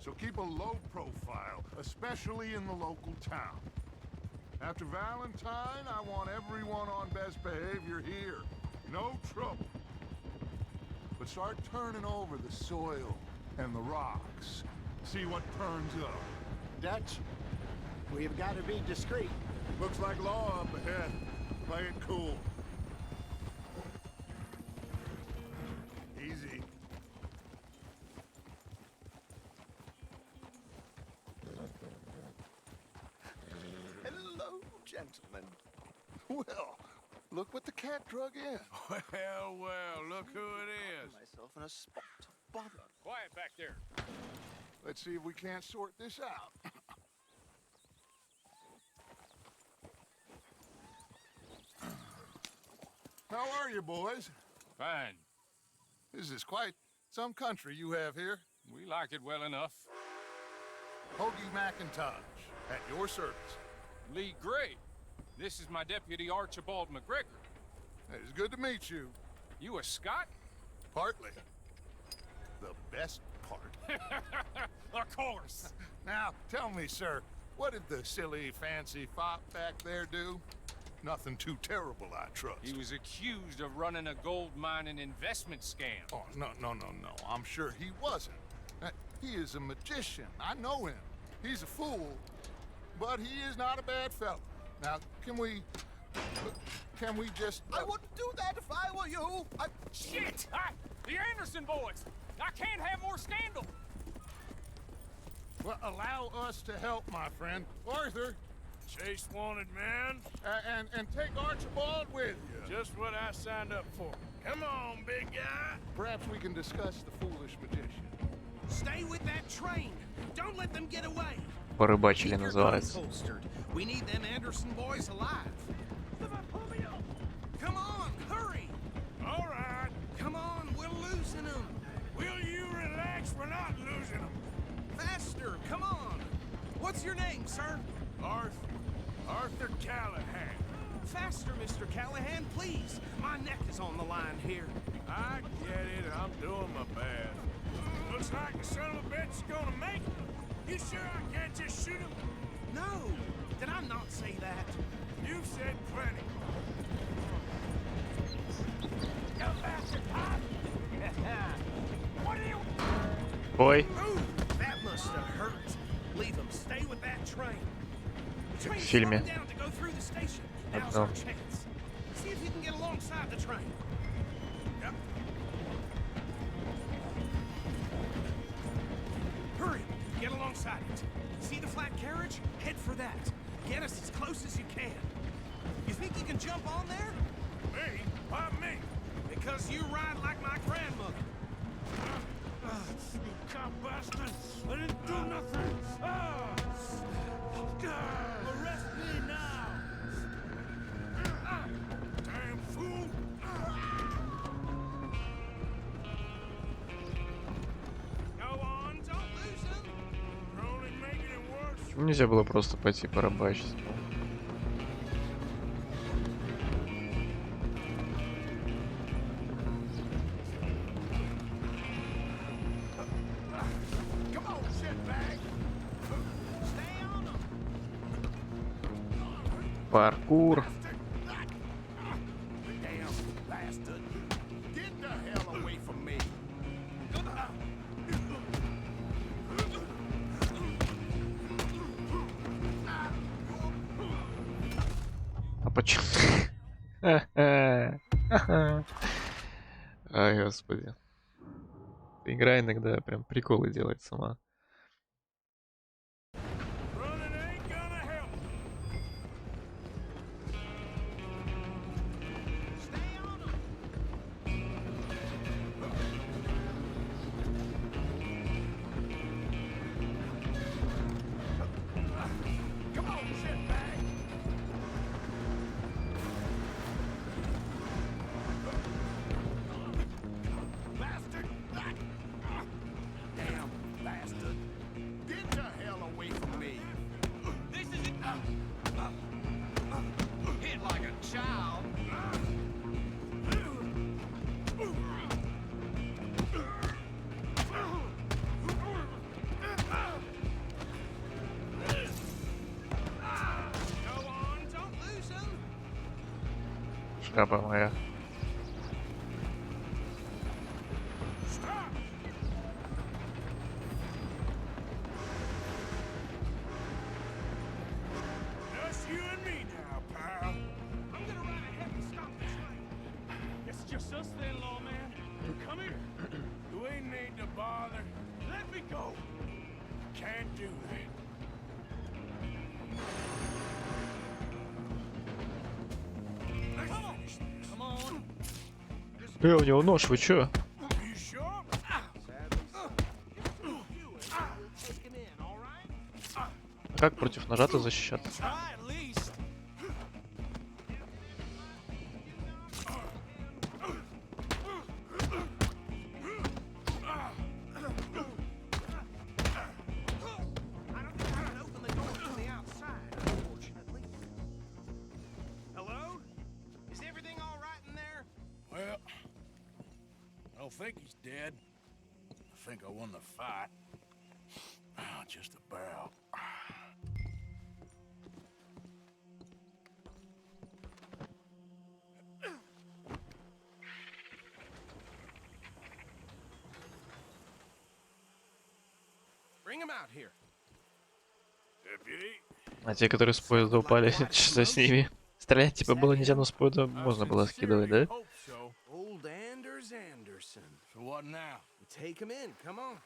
so keep a low profile, especially in the local town. After Valentine, I want everyone on best behavior here. No trouble. But start turning over the soil and the rocks. See what turns up. Dutch, we've got to be discreet. Looks like law up ahead. Play it cool. Easy. Hello, gentlemen. Well, look what the cat drug in. Well, well, look who it is. Myself in a spot of bother. Quiet back there. Let's see if we can't sort this out. How are you, boys? Fine. This is quite some country you have here. We like it well enough. Hoagie McIntosh, at your service. Lee Gray. This is my deputy Archibald McGregor. It's good to meet you. You a Scot? Partly. The best part. Of course. Now, tell me, sir, what did the silly, fancy fop back there do? Nothing too terrible, I trust. He was accused of running a gold mining investment scam. Oh, no. I'm sure he wasn't. He is a magician. I know him. He's a fool, but he is not a bad fellow. Now, can we just... I wouldn't do that if I were you. Shit! The Anderson boys! I can't have more scandal! Well, allow us to help, my friend. Arthur, Chase wanted man. and take Archibald with you. Just what I signed up for. Come on, big guy. Perhaps we can discuss the foolish magician. Stay with that train. Don't let them get away. Порыбачили Keep your guns называется. holstered. We need them Anderson boys alive. Come on, hurry. All right. Come on, we're losing them. Will you relax? We're not losing them. Faster, come on. What's your name, sir? Arthur Callahan. Faster, Mr. Callahan, please. My neck is on the line here. I get it. I'm doing my best. Looks like the son of a bitch is gonna make it. You sure I can't just shoot him? No, did I not say that? You've said plenty. You bastard, huh? What are you... Ой, Ooh, that must have hurt. Leave him. Stay with that train. The train's фильме. slowing down to go through the station. Now's our chance. See if you can get alongside the train. Yep. Hurry. Get alongside it. See the flat carriage? Head for that. Get us as close as you can. You think you can jump on there? Me? Why me? Because you ride like my grandmother. You cop bastard! I didn't do nothing! Arrest me now! Damn fool! Go on, don't lose him. You're only making it worse. нельзя было просто пойти порыбачить. Come on, shitbag. Stay on him. Паркур. Damn bastard. Get the hell away from me. А почему? Ай, господи. Игра иногда прям приколы делает сама. Running ain't gonna help. Stay on him. Come on, shitbag. Bastard. Damn bastard. Жаба моя. Stop! Just you and me now, pal. I'm gonna ride ahead and stop the train. Guess it's just us then, lawman. Come here. You ain't need to bother. Let me go. Can't do that. Let's finish this. Come on. У него нож, вы чё? You sure? Take him in, all right? Как против ножа-то защищаться? Try at least. I don't think I can open the door from the outside, unfortunately. Hello? Is everything all right in there? Well, I don't think he's dead. I think I won the fight. Just about. Bring him out here. Deputy, А те, которые с поезда упали, что с ними? Стрелять типа было нельзя, но с поезда можно было скидывать, да? hope so. Old Anders Anderson. So what now? Take him in, come on.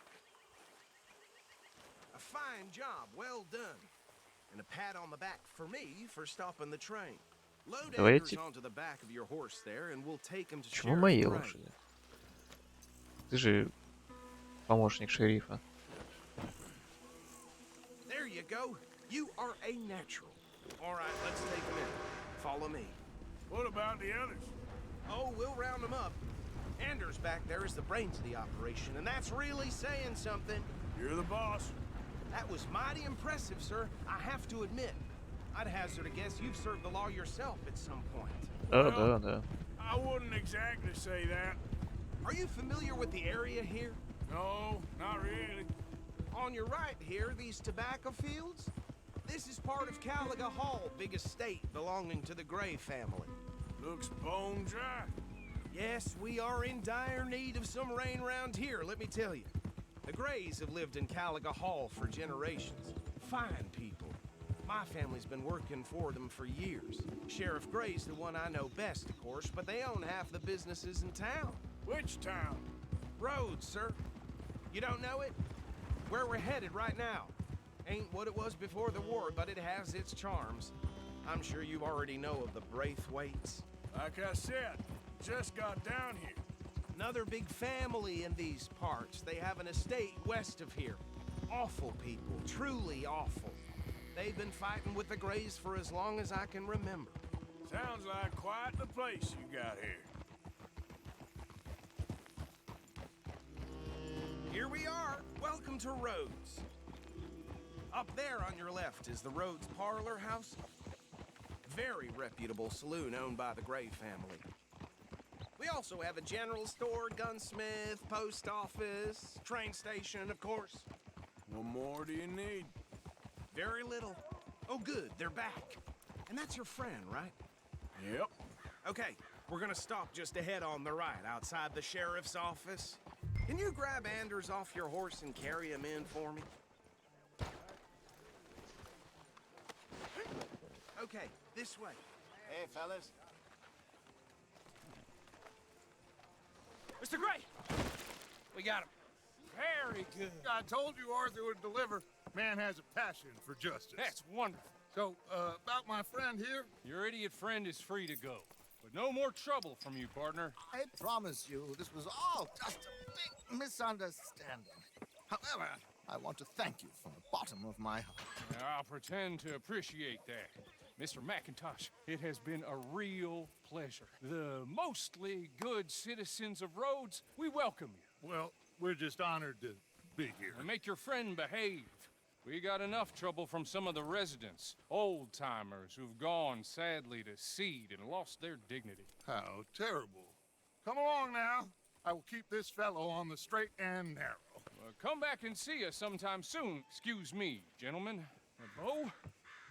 A fine job, well done. And a pat on the back for me for stopping the train. Load Anders Давайте. onto the back of your horse there, and we'll take him to Почему Sheriff мои Gray. лошади? Ты же помощник шерифа. There you go. You are a natural. All right, let's take him in. Follow me. What about the others? Oh, we'll round them up. Anders back there is the brains of the operation, and that's really saying something. You're the boss. That was mighty impressive, sir. I have to admit. I'd hazard a guess you've served the law yourself at some point. Да, да, да. I wouldn't exactly say that. Are you familiar with the area here? No, not really. On your right here, these tobacco fields? This is part of Caliga Hall, big estate belonging to the Gray family. Looks bone dry. Yes, we are in dire need of some rain around here, let me tell you. The Grays have lived in Caliga Hall for generations. Fine people. My family's been working for them for years. Sheriff Gray's the one I know best, of course, but they own half the businesses in town. Which town? Rhodes, sir. You don't know it? Where we're headed right now. Ain't what it was before the war, but it has its charms. I'm sure you already know of the Braithwaites. Like I said, just got down here. Another big family in these parts. They have an estate west of here. Awful people, truly awful. They've been fighting with the Grays for as long as I can remember. Sounds like quite the place you got here. Here we are. Welcome to Rhodes. Up there on your left is the Rhodes Parlor House. Very reputable saloon owned by the Gray family. We also have a general store, gunsmith, post office, train station, of course. What more do you need? Very little. Oh, good, they're back. And that's your friend, right? Yep. Okay, we're gonna stop just ahead on the right, outside the sheriff's office. Can you grab Anders off your horse and carry him in for me? Okay, this way. Hey, fellas. Mr. Gray! We got him. Very good. I told you Arthur would deliver. Man has a passion for justice. That's wonderful. So, about my friend here? Your idiot friend is free to go. But no more trouble from you, partner. I promise you, this was all just a big misunderstanding. However, I want to thank you from the bottom of my heart. Now, I'll pretend to appreciate that. Mr. McIntosh, it has been a real pleasure. The mostly good citizens of Rhodes, we welcome you. Well, we're just honored to be here. And make your friend behave. We got enough trouble from some of the residents, old-timers who've gone, sadly, to seed and lost their dignity. How terrible. Come along now. I will keep this fellow on the straight and narrow. Come back and see us sometime soon. Excuse me, gentlemen. Bo,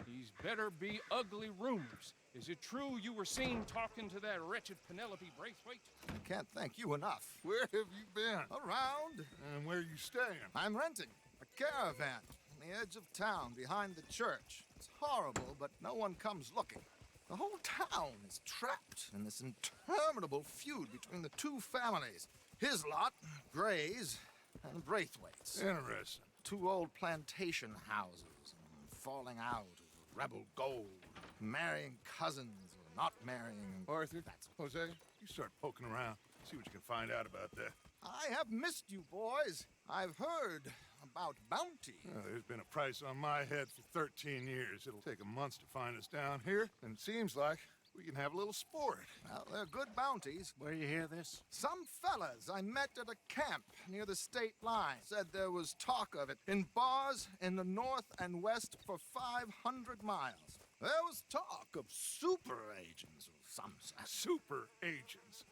These better be ugly rumors. Is it true you were seen talking to that wretched Penelope Braithwaite? I can't thank you enough. Where have you been? Around, And where you staying? I'm renting a caravan on the edge of town behind the church. It's horrible, but no one comes looking. The whole town is trapped in this interminable feud between the two families. His lot, Gray's, and Braithwaite's. Interesting. Two old plantation houses, falling out of rebel gold, marrying cousins or not marrying. Arthur, Jose, you start poking around. See what you can find out about that. I have missed you, boys. I've heard about bounty. There's been a price on my head for 13 years. It'll take a month to find us down here, and it seems like we can have a little sport. Well, they're good bounties. Where you hear this? Some fellas I met at a camp near the state line said there was talk of it in bars in the north and west for 500 miles. There was talk of super agents of some sort. Super agents.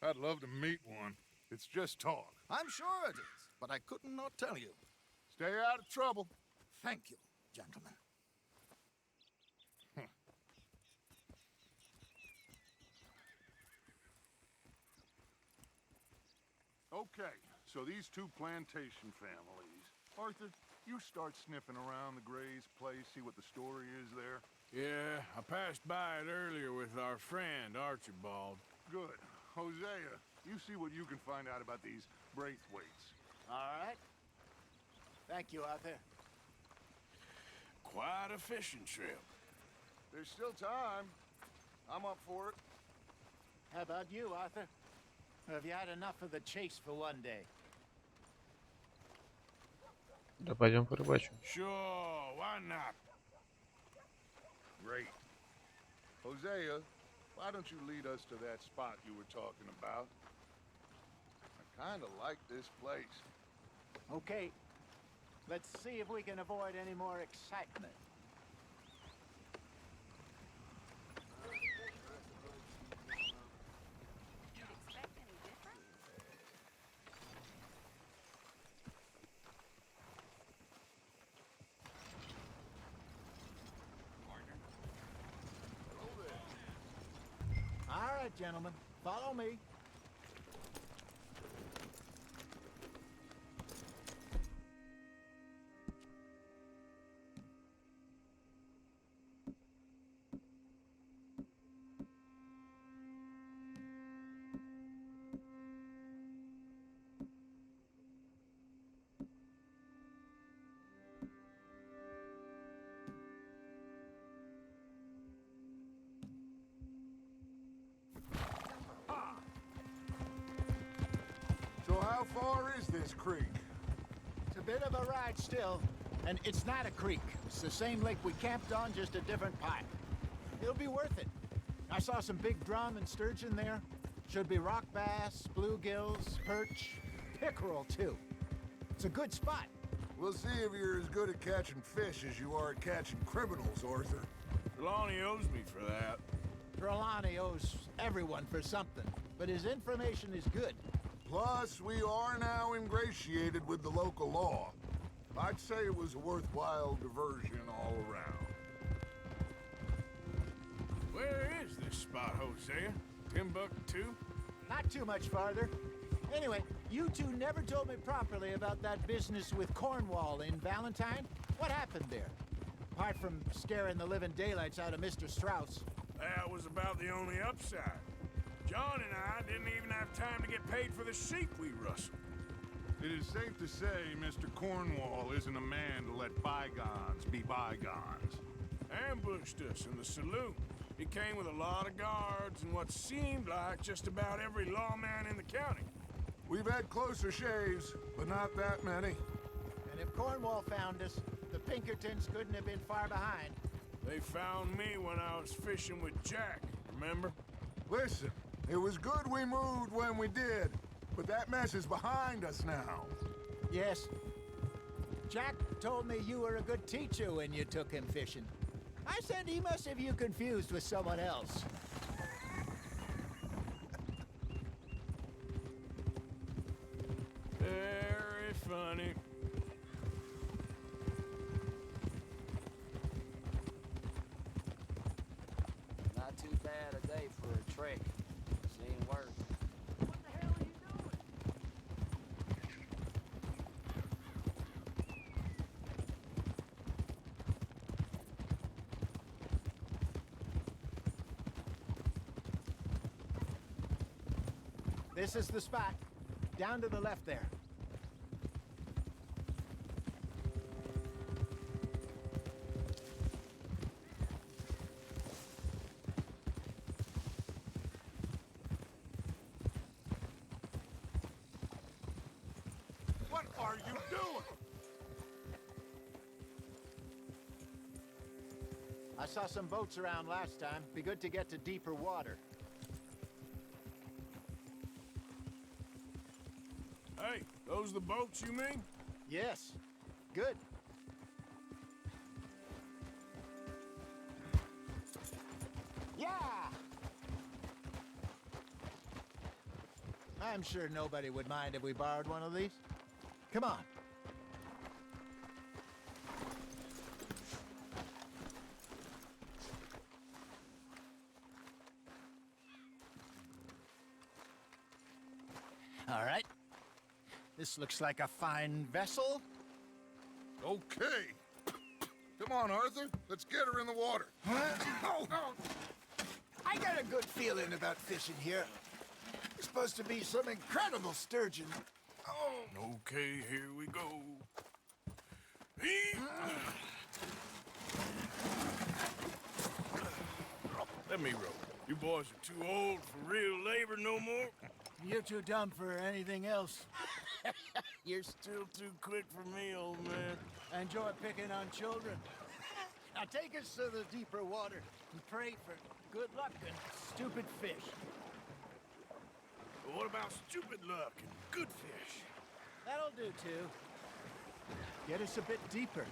I'd love to meet one. It's just talk. I'm sure it is, but I couldn't not tell you. Stay out of trouble. Thank you, gentlemen. Okay, so these two plantation families. Arthur, you start sniffing around the Gray's place, see what the story is there. Yeah, I passed by it earlier with our friend, Archibald. Good. Hosea, you see what you can find out about these Braithwaites. All right. Thank you, Arthur. Quite a fishing trip. There's still time. I'm up for it. How about you, Arthur? Or have you had enough of the chase for one day? Да пойдем порыбачим. Sure, why not? Great. Hosea, why don't you lead us to that spot you were talking about? I kind of like this place. Okay. Let's see if we can avoid any more excitement. All right, gentlemen, follow me. So how far is this creek? It's a bit of a ride still, and it's not a creek. It's the same lake we camped on, just a different pipe. It'll be worth it. I saw some big drum and sturgeon there. Should be rock bass, bluegills, perch, pickerel too. It's a good spot. We'll see if you're as good at catching fish as you are at catching criminals, Arthur. Trelawney owes me for that. Trelawney owes everyone for something, but his information is good. Plus, we are now ingratiated with the local law. I'd say it was a worthwhile diversion all around. Where is this spot, Hosea? Timbuktu? Not too much farther. Anyway, you two never told me properly about that business with Cornwall in Valentine. What happened there? Apart from scaring the living daylights out of Mr. Strauss. That was about the only upside. John and I didn't even have time to get paid for the sheep we rustled. It is safe to say Mr. Cornwall isn't a man to let bygones be bygones. Ambushed us in the saloon. He came with a lot of guards and what seemed like just about every lawman in the county. We've had closer shaves, but not that many. And if Cornwall found us, the Pinkertons couldn't have been far behind. They found me when I was fishing with Jack, remember? Listen, it was good we moved when we did, but that mess is behind us now. Yes. Jack told me you were a good teacher when you took him fishing. I said he must have you confused with someone else. Very funny. This is the spot. Down to the left there. What are you doing? I saw some boats around last time. Be good to get to deeper water. Hey, those the boats you mean? Yes. Good. Yeah! I'm sure nobody would mind if we borrowed one of these. Come on. All right. This looks like a fine vessel. Okay. Come on, Arthur. Let's get her in the water. Oh, I got a good feeling about fishing here. It's supposed to be some incredible sturgeon. Okay, here we go. Let me row. You boys are too old for real labor no more. You're too dumb for anything else. You're still too quick for me, old man. I enjoy picking on children. Now take us to the deeper water and pray for good luck and stupid fish. But what about stupid luck and good fish? That'll do, too. Get us a bit deeper.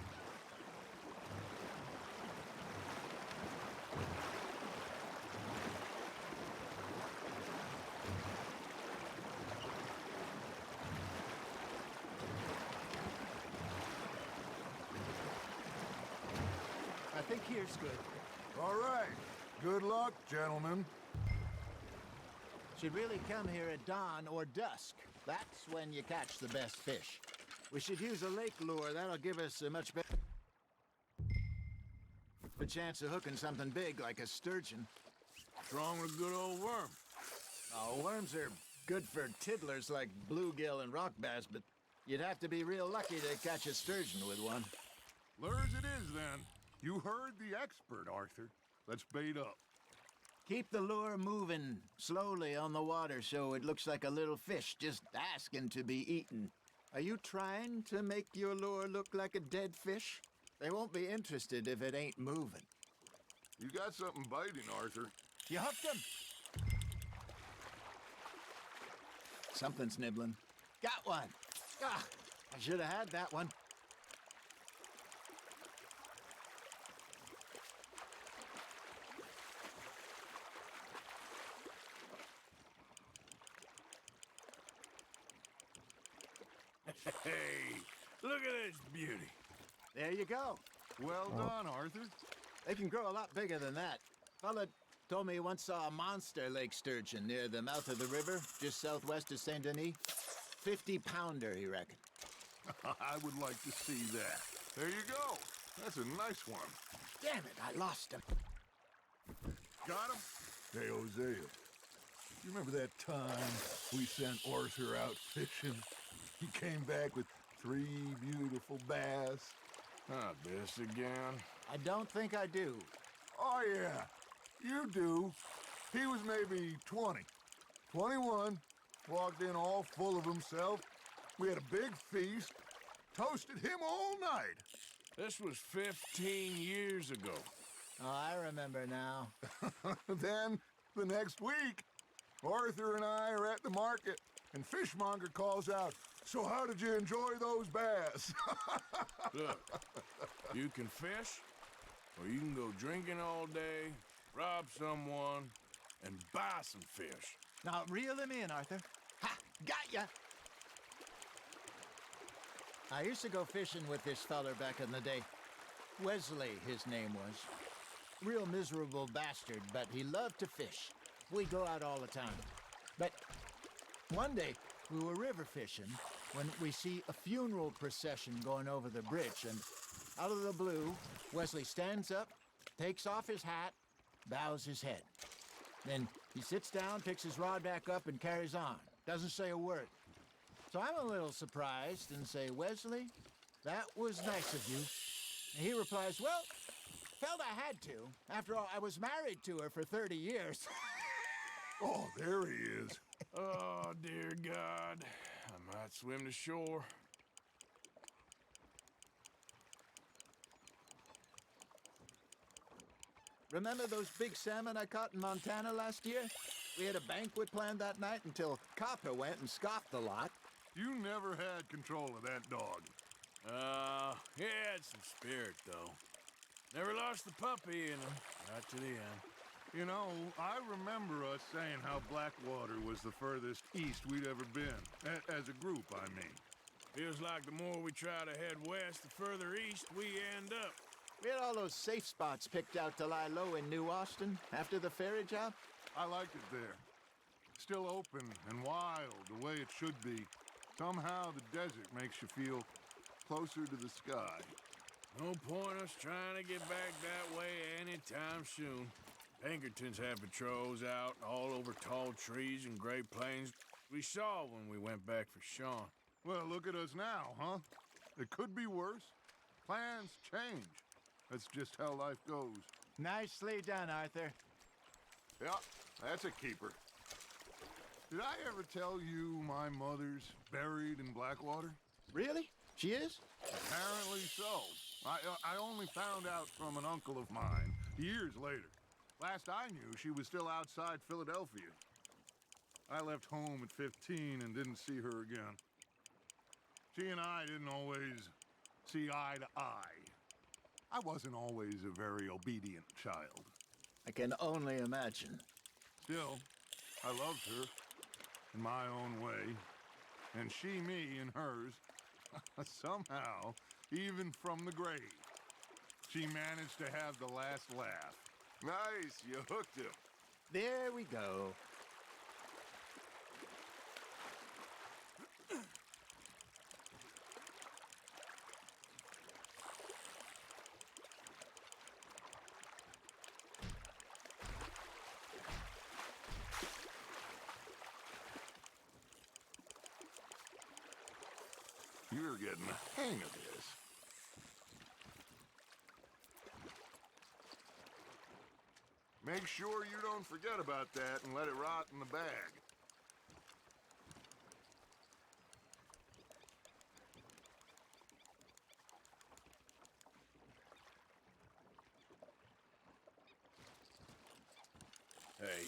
I think here's good. All right. Good luck, gentlemen. Should really come here at dawn or dusk. That's when you catch the best fish. We should use a lake lure. That'll give us a much better chance of hooking something big like a sturgeon. What's wrong with a good old worm? Oh, worms are good for tiddlers like bluegill and rock bass, but you'd have to be real lucky to catch a sturgeon with one. Lures it is, then. You heard the expert, Arthur. Let's bait up. Keep the lure moving slowly on the water so it looks like a little fish just asking to be eaten. Are you trying to make your lure look like a dead fish? They won't be interested if it ain't moving. You got something biting, Arthur. You hooked him. Something's nibbling. Got one. Ah, I should have had that one. Hey, look at this beauty. There you go. Well done, Arthur. They can grow a lot bigger than that. Fella told me he once saw a monster lake sturgeon near the mouth of the river, just southwest of Saint Denis. 50-pounder, he reckoned. I would like to see that. There you go. That's a nice one. Damn it, I lost him. Got him? Hey, Hosea. You remember that time we sent Arthur out fishing? He came back with 3 beautiful bass. Ah, this again? I don't think I do. Oh, yeah. You do. He was maybe 20. 21. Walked in all full of himself. We had a big feast. Toasted him all night. This was 15 years ago. Oh, I remember now. Then, the next week, Arthur and I are at the market, and Fishmonger calls out, "So how did you enjoy those bass?" Look, you can fish, or you can go drinking all day, rob someone, and buy some fish. Now, reel him in, Arthur. Ha! Got ya! I used to go fishing with this feller back in the day. Wesley, his name was. Real miserable bastard, but he loved to fish. We'd go out all the time. But one day, we were river fishing when we see a funeral procession going over the bridge, and out of the blue, Wesley stands up, takes off his hat, bows his head. Then he sits down, picks his rod back up, and carries on. Doesn't say a word. So I'm a little surprised and say, Wesley, that was nice of you. And he replies, well, felt I had to. After all, I was married to her for 30 years. Oh, there he is. Oh, dear God. I might swim to shore. Remember those big salmon I caught in Montana last year? We had a banquet planned that night until Copper went and scoffed the lot. You never had control of that dog. He had some spirit, though. Never lost the puppy in him, right to the end. You know, I remember us saying how Blackwater was the furthest east we'd ever been. As a group, I mean. Feels like the more we try to head west, the further east we end up. We had all those safe spots picked out to lie low in New Austin after the ferry job. I liked it there. Still open and wild, the way it should be. Somehow the desert makes you feel closer to the sky. No point us trying to get back that way anytime soon. Pinkertons have patrols out all over tall trees and Great Plains. We saw when we went back for Sean. Well, look at us now, huh? It could be worse. Plans change. That's just how life goes. Nicely done, Arthur. Yeah, that's a keeper. Did I ever tell you my mother's buried in Blackwater? Really? She is? Apparently so. I only found out from an uncle of mine years later. Last I knew, she was still outside Philadelphia. I left home at 15 and didn't see her again. She and I didn't always see eye to eye. I wasn't always a very obedient child. I can only imagine. Still, I loved her in my own way, and she me in hers. Somehow, even from the grave, she managed to have the last laugh. Nice, you hooked him. There we go. You're getting the hang of this. Make sure you don't forget about that and let it rot in the bag. Hey,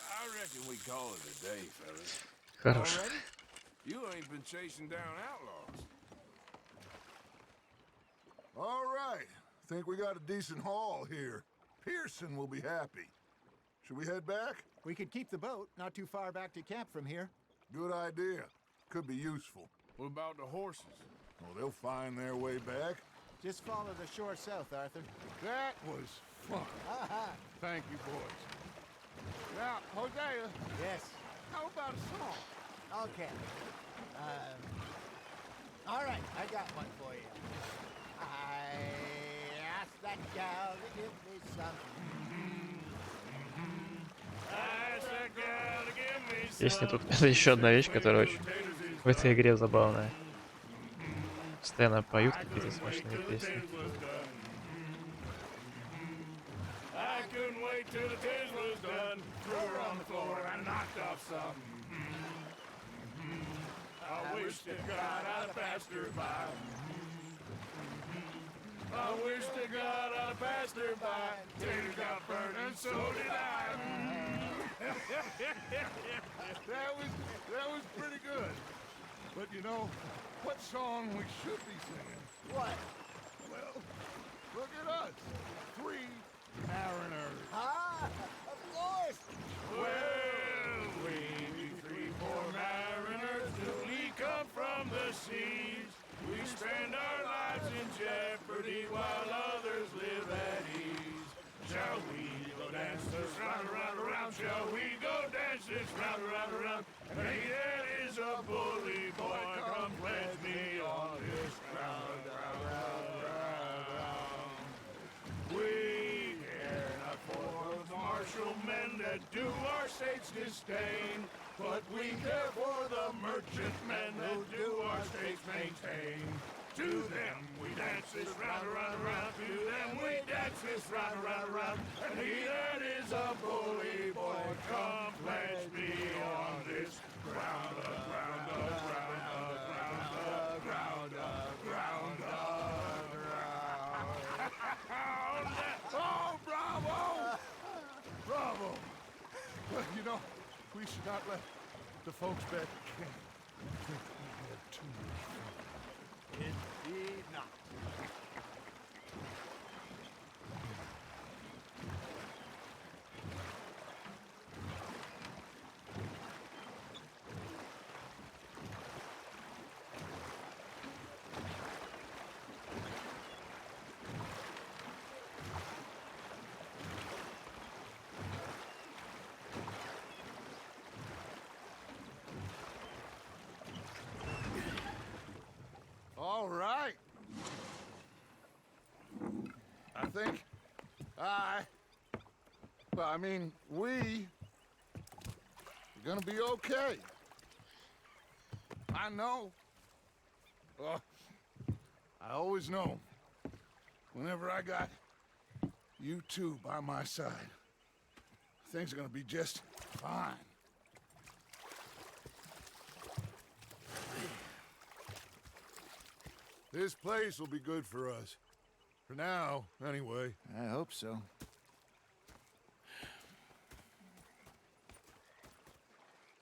I reckon we call it a day, fellas. Хорош. Already? You ain't been chasing down outlaws. All right. Think we got a decent haul here. Pearson will be happy. Should we head back? We could keep the boat not too far back to camp from here. Good idea. Could be useful. What about the horses? Well, they'll find their way back. Just follow the shore south, Arthur. That was fun. Thank you, boys. Now, Hosea, Yes. how about a song? Okay. All right, I got one for you. I asked that gal to give me some. Песня тут это еще одна вещь, которая очень в этой игре забавная. Постоянно поют какие-то смешные песни. I couldn't wait till the taste was done. Threw her on the floor and knocked off some. I wish to God I'd have passed her by. I wish to God I'd have passed her by. Tater got burned and so did I. That was pretty good. But you know, what song we should be singing? What? Well, look at us. 3 mariners. Ah, of course. Well, we 3 poor mariners newly come from the seas. We spend our lives in jeopardy while others live at ease. Shall we go dance this round, around, around? Shall we go dance this round, around, around? Hey, that is a bully boy, come pledge me on this ground, round, round, round, round. We care not for the martial men that do our state's disdain. but we care for the merchantmen who do our states maintain. To them we dance this round, around, around. To them we dance this round, around, around. And he that is a bully boy, come pledge me on this ground, ground, ground, ground, ground, ground, ground. Oh, bravo! Bravo! Well, you know, we should not let the folks back at camp think we had too much fun. Indeed not. All right. I think we are gonna be okay. I know. Oh, I always know. Whenever I got you two by my side, things are gonna be just fine. This place will be good for us. For now, anyway. I hope so.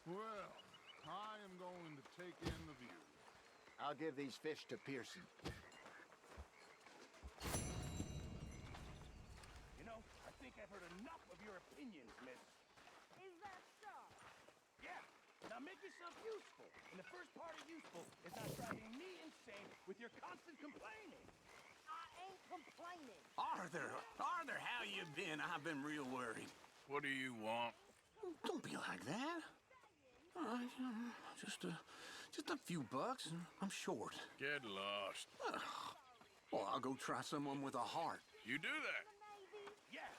Well, I am going to take in the view. I'll give these fish to Pearson. You know, I think I've heard enough of your opinions, miss. Is that so? Yeah, now make yourself useful. And the first part of useful is not driving me insane with your constant complaining. I ain't complaining. Arthur, how you been? I've been real worried. What do you want? Don't be like that. Just a few bucks, and I'm short. Get lost. Well, I'll go try someone with a heart. You do that? Yeah,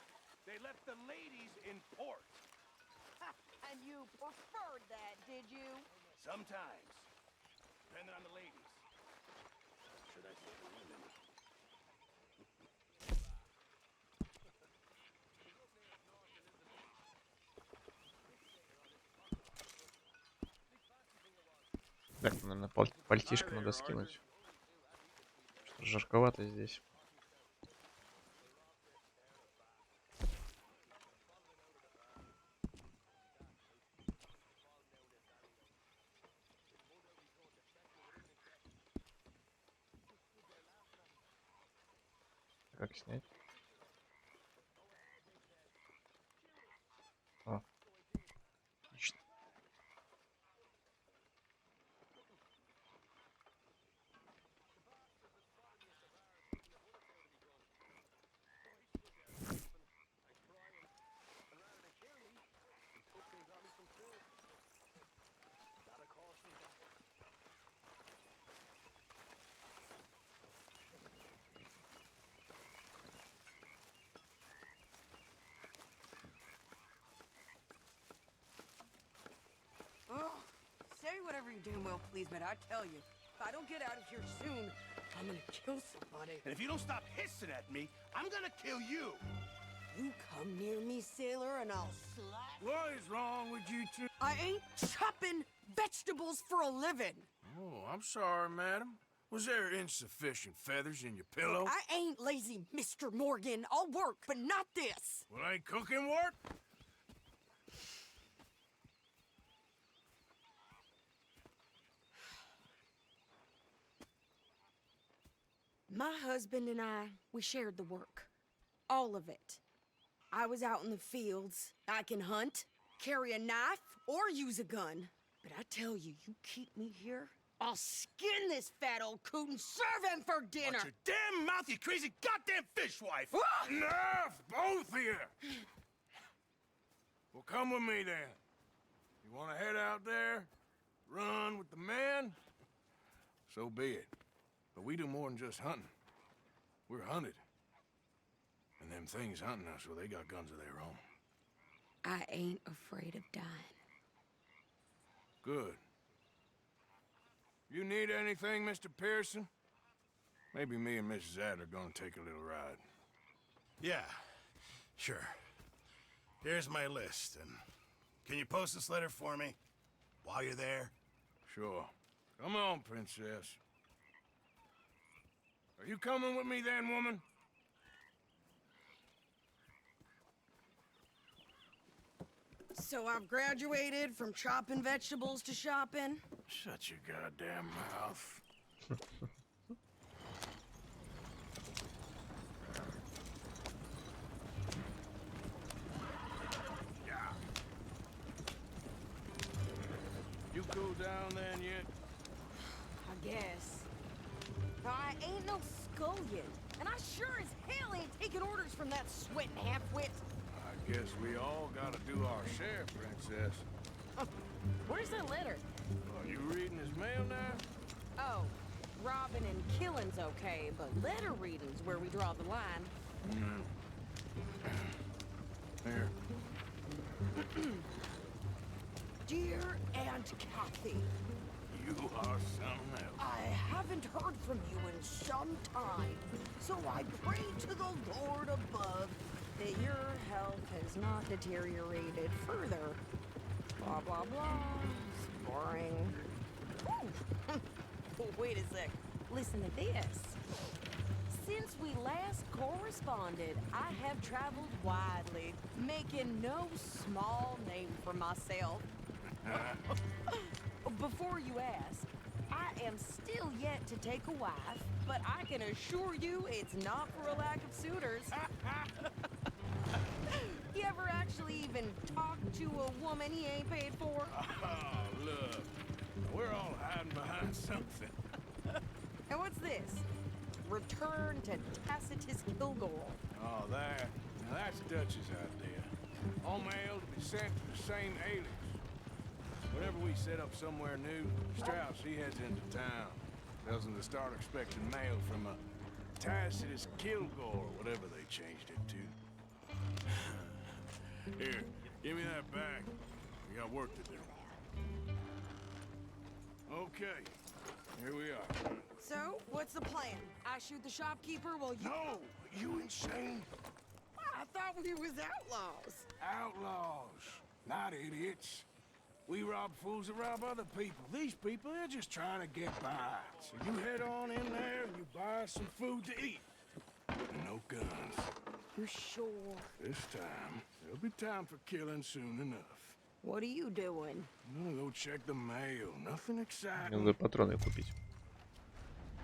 they left the ladies in port. And you preferred that, did you? Sometimes, depending on the ladies. Should I say the women? Так, наверное, пальтишко надо скинуть. Что жарковато здесь. Как снять? О, отлично. Oh, say whatever you damn well please, but I tell you, if I don't get out of here soon, I'm gonna kill somebody. And if you don't stop hissing at me, I'm gonna kill you. You come near me, sailor, and I'll slap. What is wrong with you two? I ain't chopping vegetables for a living. Oh, I'm sorry, madam. Was there insufficient feathers in your pillow? I ain't lazy, Mr. Morgan. I'll work, but not this. Well, ain't cooking work? My husband and I, we shared the work. All of it. I was out in the fields. I can hunt, carry a knife, or use a gun. But I tell you, you keep me here, I'll skin this fat old coot and serve him for dinner. Watch your damn mouth, you crazy goddamn fishwife! Ah! Enough, both of you! Well, come with me then. You want to head out there, run with the men? So be it. But we do more than just hunting. We're hunted. And them things hunting us, well, they got guns of their own. I ain't afraid of dying. Good. You need anything, Mr. Pearson? Maybe me and Mrs. Ad are gonna take a little ride. Yeah, sure. Here's my list, and can you post this letter for me while you're there? Sure. Come on, Princess. Are you coming with me then, woman? So I've graduated from chopping vegetables to shopping. Shut your goddamn mouth. Yeah. You cool down then yet? I guess. I ain't no scullion, and I sure as hell ain't taking orders from that sweating half-wit. I guess we all gotta do our share, Princess. Where's that letter? Are you reading his mail now? Oh, robbing and killing's okay, but letter reading's where we draw the line. Here. Dear Aunt Kathy, You are something else. I haven't heard from you in some time, so I pray to the Lord above that your health has not deteriorated further. Blah, blah, blah. It's boring. Wait a sec. Listen to this. Since we last corresponded, I have traveled widely, making no small name for myself. Before you ask, I am still yet to take a wife, but I can assure you it's not for a lack of suitors. You ever actually even talk to a woman he ain't paid for? Oh, look. We're all hiding behind something. And what's this? Return to Tacitus Kilgore. Oh, there. Now that's Dutch's idea. All mail to be sent to the same alias. Whenever we set up somewhere new, Strauss, he heads into town. Tells them to start expecting mail from a Tacitus Kilgore, whatever they changed it to. Here, give me that back. We got work to do. Okay, here we are. So, what's the plan? I shoot the shopkeeper while you... No! You insane? I thought we was outlaws. Outlaws, not idiots. We rob fools that rob other people. These people, they're just trying to get by. So you head on in there and you buy some food to eat. No guns. You sure? This time, there'll be time for killing soon enough. What are you doing? I'm gonna go check the mail. Nothing Мне exciting. надо патроны купить.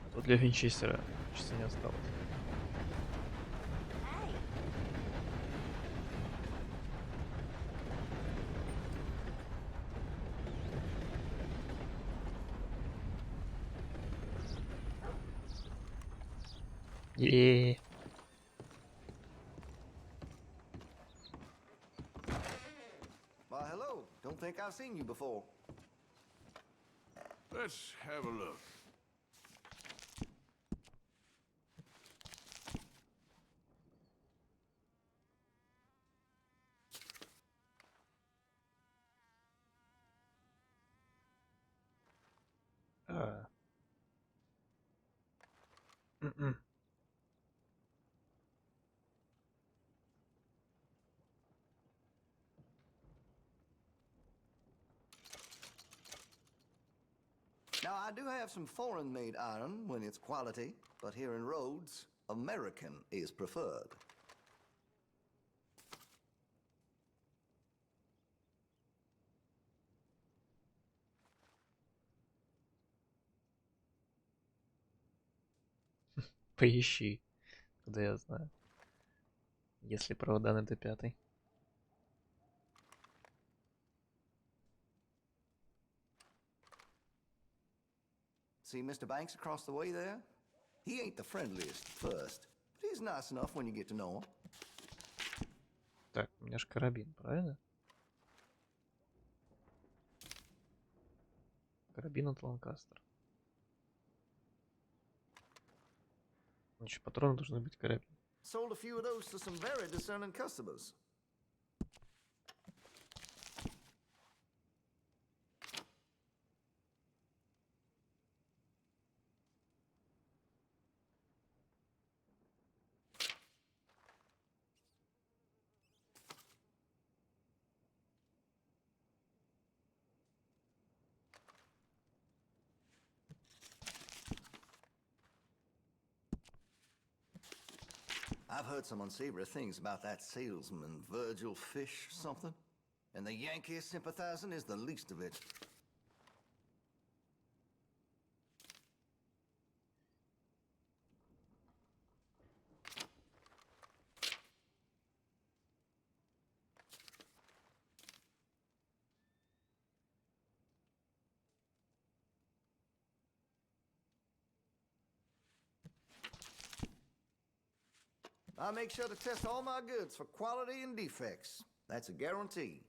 А тут для винчестера часа не осталось. Е. Why, hello. Don't think I've seen you before. Let's have a look. Now, I do have some foreign-made iron when it's quality, but here in Rhodes, American is preferred. Поищи, куда я знаю. Если провода на Т5. See Mr. Banks across the way there? He ain't the friendliest at first, but he's nice enough when you get to know him. Так, у меня же карабин, правильно? Карабин от Ланкастер. Значит, патроны должны быть карабин. Sold a few of those to some very discerning customers. I've heard some unsavory things about that salesman, Virgil Fish something. And the Yankee sympathizing is the least of it. I make sure to test all my goods for quality and defects. That's a guarantee.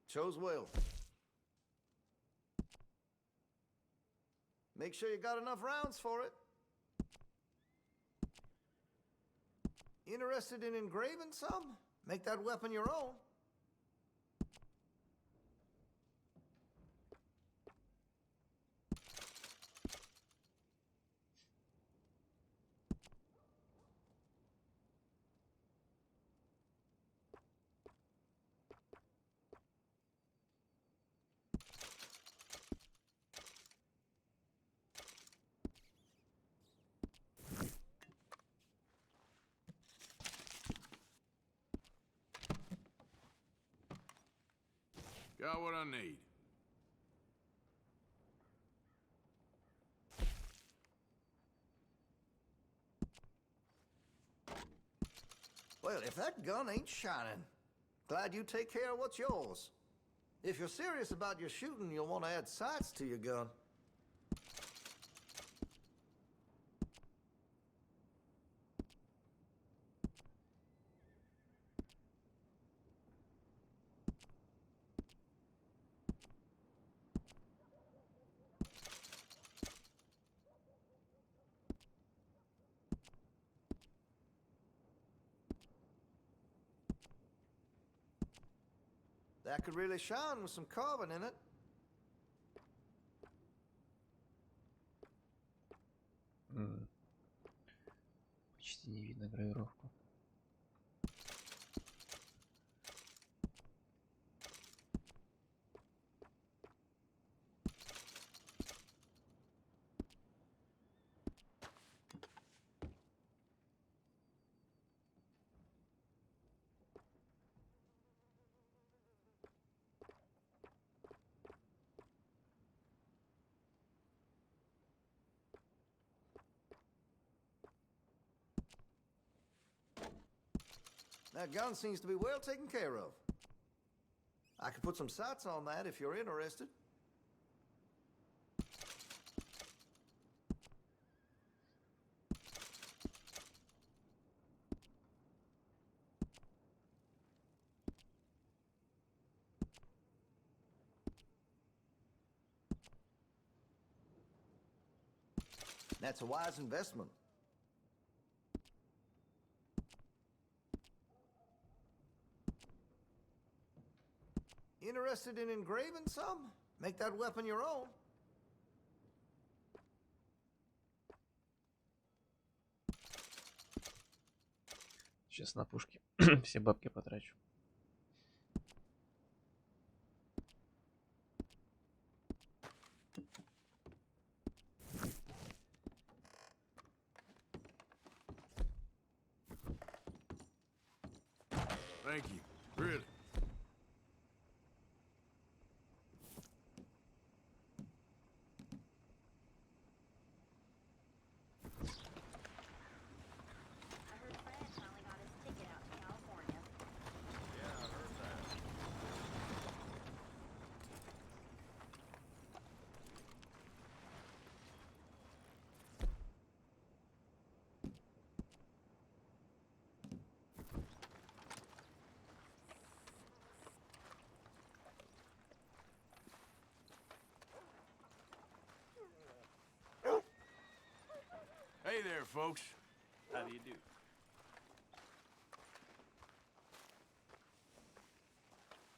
Chose well. Make sure you got enough rounds for it. Interested in engraving some? Make that weapon your own. Got what I need. Well, if that gun ain't shining, glad you take care of what's yours. If you're serious about your shooting, you'll want to add sights to your gun. That could really shine with some carbon in it. Почти не видно гравировку. That gun seems to be well taken care of. I could put some sights on that if you're interested. That's a wise investment. Interested in engraving some? Make that weapon your own. Сейчас на пушки все бабки потрачу. Thank you. Really. Hey there, folks. How do you do?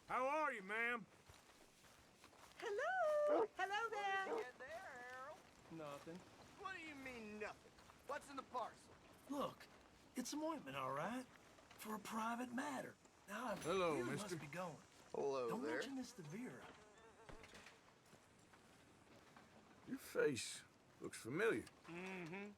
How are you, ma'am? Hello! Hello there! Get there, Harold. Nothing. What do you mean, nothing? What's in the parcel? Look, it's some ointment, all right? For a private matter. Hello, mister. Hello Don't there. mention this to Vera. Your face looks familiar. Mm-hmm.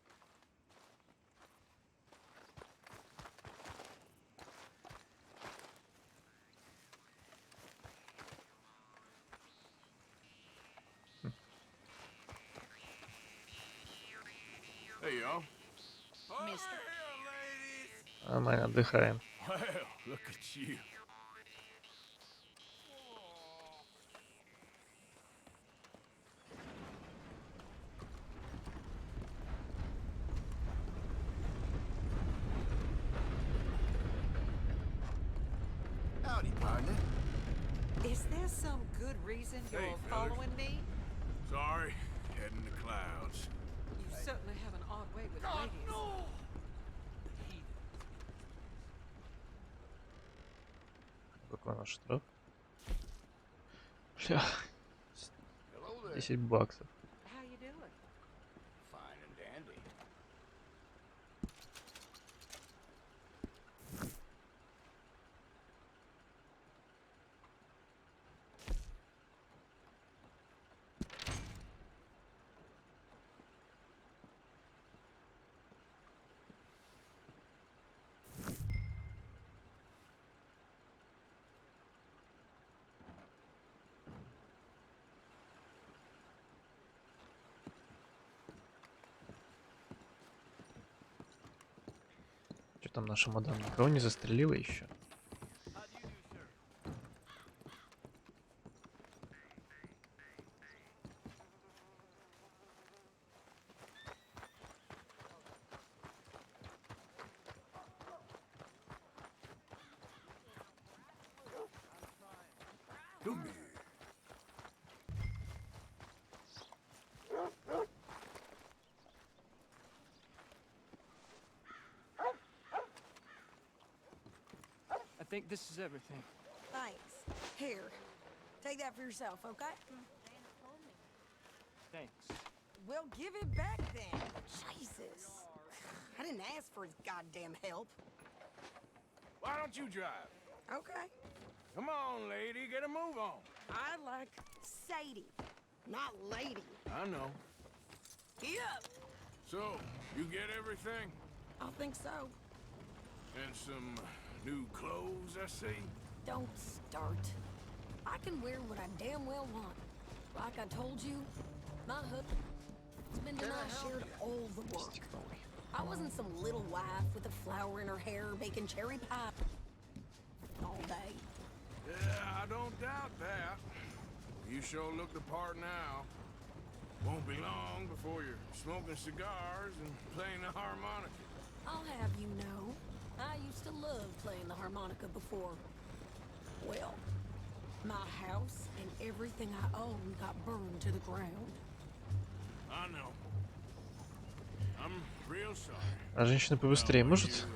Hey, y'all. Mister. А мы отдыхаем. Well, look at you. Howdy, partner. Is there some good reason you're Hey, fellas. following me? Sorry, heading to clouds. You certainly have an odd way with ladies. Какой наш штраф? Бля, Hello there. 10 баксов. How you doing? Fine and dandy. Что там наша мадам? Никого не застрелила еще? Come here. I think this is everything. Thanks. Here, take that for yourself, okay? Thanks. Well, give it back then. Jesus. I didn't ask for his goddamn help. Why don't you drive? Okay. Come on, lady, get a move on. I like Sadie, not lady. I know. Get up. So, you get everything? I think so. And some new clothes, I see? Don't start. I can wear what I damn well want. Like I told you, my husband and I shared all the work. I wasn't some little wife with a flower in her hair baking cherry pie all day. Yeah, I don't doubt that. You sure look the part now. Won't be long before you're smoking cigars and playing the harmonica. I'll have you know, I used to love playing the harmonica before. Well, my house and everything I owned got burned to the ground. I know. I'm real sorry. А женщина побыстрее может?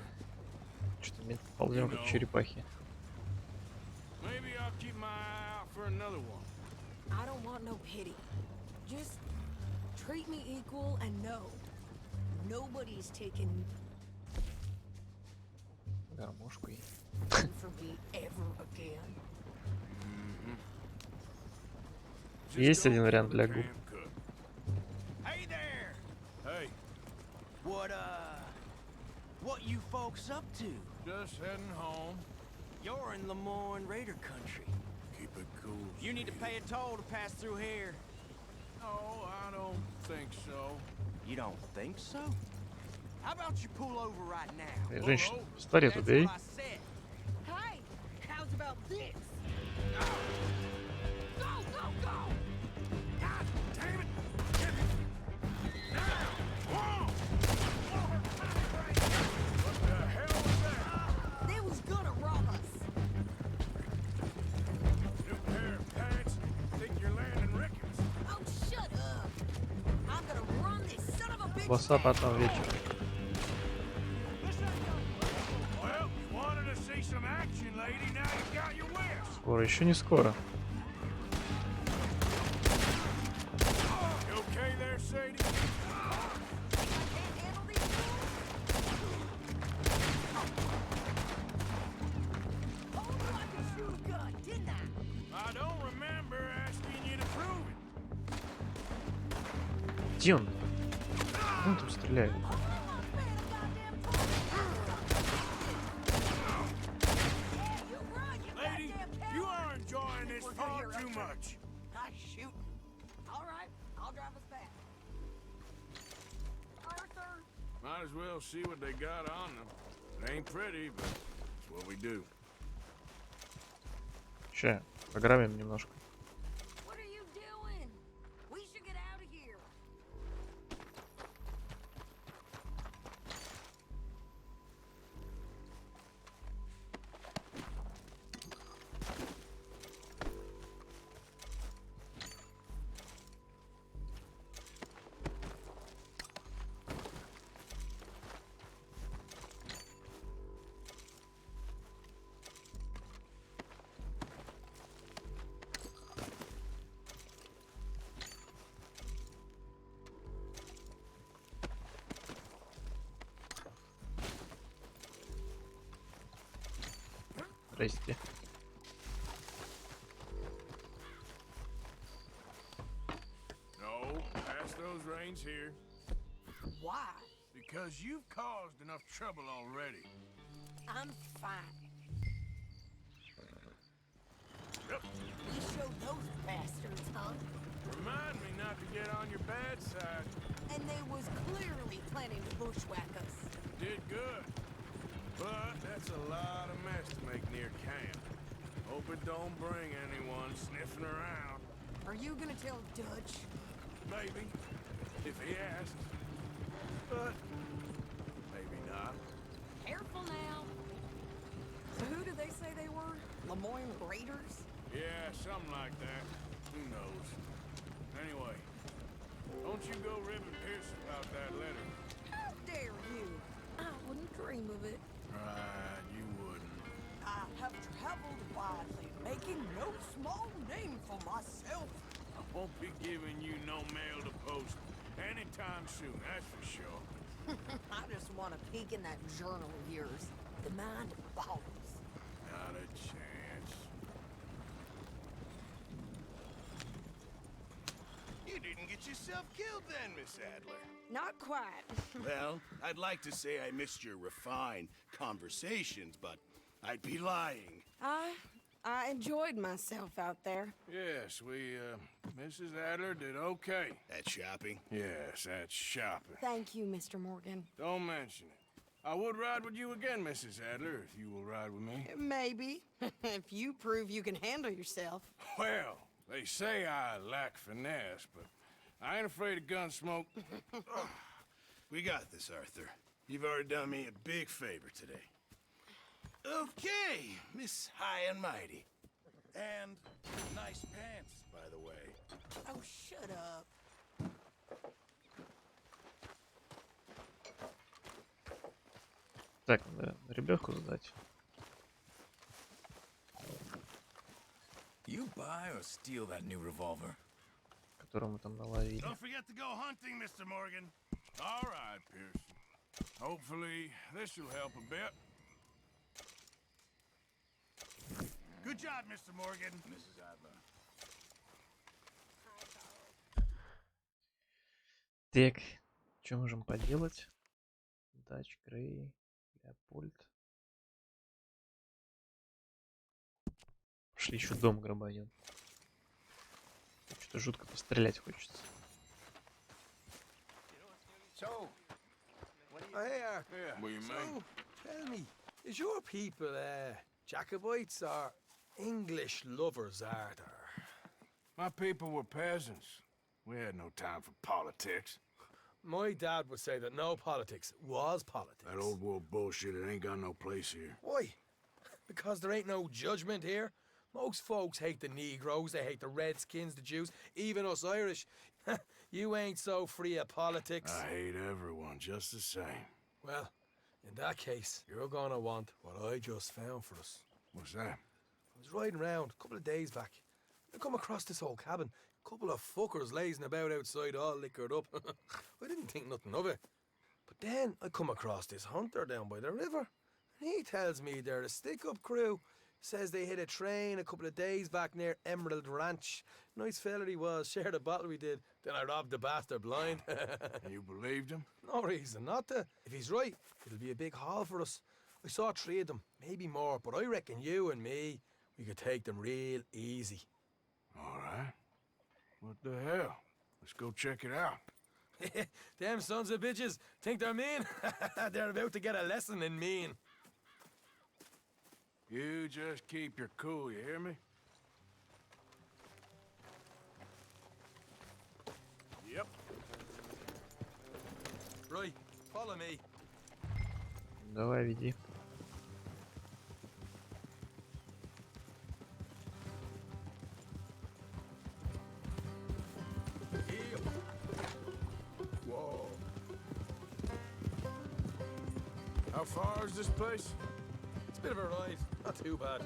Что-то мне ползем как черепахи. Maybe I'll keep my eye out for another one. I don't want no pity. Just treat me equal and know nobody's taking Гармошку ей. for me ever again. Есть один вариант для губ. Hey there! Hey, What you folks up to? just heading home. You're in Lemoyne Raider country. Keep it cool. You need to pay a toll to pass through here. No, I don't think so. You don't think so? How about you pull over right now? Женщина, старе That's туда, эй. what I said. Hey, how's about this? Go, go, go! God damn it! Get it! Now! Whoa! What the hell was that? They was gonna rob us. New pair of pants? Think you're landing Ricketts? Oh, shut up. I'm gonna run this son of a bitch Баса down. потом вечером. Well, you wanted to see some action, lady. Now you got your wish. Скоро, еще не скоро. You okay there, Sadie? Can't handle these fools? Hold Где он? Где он там стреляет? Lady, you are enjoying this far too much. Nice shooting. All right, I'll drive us back. Arthur! Might as well see what they got on them. It ain't pretty, but it's what we do. Ща, пограбим немножко. What are you doing? We should get out of here. Здрасте. No, pass those reins here. Why? Because you've caused enough trouble already. I'm fine. Yep. We showed those bastards, huh? Remind me not to get on your bad side. And they was clearly planning to bushwhack us. Did good. But that's a lot of mess to make near camp. Hope it don't bring anyone sniffing around. Are you gonna tell Dutch? Maybe. If he asks. But maybe not. Careful now. So who did they say they were? Lemoyne Raiders? Yeah, something like that. Who knows? Anyway, don't you go ribbing Pierce about that letter. How dare you? I wouldn't dream of it. Right, you wouldn't. I have traveled widely, making no small name for myself. I won't be giving you no mail to post anytime soon, that's for sure. I just want to peek in that journal of yours. The mind boggles. Not a chance. You didn't get yourself killed then, Miss Adler. Not quite. Well, I'd like to say I missed your refined conversations, but I'd be lying. I enjoyed myself out there. Yes, Mrs. Adler did okay. At shopping? Yes, that's shopping. Thank you, Mr. Morgan. Don't mention it. I would ride with you again, Mrs. Adler, if you will ride with me. Maybe. If you prove you can handle yourself. Well, they say I lack finesse, but I ain't afraid of gun smoke. We got this, Arthur. You've already done me a big favor today. Okay, Miss High and Mighty. And nice pants, by the way. Oh, shut up. Так, надо ребёху сдать. You buy or steal that new revolver? Которую мы там наловили. Don't forget to go hunting, Mr. Morgan. All right, Pearson. Hopefully, this will help a bit. Good job, Mr. Morgan. Mrs. Adler. Так, что можем поделать? Дач, Грей, Леопольд. Пошли еще дом грабанем. Что-то жутко пострелять хочется. So, hey, What do you mean? tell me, is your people Jacobites or English lovers, Arthur? My people were peasants. We had no time for politics. My dad would say that no politics was politics. That old world bullshit, it ain't got no place here. Why? Because there ain't no judgment here. Most folks hate the Negroes, they hate the Redskins, the Jews, even us Irish. You ain't so free of politics. I hate everyone just the same. Well, in that case, you're gonna want what I just found for us. What's that? I was riding around a couple of days back. I come across this old cabin. A couple of fuckers lazing about outside all liquored up. I didn't think nothing of it. But then I come across this hunter down by the river. And he tells me they're a stick-up crew Says they hit a train a couple of days back near Emerald Ranch. Nice fella he was. Shared a bottle we did. Then I robbed the bastard blind. You believed him? No reason not to. If he's right, it'll be a big haul for us. I saw 3 of them, maybe more, but I reckon you and me, we could take them real easy. All right. What the hell? Let's go check it out. Them sons of bitches think they're mean. They're about to get a lesson in mean. You just keep your cool, you hear me? Yep. Right, follow me. Давай, веди. Whoa. How far is this place? It's a bit of a ride, not too bad.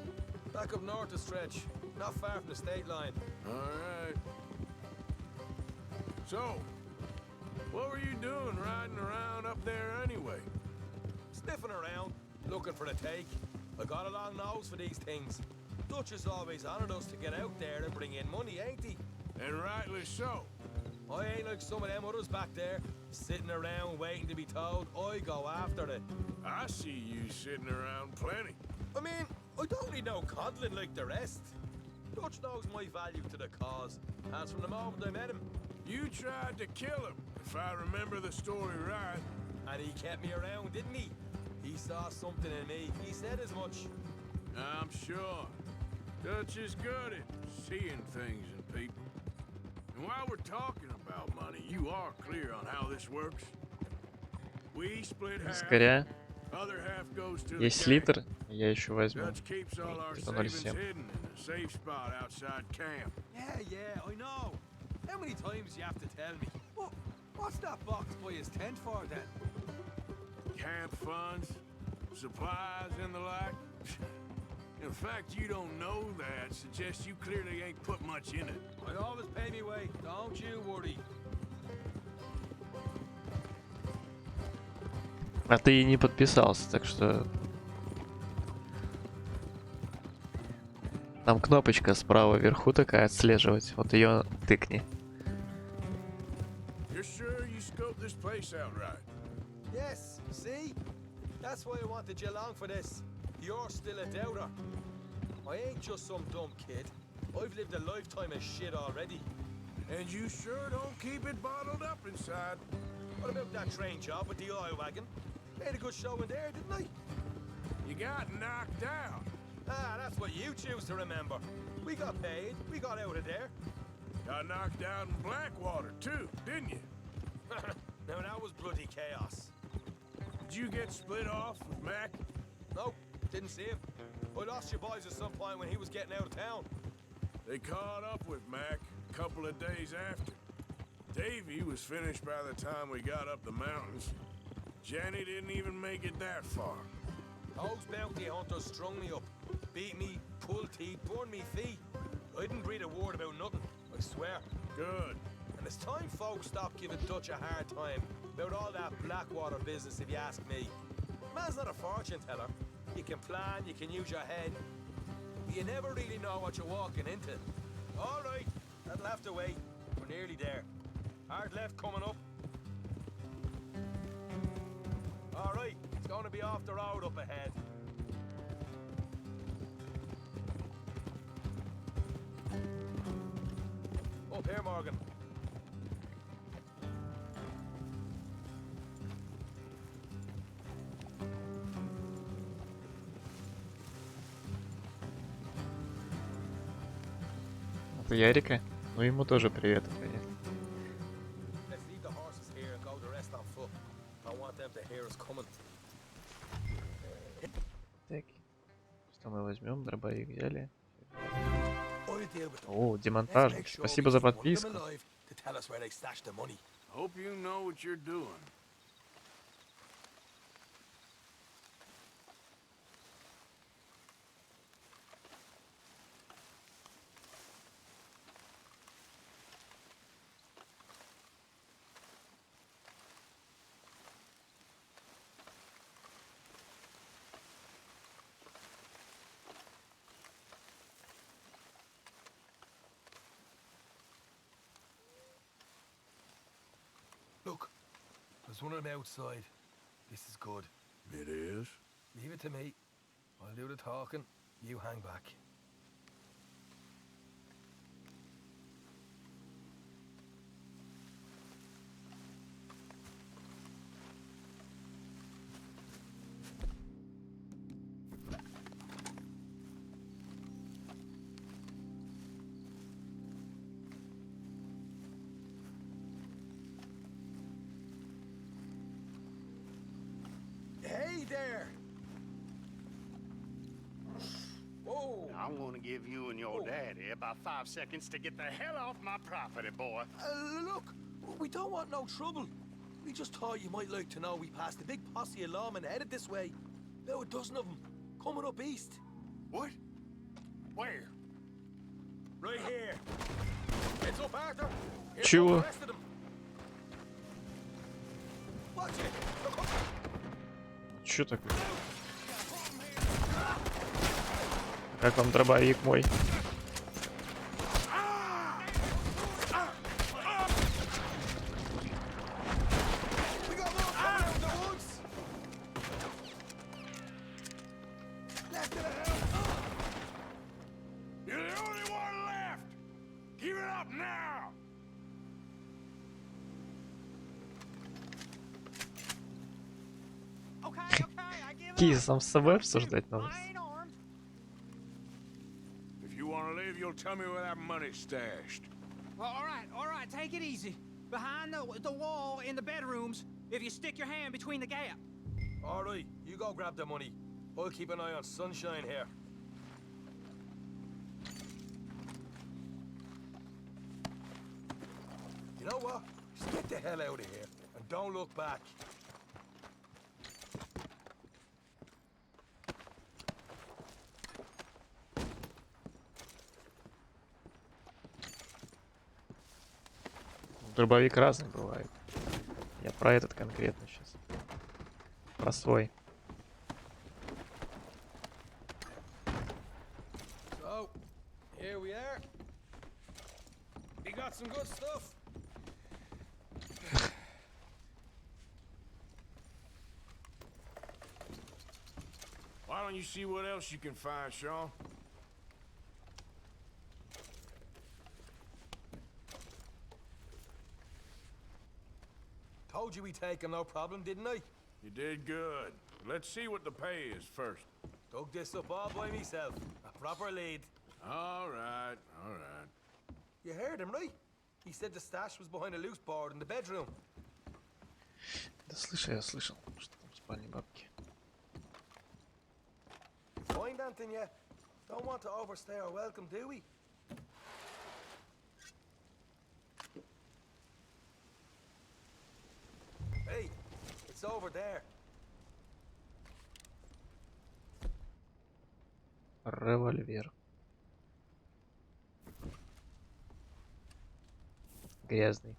Back up north a stretch, not far from the state line. All right. So, what were you doing riding around up there anyway? Sniffing around, looking for a take. I got a long nose for these things. Dutch has always honoured us to get out there and bring in money, ain't he? And rightly so. I ain't like some of them others back there, sitting around waiting to be told. I go after it. I see you sitting around plenty. I mean, I don't need no coddling like the rest. Dutch knows my value to the cause, as from the moment I met him. You tried to kill him, if I remember the story right. And he kept me around, didn't he? He saw something in me. He said as much. I'm sure. Dutch is good at seeing things in people. And while we're talking about money, you are clear on how this works? We split half. Скорее. Other half goes to Есть the gang. литр, я еще возьму. Dutch keeps all our Типа savings 0,7. hidden in a safe spot outside camp. Yeah, I know. How many times you have to tell me? What's that box by his tent for then? Camp funds, supplies, and the like. In fact, you don't know that suggests you clearly ain't put much in it. I always pay me way, don't you worry. А ты и не подписался, так что... Там кнопочка справа вверху такая, отслеживать. Вот ее тыкни. You're sure you scoped this place out right? Yes, see? That's why I wanted you along for this. You're still a doubter. I ain't just some dumb kid. I've lived a lifetime of shit already. And you sure don't keep it bottled up inside. What about that train job with the oil wagon? Made a good show in there, didn't I? You got knocked out. Ah, that's what you choose to remember. We got paid. We got out of there. Got knocked out in Blackwater, too, didn't you? Now, that was bloody chaos. Did you get split off with Mac? No, didn't see him. I lost your boys at some point when he was getting out of town. They caught up with Mac a couple of days after. Davy was finished by the time we got up the mountains. Jenny didn't even make it that far. Those bounty hunters strung me up, beat me, pulled teeth, burned me feet. I didn't breathe a word about nothing, I swear. Good. And it's time folks stopped giving Dutch a hard time about all that Blackwater business, if you ask me. Man's not a fortune teller. You can plan, you can use your head, but you never really know what you're walking into. All right, that'll have to wait. We're nearly there. Hard left coming up. All right, it's going to be off the road up ahead. Up here, Morgan. Это Ярика. Ну ему тоже привет, конечно. Let's leave the horses here and go the rest on foot. I want them to hear us coming. Так. Что мы возьмем? Дробовик взяли. I'll deal with them. О, Let's демонтаж. make sure Спасибо we за keep one of them подписку. alive to tell us where they stashed the money. Hope you know what you're doing. That's one of them outside. This is good. It is? Leave it to me. I'll do the talking. You hang back. Hey there! Whoa! I'm gonna give you and your daddy about 5 seconds to get the hell off my property, boy. Look, we don't want no trouble. We just thought you might like to know we passed a big posse of lawmen headed this way. About a dozen of them, coming up east. What? Where? Right here. Heads up, Arthur. Here's Чего? the rest of them. Watch it. Look up. Чё такое? Как вам дробовик мой? We got more coming out of the woods. Left of the house. You're the only one left! Keep it up now! Какие сам с собой обсуждать новости? If you want to leave, you'll tell me where that money's stashed. Well, all right, take it easy. Behind the wall in the bedrooms, if you stick your hand between the gap. All right, you go grab the money. I'll keep an eye on Sunshine here. You know what? Just get the hell out of here and don't look back. Дробовик разный бывает. Я про этот конкретно сейчас. Про свой. So, here we are. We got some good stuff. Why don't you see what else you can find, Sean? Told you we'd take him, no problem, didn't I? You did good. Let's see what the pay is first. Dug this up all by myself. A proper lead. All right, all right. You heard him, right? He said the stash was behind a loose board in the bedroom. Да слышал, я слышал, что там спальни бабки. Find anything yet? Don't want to overstay our welcome, do we? Hey, it's over there. Револьвер. Грязный.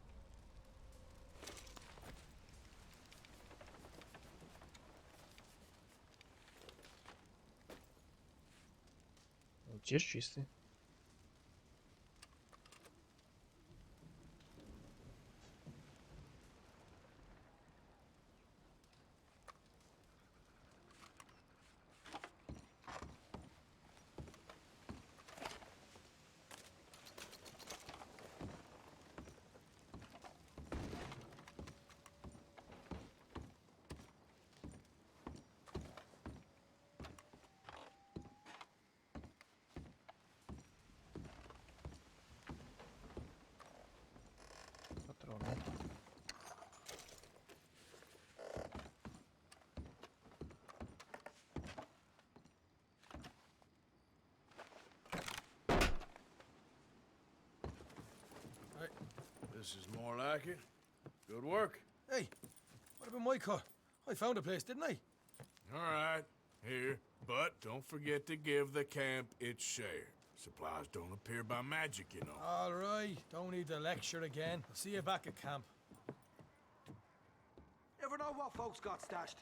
Ну, теперь чистый. Патроны. This is more like it. Good work. Hey, what about my car? I found a place, didn't I? All right, here. But don't forget to give the camp its share. Supplies don't appear by magic, you know. All right, don't need to lecture again. I'll see you back at camp. Never know what folks got stashed.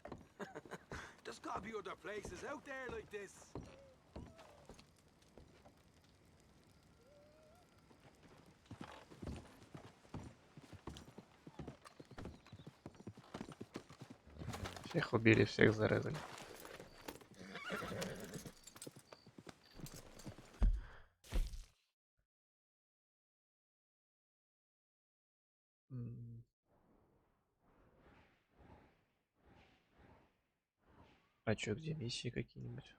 There's gotta be other places out there like this. Всех убили, всех зарезали. А чё, где миссии какие-нибудь?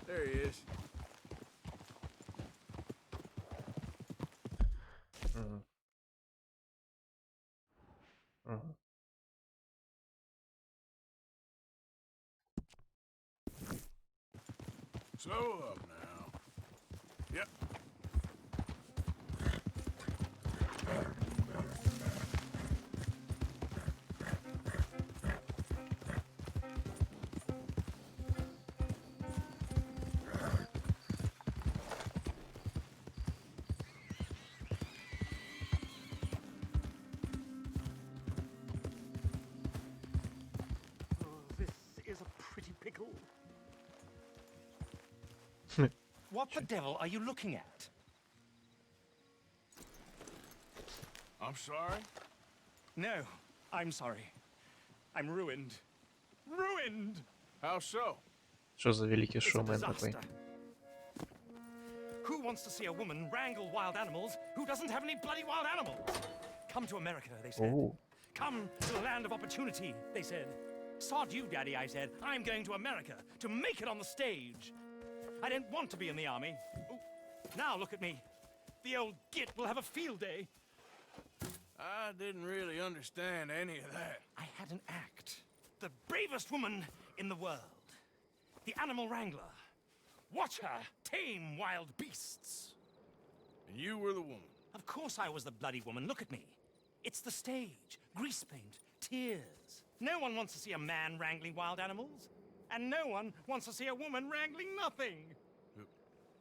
There he is. Slow up now. Yep. This is a pretty pickle. What the devil are you looking at? I'm sorry? No, I'm sorry. I'm ruined. Ruined! How so? Что за великий It's a шоумен такой? disaster. Who wants to see a woman wrangle wild animals who doesn't have any bloody wild animals? Come to America, they said. Ooh. Come to the land of opportunity, they said. Sod you, Daddy, I said. I'm going to America to make it on the stage. I didn't want to be in the army. Ooh. Now look at me. The old git will have a field day. I didn't really understand any of that. I had an act. The bravest woman in the world. The animal wrangler. Watch her tame wild beasts. And you were the woman. Of course I was the bloody woman. Look at me. It's the stage. Grease paint. Tears. No one wants to see a man wrangling wild animals. And no one wants to see a woman wrangling nothing.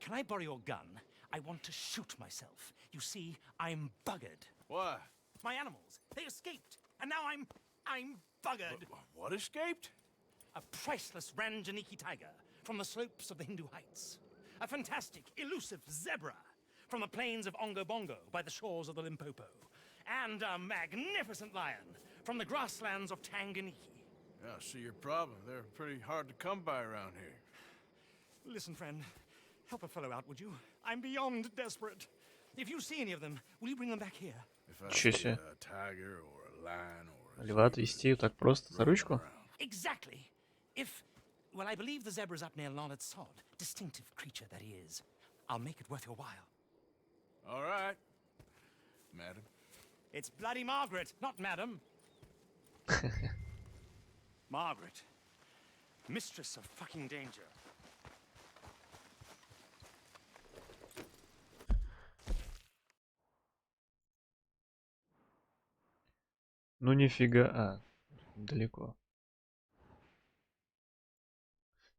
Can I borrow your gun? I want to shoot myself. You see, I'm buggered. Why? My animals, they escaped. And now I'm buggered. What escaped? A priceless Ranjaniki tiger from the slopes of the Hindu Heights. A fantastic, elusive zebra from the plains of Ongo Bongo by the shores of the Limpopo. And a magnificent lion from the grasslands of Tanganyika. Yeah, I see your problem. They're pretty hard to come by around here. Listen, friend. Help a fellow out, would you? I'm beyond desperate. If you see any of them, will you bring them back here? If I see a tiger or a lion or Льва отвезти так просто за ручку? Exactly. If, well, I believe the zebra's up near Larned Sod. Distinctive creature that he is. I'll make it worth your while. All right, madam. It's bloody Margaret, not madam. Margaret. Mistress of fucking danger. Ну нифига. А, далеко.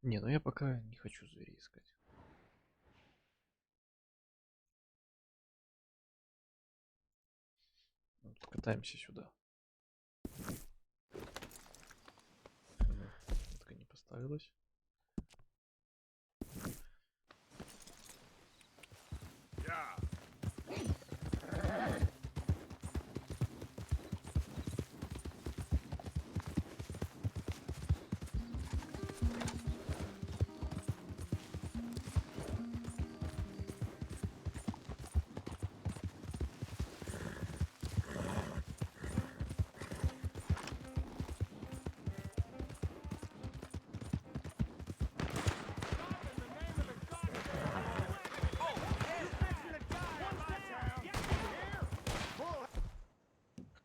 Не, ну я пока не хочу зверей искать. Вот, катаемся сюда. Метка не поставилась.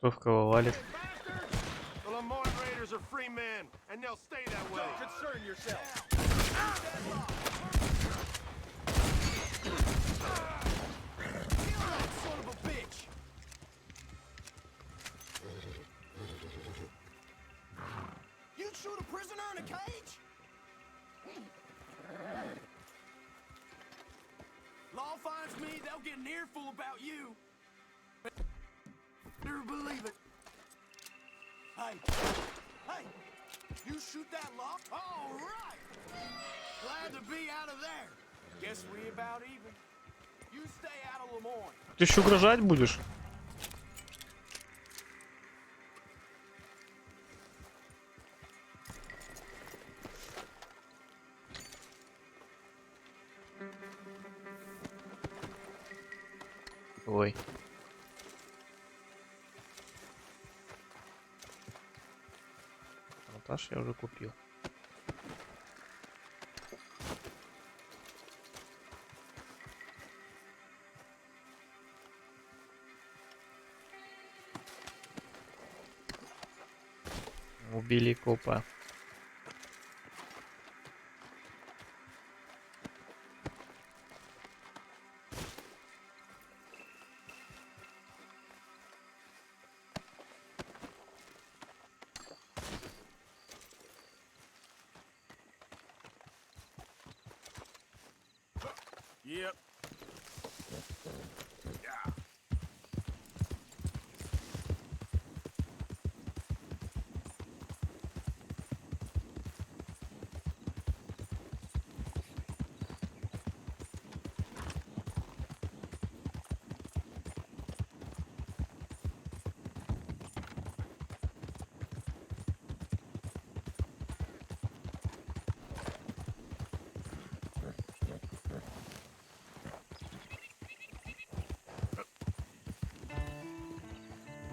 Кто в кого валит? The Lemoyne Raiders are free men, and they'll stay that way. Don't concern yourself. Son of a bitch! You'd shoot a prisoner in a cage? Law finds me, they'll get an earful about you. Never believe it. Hey! Hey, you shoot that lock? All right. Glad to be out of there. Guess we about even. You stay out of Lemoyne. Ты еще угрожать будешь? Ой. Монтаж я уже купил. Убили копа. Yep. Yeah.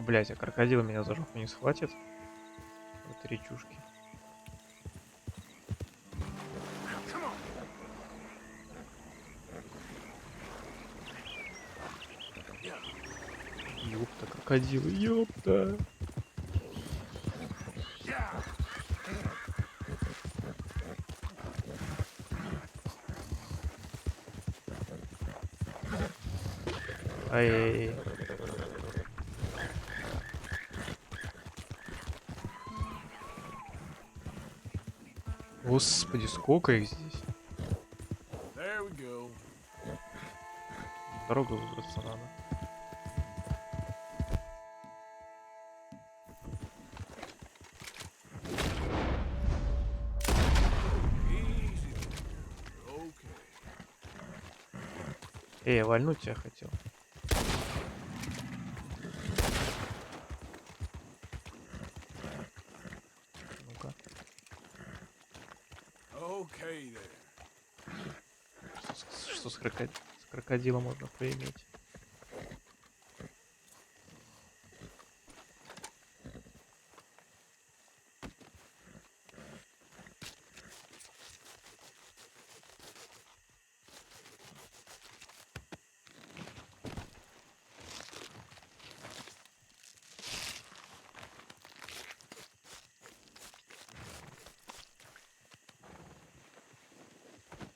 Блять, а крокодил меня за жопу не схватит? Вот речушки. Ёпта, крокодил, ёпта. Ай-яй-яй. Господи, сколько их здесь? There we go. Дорогу выбраться надо. Эй, я вальнуть тебя хотел. Ну-ка. Okay there. Что с крокодилом можно поиметь?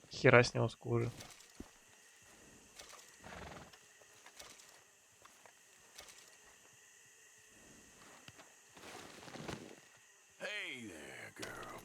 Хера с него с кожи. Hey there, girl.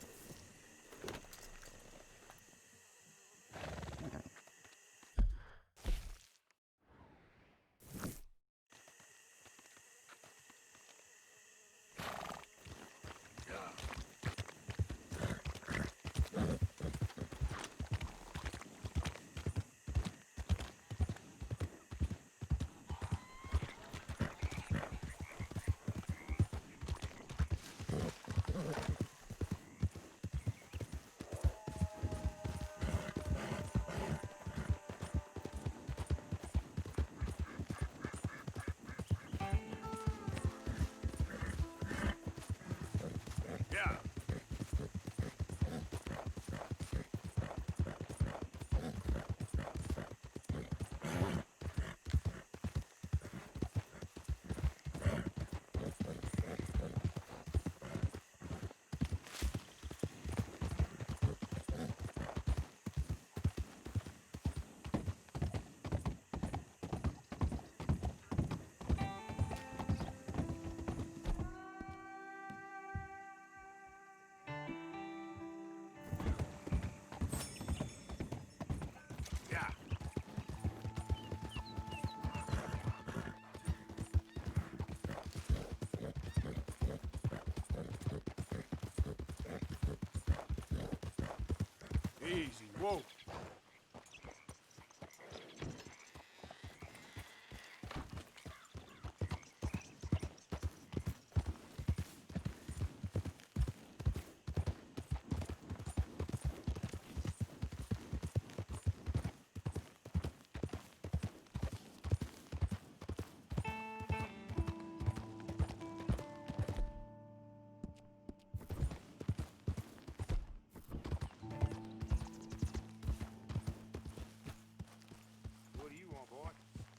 Easy, whoa.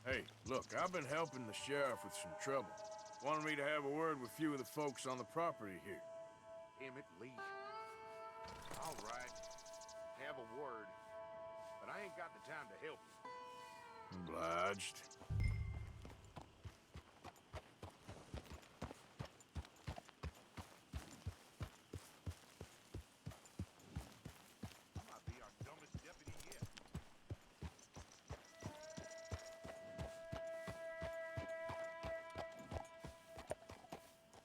Hey, look, I've been helping the sheriff with some trouble. Wanted me to have a word with a few of the folks on the property here. Emmett Lee. All right. Have a word. But I ain't got the time to help you. Obliged. I might be our dumbest deputy yet.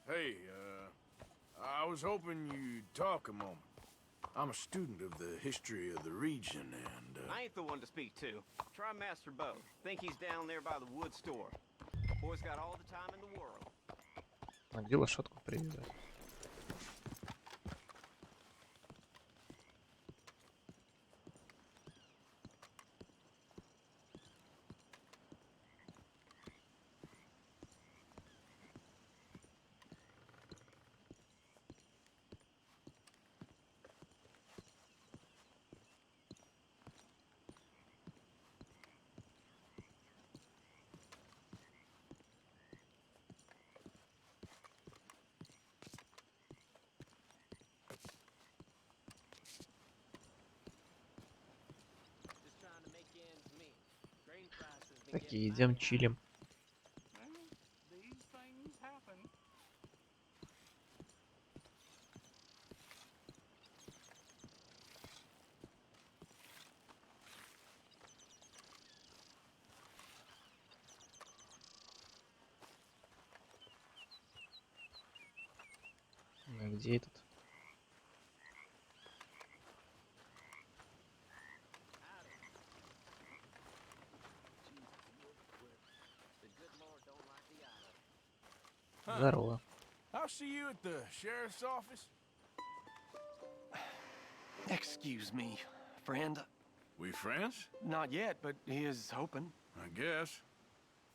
Hey, I was hoping you'd talk a moment. I'm a student of the history of the region, and, I ain't the one to speak to. Try Master Bo. Think he's down there by the wood store. Boy's got all the time in the world. А где лошадку привязать? Just trying to make ends meet. Grain prices been Так getting и идем чилим. These things happen. А где этот? The good Lord don't like the idle. Здорово. I'll see you at the sheriff's office. Excuse me, friend. We friends? Not yet, but he is hoping. I guess.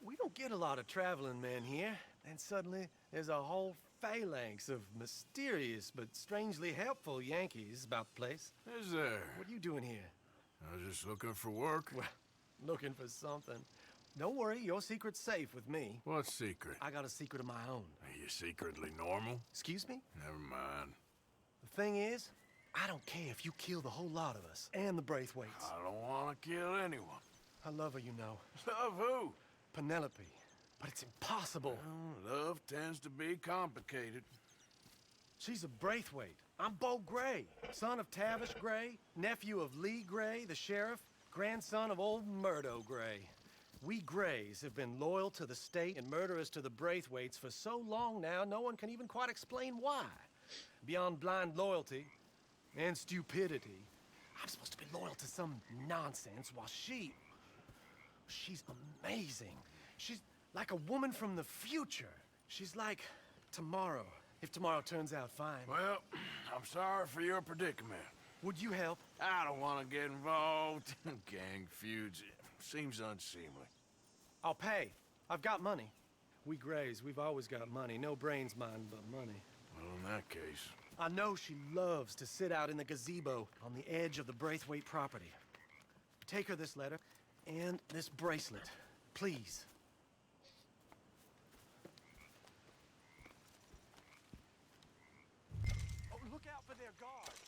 We don't get a lot of traveling men here. And suddenly, there's a whole phalanx of mysterious but strangely helpful Yankees about the place. Is there? What are you doing here? I was just looking for work. Well, looking for something. Don't worry, your secret's safe with me. What secret? I got a secret of my own. Are you secretly normal? Excuse me? Never mind. The thing is, I don't care if you kill the whole lot of us and the Braithwaites. I don't want to kill anyone. I love her, you know. Love who? Penelope. But it's impossible. Well, love tends to be complicated. She's a Braithwaite. I'm Bo Gray, son of Tavish Gray, nephew of Lee Gray, the sheriff, grandson of old Murdo Gray. We Grays have been loyal to the state and murderous to the Braithwaites for so long now, no one can even quite explain why. Beyond blind loyalty and stupidity, I'm supposed to be loyal to some nonsense while she's amazing. She's like a woman from the future. She's like tomorrow, if tomorrow turns out fine. Well, I'm sorry for your predicament. Would you help? I don't want to get involved in gang feuds. Seems unseemly. I'll pay. I've got money. We Grays, we've always got money. No brains, mind, but money. Well, in that case... I know she loves to sit out in the gazebo on the edge of the Braithwaite property. Take her this letter and this bracelet, please. Oh, look out for their guards.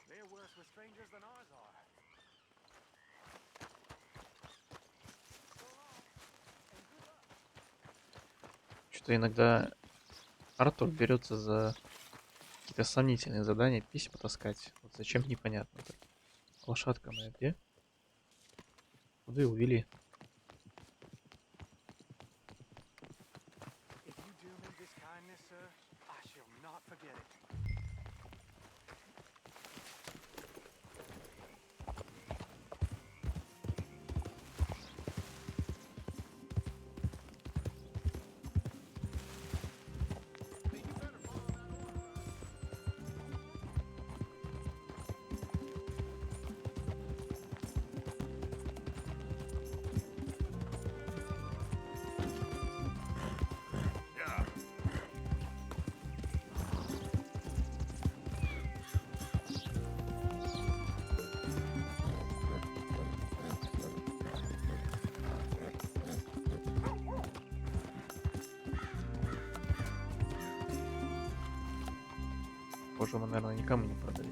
They're worse with strangers than ours are. Что-то иногда Артур берется за какие-то сомнительные задания, письма таскать. Вот зачем, непонятно. Так. Лошадка моя где? Куда ее увели? If you do me this kindness, sir, I shall not forget it. похоже, мы, наверное, никому не продали.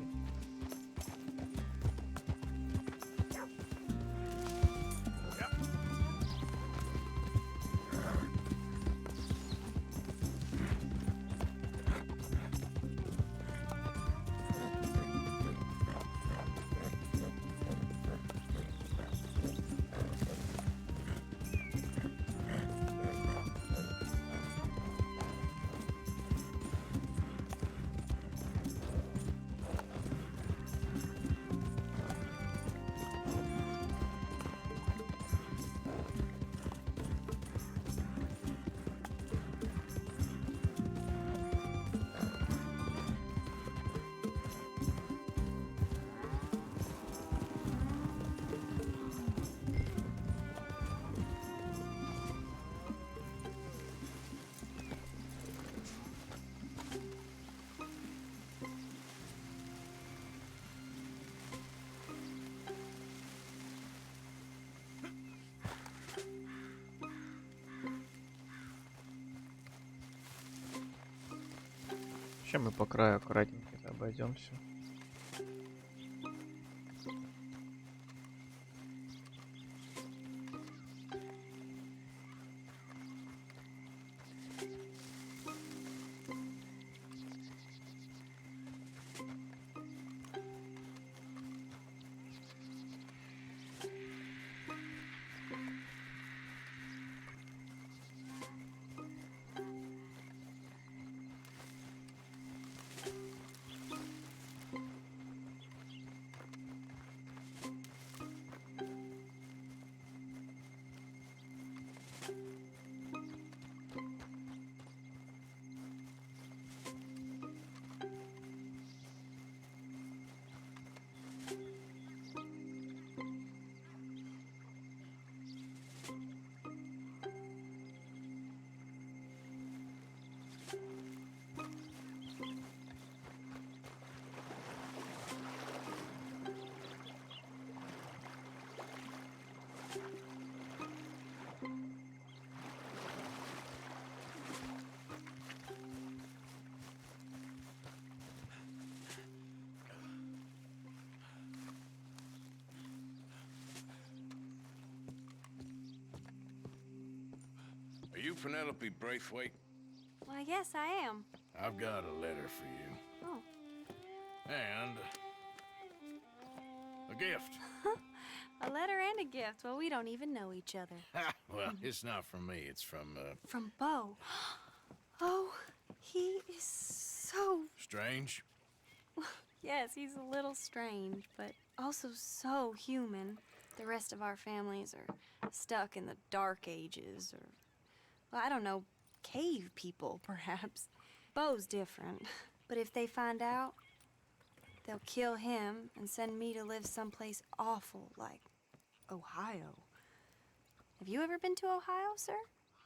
Сейчас мы по краю аккуратненько обойдемся. Are you Penelope Braithwaite? Why, yes, I am. I've got a letter for you. Oh. And a gift. A letter and a gift. Well, we don't even know each other. Well, it's not from me. It's from, From Bo. Oh, he is so... Strange? Yes, he's a little strange, but also so human. The rest of our families are stuck in the Dark Ages, or, well, I don't know, cave people, perhaps. Bo's different, but if they find out, they'll kill him and send me to live someplace awful like Ohio. Have you ever been to Ohio, sir?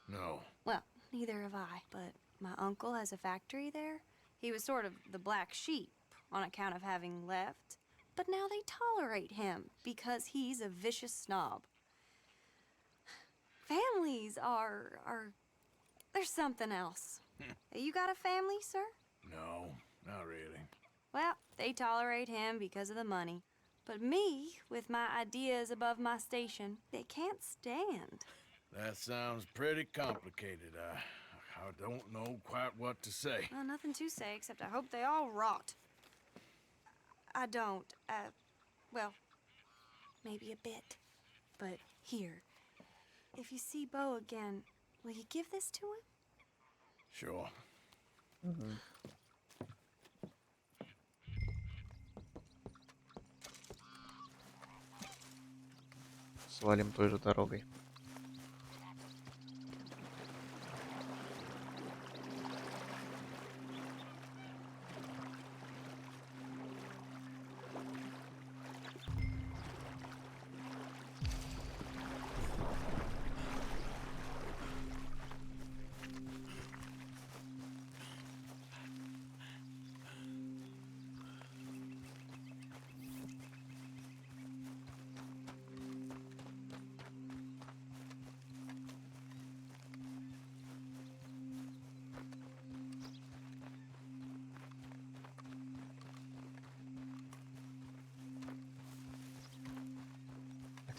No. Well, neither have I, but my uncle has a factory there. He was sort of the black sheep on account of having left, but now they tolerate him because he's a vicious snob. Families are there's something else. You got a family, sir? No, not really. Well, they tolerate him because of the money. But me, with my ideas above my station, they can't stand. That sounds pretty complicated. I don't know quite what to say. Well, nothing to say, except I hope they all rot. I don't, well, maybe a bit. But here, if you see Bo again, will you give this to him? Sure. Свалим той же дорогой.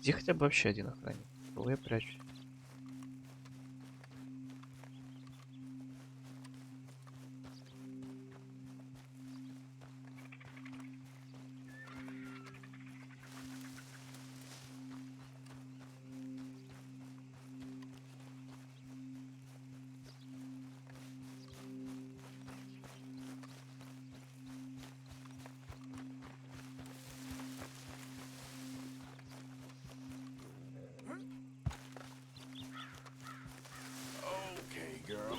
Где хотя бы вообще один охранник? Кого я прячусь? Okay, girl.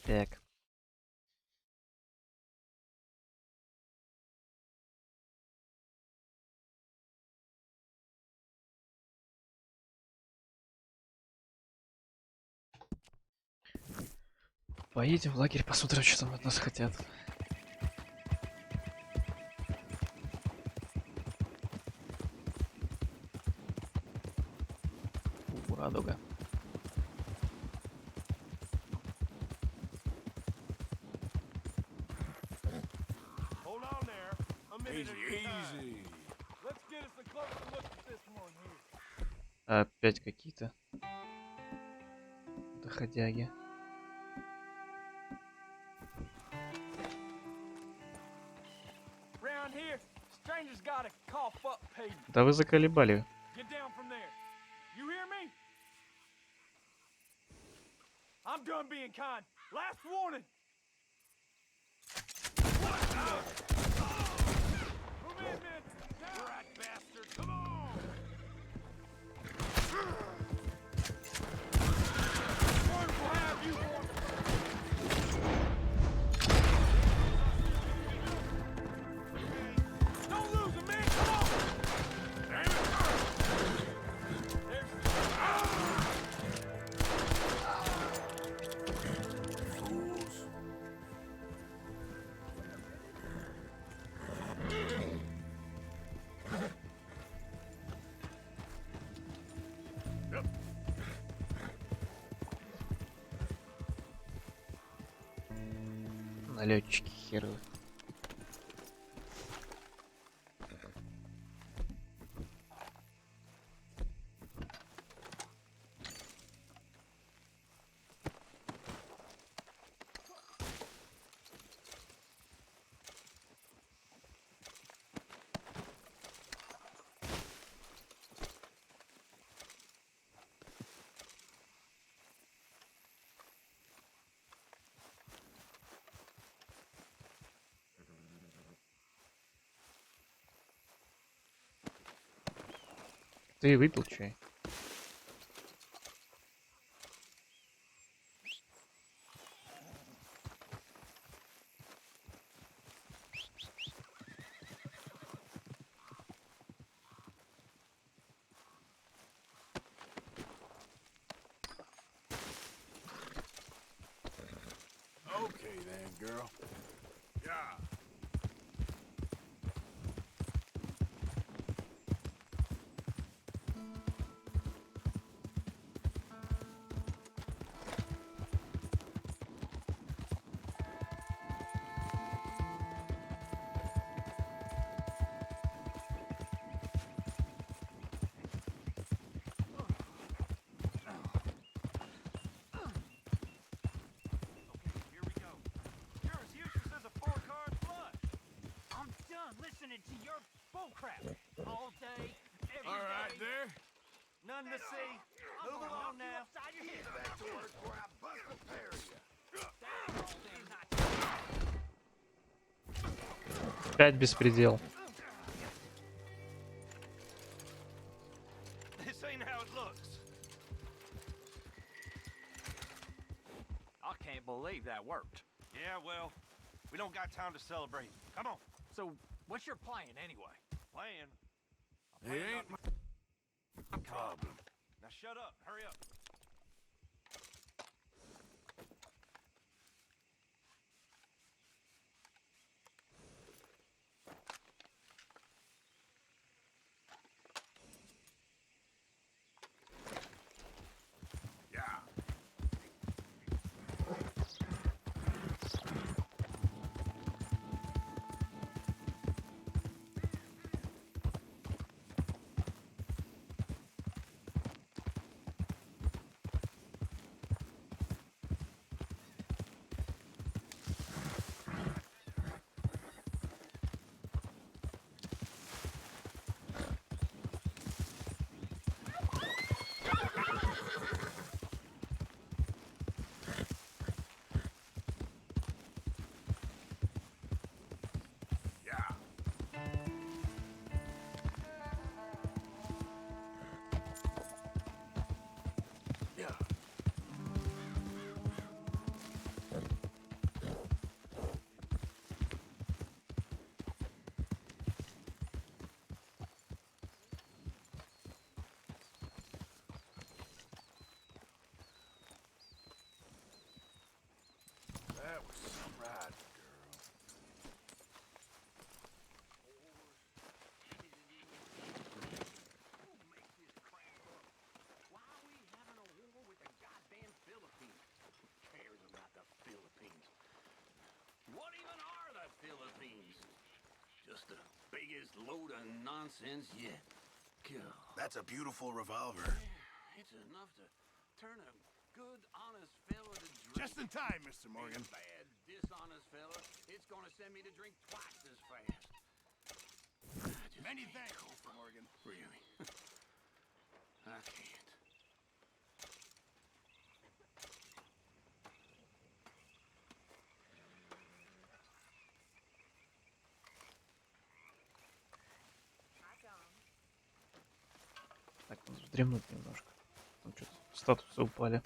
Так. Поедем в лагерь, посмотрим, что там от нас хотят. Радуга. Hold on there. A minute Easy, at a time. easy. Let's get us a closer look at this one here. Опять какие-то доходяги. Round here, strangers gotta cough up payment. Да вы заколебали. Get down from there. You hear me? I'm done being kind. Last warning. Move in, man. Right, bastard. Come on. Words will have you, boy. Don't lose him, man. Come on. Damn it. Fools. Налетчики херовы. Ты выпил чай? Okay then, girl. Yeah. Listening to your bullcrap all day, every All right day. there. None to see. Move along now. Get back to work or I bust a pair of you. Опять беспредел. This ain't how it looks. I can't believe that worked. Yeah, well, we don't got time to celebrate. Come on. So, what's your plan anyway? Plan? Yeah, problem. Now shut up. Hurry up. That was some ride, girl. Why are we having a war with the goddamn Philippines? Who cares about the Philippines? What even are the Philippines? Just the biggest load of nonsense yet. God. That's a beautiful revolver. It's enough to turn a good, honest fella to drink. Just in time, Mr. Morgan. A bad, dishonest fella, it's gonna send me to drink twice as fast. Many thanks, Mr. Morgan. Really? I can't. Так, надо вздремнуть немножко. Там что-то статусы упали.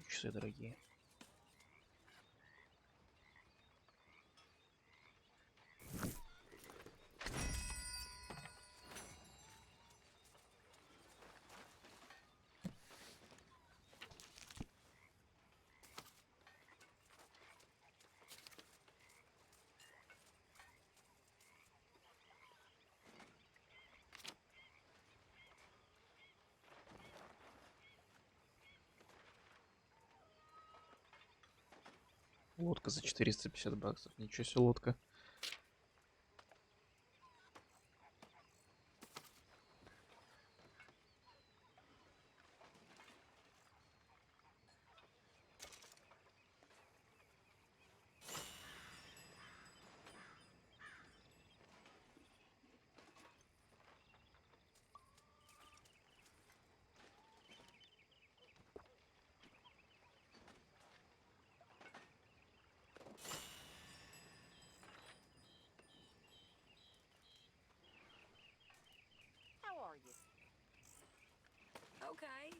Часы дорогие. Лодка за 450 баксов. Ничего себе лодка. okay.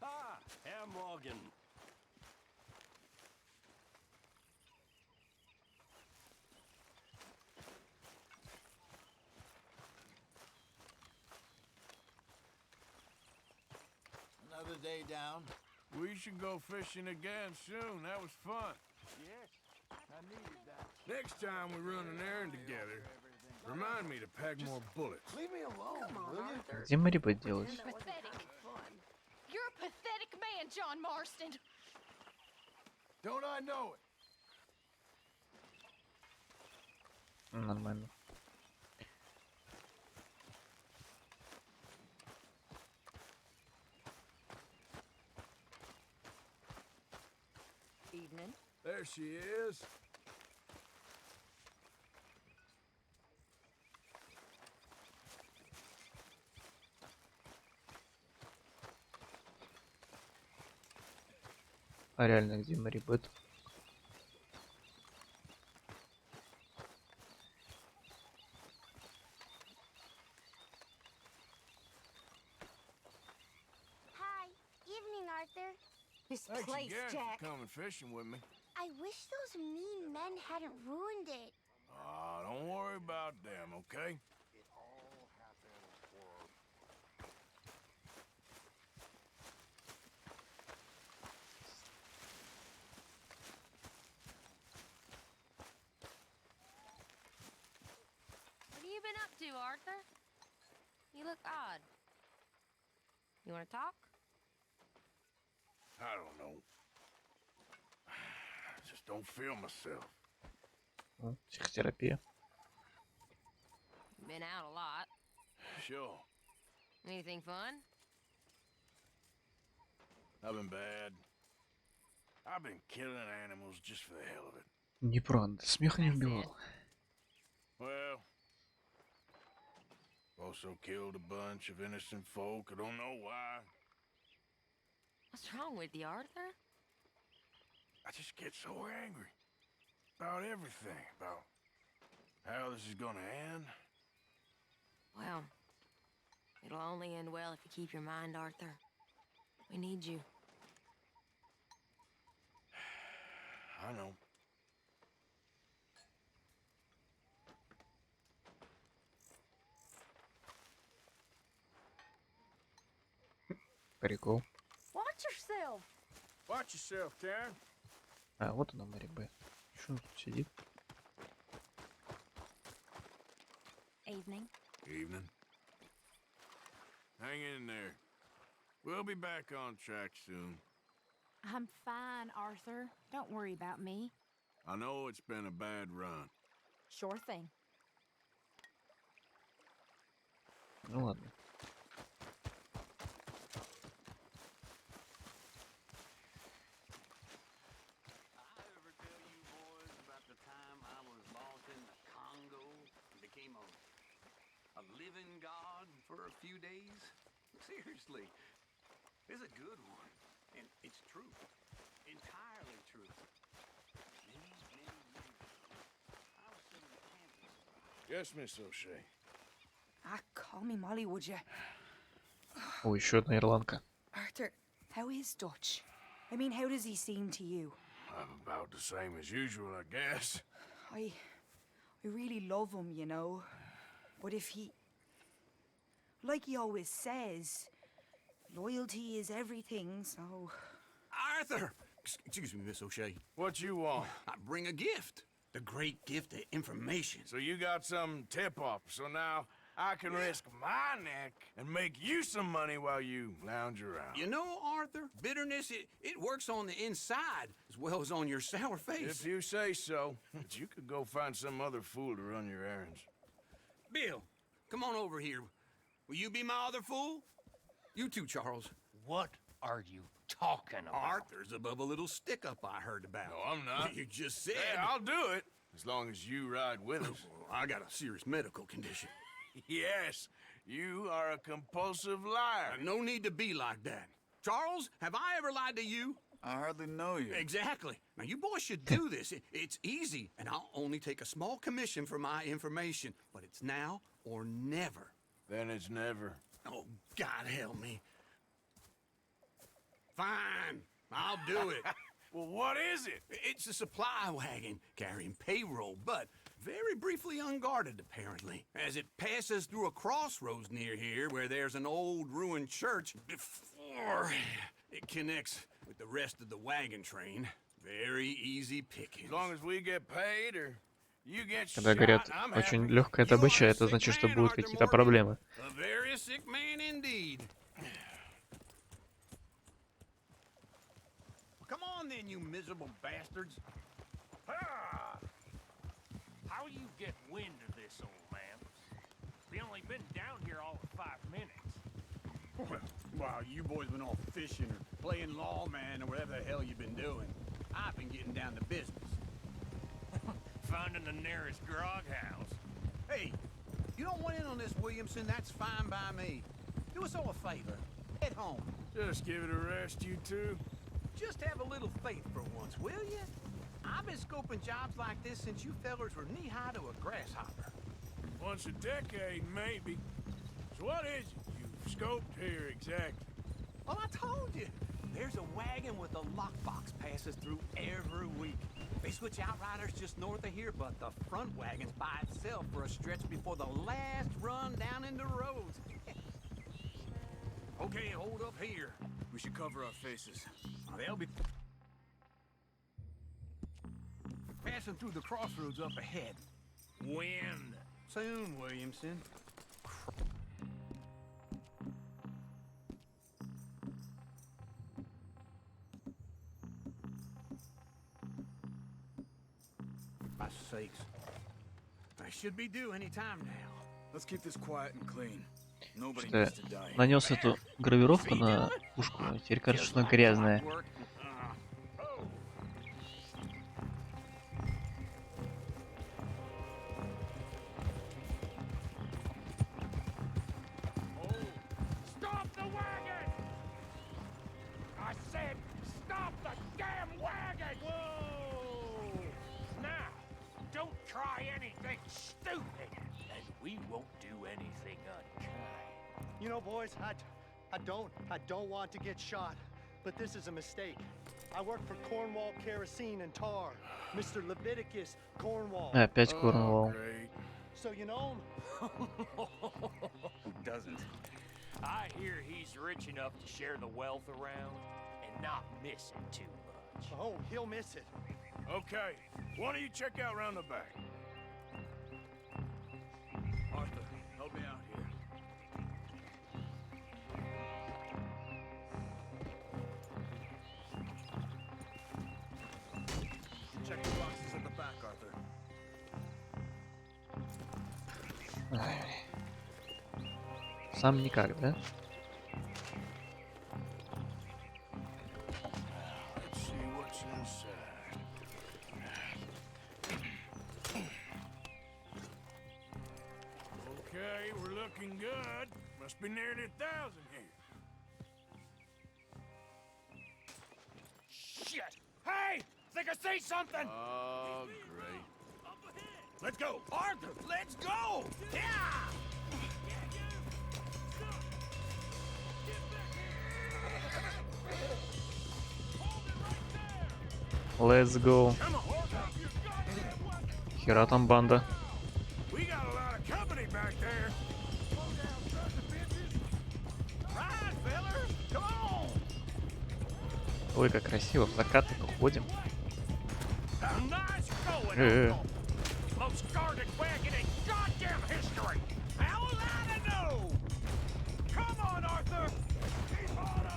Ah, Herr Morgan. Another day down. We should go fishing again soon. That was fun. Yes, I needed that. Next time we run an errand together, remind me to pack more bullets. Leave me alone, will you? Где мы рыбу делать? Pathetic. You're a pathetic man, John Marston. Don't I know it? Нормально. Evening. There she is. А реально, где Марибет? Hi. Evening, Arthur. This Thanks place, again Jack. for coming fishing with me. I wish those mean men hadn't ruined it. Don't worry about them, okay? What have you been up to, Arthur? You look odd. You want to talk? I don't know. I just don't feel myself. Психотерапия. Been out a lot. Sure. Anything fun? I've been bad. I've been killing animals just for the hell of it. Неправда, смеха не убивал. Well, also killed a bunch of innocent folk. I don't know why. What's wrong with you, Arthur? I just get so angry about everything, about how this is gonna end. Well, it'll only end well if you keep your mind, Arthur. We need you. I know. Прикол. Watch yourself. Watch yourself, Karen. А, вот она, Марибет. Что он тут сидит? Evening. Evening. Hang in there. We'll be back on track soon. I'm fine, Arthur. Don't worry about me. I know it's been a bad run. Sure thing. Ну ладно. A living God for a few days? Seriously, it's a good one. And it's true. Entirely true. Many, many years ago, I was sitting in campus. Yes, Miss O'Shea. Call me Molly, would you? О, еще одна ирландка. Arthur, how is Dutch? I mean, how does he seem to you? I'm about the same as usual, I guess. I really love him, you know. But if he... Like he always says, loyalty is everything, so... Arthur! Excuse me, Miss O'Shea. What you want? I bring a gift. The great gift of information. So you got some tip-off, so now I can risk my neck and make you some money while you lounge around. You know, Arthur, bitterness, it works on the inside as well as on your sour face. If you say so. But you could go find some other fool to run your errands. Bill, come on over here. Will you be my other fool? You too, Charles. What are you talking about? Arthur's above a little stick-up I heard about. No, I'm not. You just said... Hey, I'll do it, as long as you ride with us. I got a serious medical condition. Yes, you are a compulsive liar. No need to be like that. Charles, have I ever lied to you? I hardly know you. Exactly. Now, you boys should do this. It's easy, and I'll only take a small commission for my information. But it's now or never. Then it's never. Oh, God help me. Fine, I'll do it. Well, what is it? It's a supply wagon carrying payroll, but very briefly unguarded, apparently. As it passes through a crossroads near here where there's an old ruined church before it connects with the rest of the wagon train. Very easy pickings. As long as we get paid or you get Когда shot, говорят I'm очень happy. легкая добыча, это значит, что будут какие-то проблемы. A very sick man indeed. Come on then, you miserable bastards. How you get wind of this, old man? We only been down here all of 5 minutes. While you boys been off fishing or playing lawman or whatever the hell you've been doing, I've been getting down to business. Finding the nearest grog house. Hey, you don't want in on this, Williamson, that's fine by me. Do us all a favor. Head home. Just give it a rest, you two. Just have a little faith for once, will you? I've been scoping jobs like this since you fellers were knee-high to a grasshopper. Once a decade, maybe. So what is it you've scoped here exactly? Well, I told you. There's a wagon with a lockbox passes through every week. They switch outriders just north of here, but the front wagon's by itself for a stretch before the last run down into roads. Okay, hold up here. We should cover our faces. They'll be passing through the crossroads up ahead. When? Soon, Williamson. My sakes. I should be due any time now. Let's keep this quiet and clean. Nobody Что-то needs to die. нанес эту гравировку на пушку, а теперь кажется, что она грязная. Stop the wagon! I said, stop the damn wagon! Whoa! Now, don't try anything stupid, and we won't do anything unkind. You know, boys, I don't want to get shot, but this is a mistake. I work for Cornwall Kerosene and Tar, Mr. Leviticus Cornwall. Опять Корнуолл. So you know him? Who doesn't? I hear he's rich enough to share the wealth around and not miss it too much. Oh, he'll miss it. Okay, why don't you check out around the back? Arthur, help me out here. Check the boxes at the back, Arthur. Сам никак, да? Let's see what's inside. Okay, we're looking good. Must be nearly 1,000 here. Shit! Hey! Think I see something! Oh, great. Let's go! Arthur, let's go! Yeah! Let's go. Хера там банда. We got a lot of company back there. Ride, fellers! Come on! Ой, как красиво, плакаты походим. Nice going, Uncle. Most guarded wagon in goddamn history. How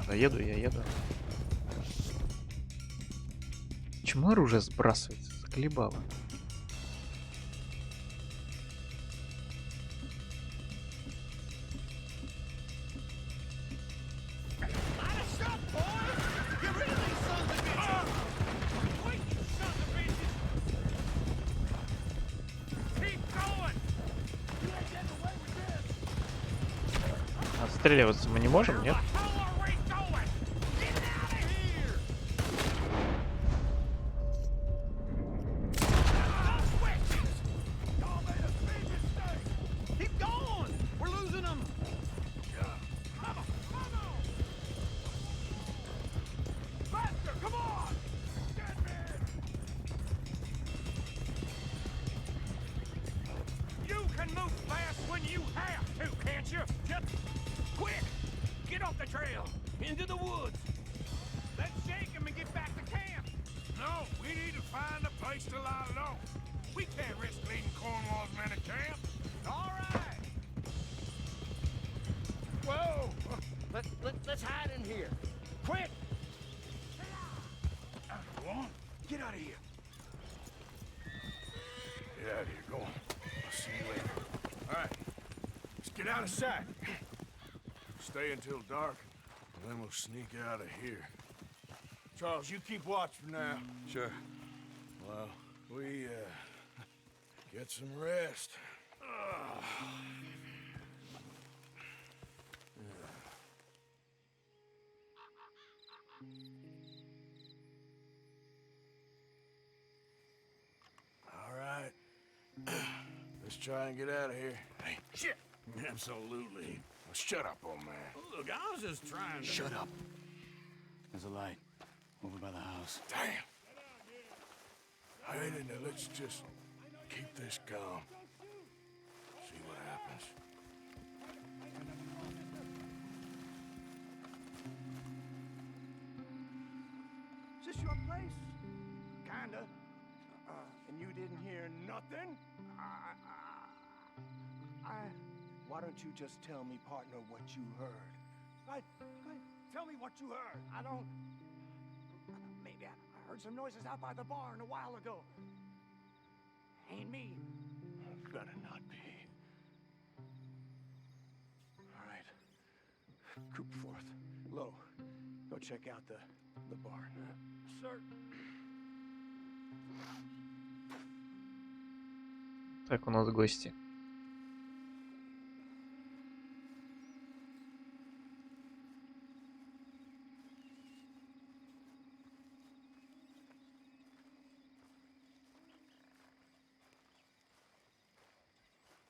Да еду, я еду. Почему оружие сбрасывается? Заколебало. Отстреливаться мы не можем, нет? Into the woods. Let's shake him and get back to camp. No, we need to find a place to lie low. We can't risk leading Cornwall's men to camp. All right. Whoa. Let's hide in here. Quick. Go on. Get out of here. Get out of here. Go on. I'll see you later. All right. Let's get out of sight. Stay until dark. Then we'll sneak out of here. Charles, you keep watch for now. Sure. Well, we, get some rest. All right. Let's try and get out of here. Hey, shit! Absolutely. Well, shut up, old man. Look, I was just trying to... Shut up. There's a light over by the house. Damn. All right, now let's just keep this calm. See what happens. Is this your place? Kinda. And you didn't hear nothing? Why don't you just tell me, partner, what you heard? Tell me what you heard. I don't... Maybe I heard some noises out by the barn a while ago. Ain't me. Better not be. All right. Coopforth. Lo, go check out the barn. Sir. Так, у нас гости.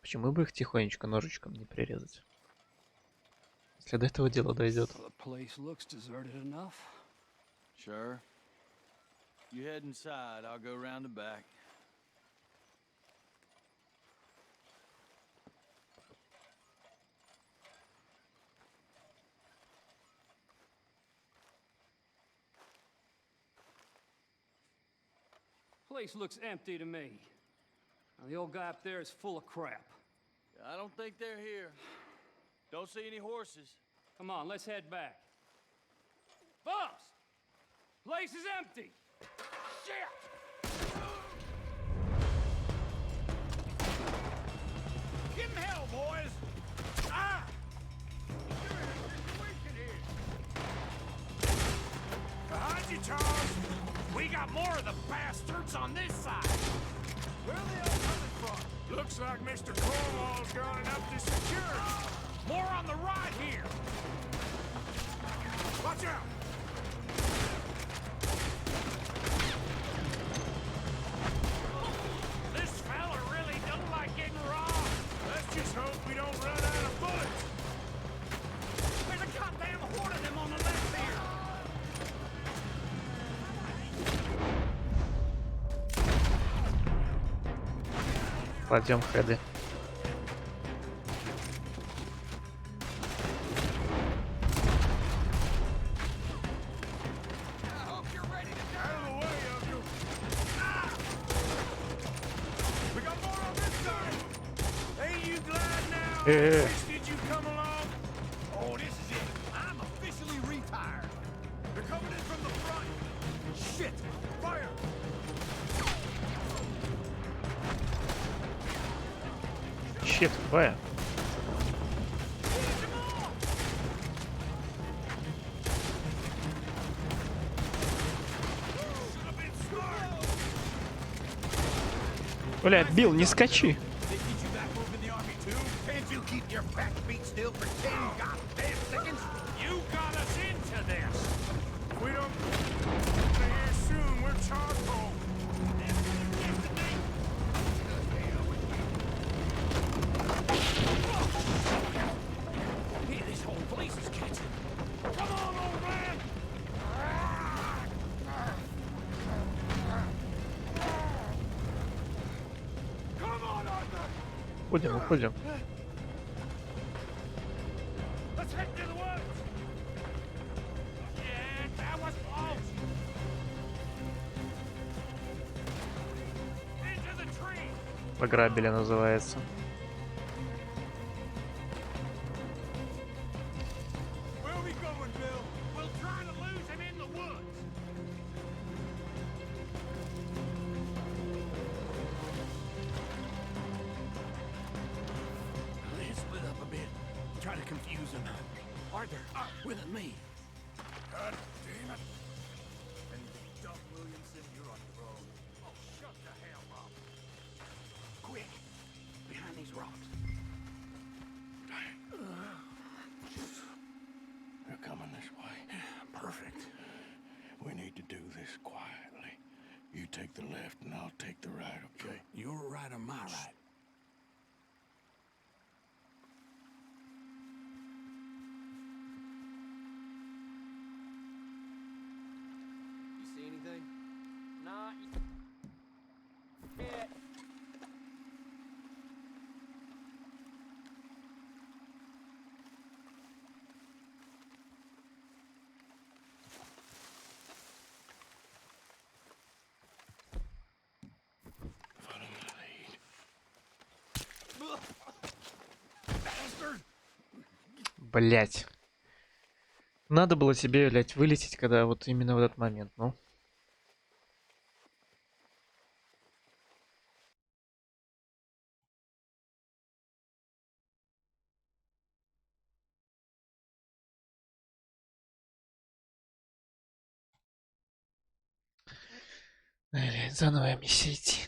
Почему бы их тихонечко ножичком не прирезать? Если до этого дела дойдет. The place looks deserted enough. Sure. You head inside, I'll go round the back. Place looks empty to me. Now, the old guy up there is full of crap. I don't think they're here. Don't see any horses. Come on, let's head back. Boss! Place is empty! Shit! Give him hell, boys! Ah! You're in a situation here. Behind you, Charles! We got more of the bastards on this side! Where are they all coming from? Looks like Mr. Cornwall's gone up to security. More on the right here! Watch out! This fella really don't like getting robbed. Let's just hope we don't run out of bullets. There's a goddamn horde of them on the left here. Кладем хеды. Did you come along? Oh, this is it. I'm officially retired. Щит, какое? Бля, Билл, не скачи. Can't you keep your backbeat still for 10 goddamn seconds? You got us into this. If we don't get here soon, we're charcoal. Man, this whole place is catching. Come on, old man. Come on, Arthur. Уходим, уходим. Let's head to the woods. Yeah, that was close. Into the tree. Пограбили называется. Where are we going, Bill? We'll try to lose him in the woods. Let's split up a bit. Try to confuse him. Arthur, with me. God damn it. And Doc Williamson, you're on your own. Oh, shut the hell up. Quick, behind these rocks. They're coming this way. Perfect. We need to do this quietly. You take the left and I'll take the right, okay? Your right or my right? You see anything? Nah. Yeah. Блять. Надо было тебе, блять, вылететь, когда вот именно в этот момент, ну. Блять, заново миссия идти.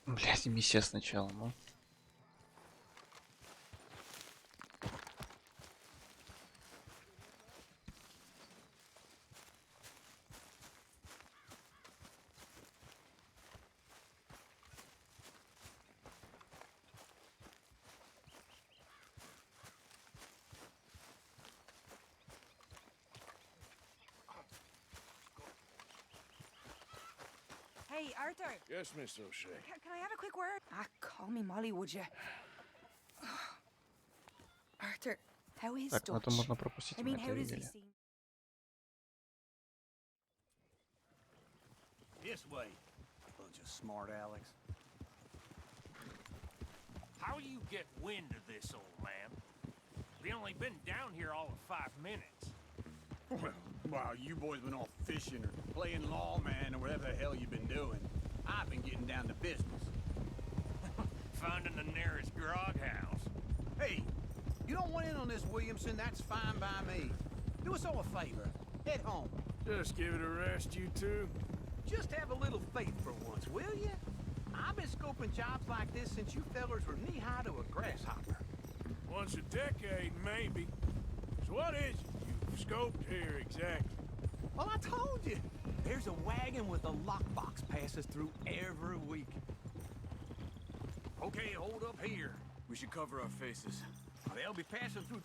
Блядь, миссия сначала, ну. Hey, Arthur. Yes, Miss O'Shea. Can I have a quick word? Call me Molly, would you? Arthur, how is Так, ну это Dutch? можно пропустить, I мы mean, это how does he видели. seem? This way, bunch of smart Alex. How you get wind of this, old man? We only been down here all of 5 minutes. Well, while you boys been off fishing or playing lawman or whatever the hell you've been doing, I've been getting down to business. Finding the nearest grog house. Hey, you don't want in on this, Williamson, that's fine by me. Do us all a favor. Head home. Just give it a rest, you two. Just have a little faith for once, will you? I've been scoping jobs like this since you fellers were knee-high to a grasshopper. Once a decade, maybe. So what is it you've scoped here exactly? Well, I told you. There's a wagon with a lockbox passes through every week. Okay, hold up here. We should cover our faces. They'll be passing through...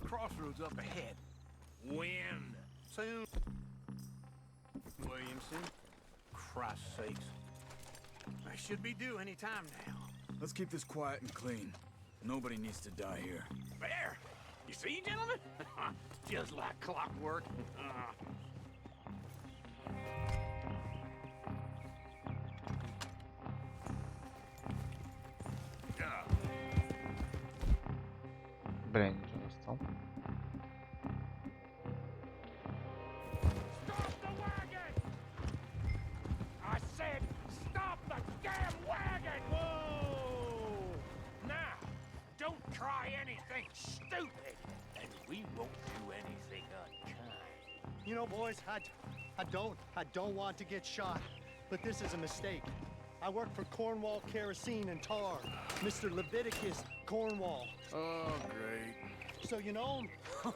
Crossroads up ahead. When? Soon. Williamson. Christ's sakes. I should be due any time now. Let's keep this quiet and clean. Nobody needs to die here. There! You see, gentlemen? Just like clockwork. Бля, ничего не стал. I said, stop the damn wagon! Whoa! Now, don't try anything stupid, and we won't do anything unkind. You know, boys, I don't want to get shot, but this is a mistake. I work for Cornwall Kerosene and Tar, Mr. Leviticus Cornwall. Oh, great. So you know him? Who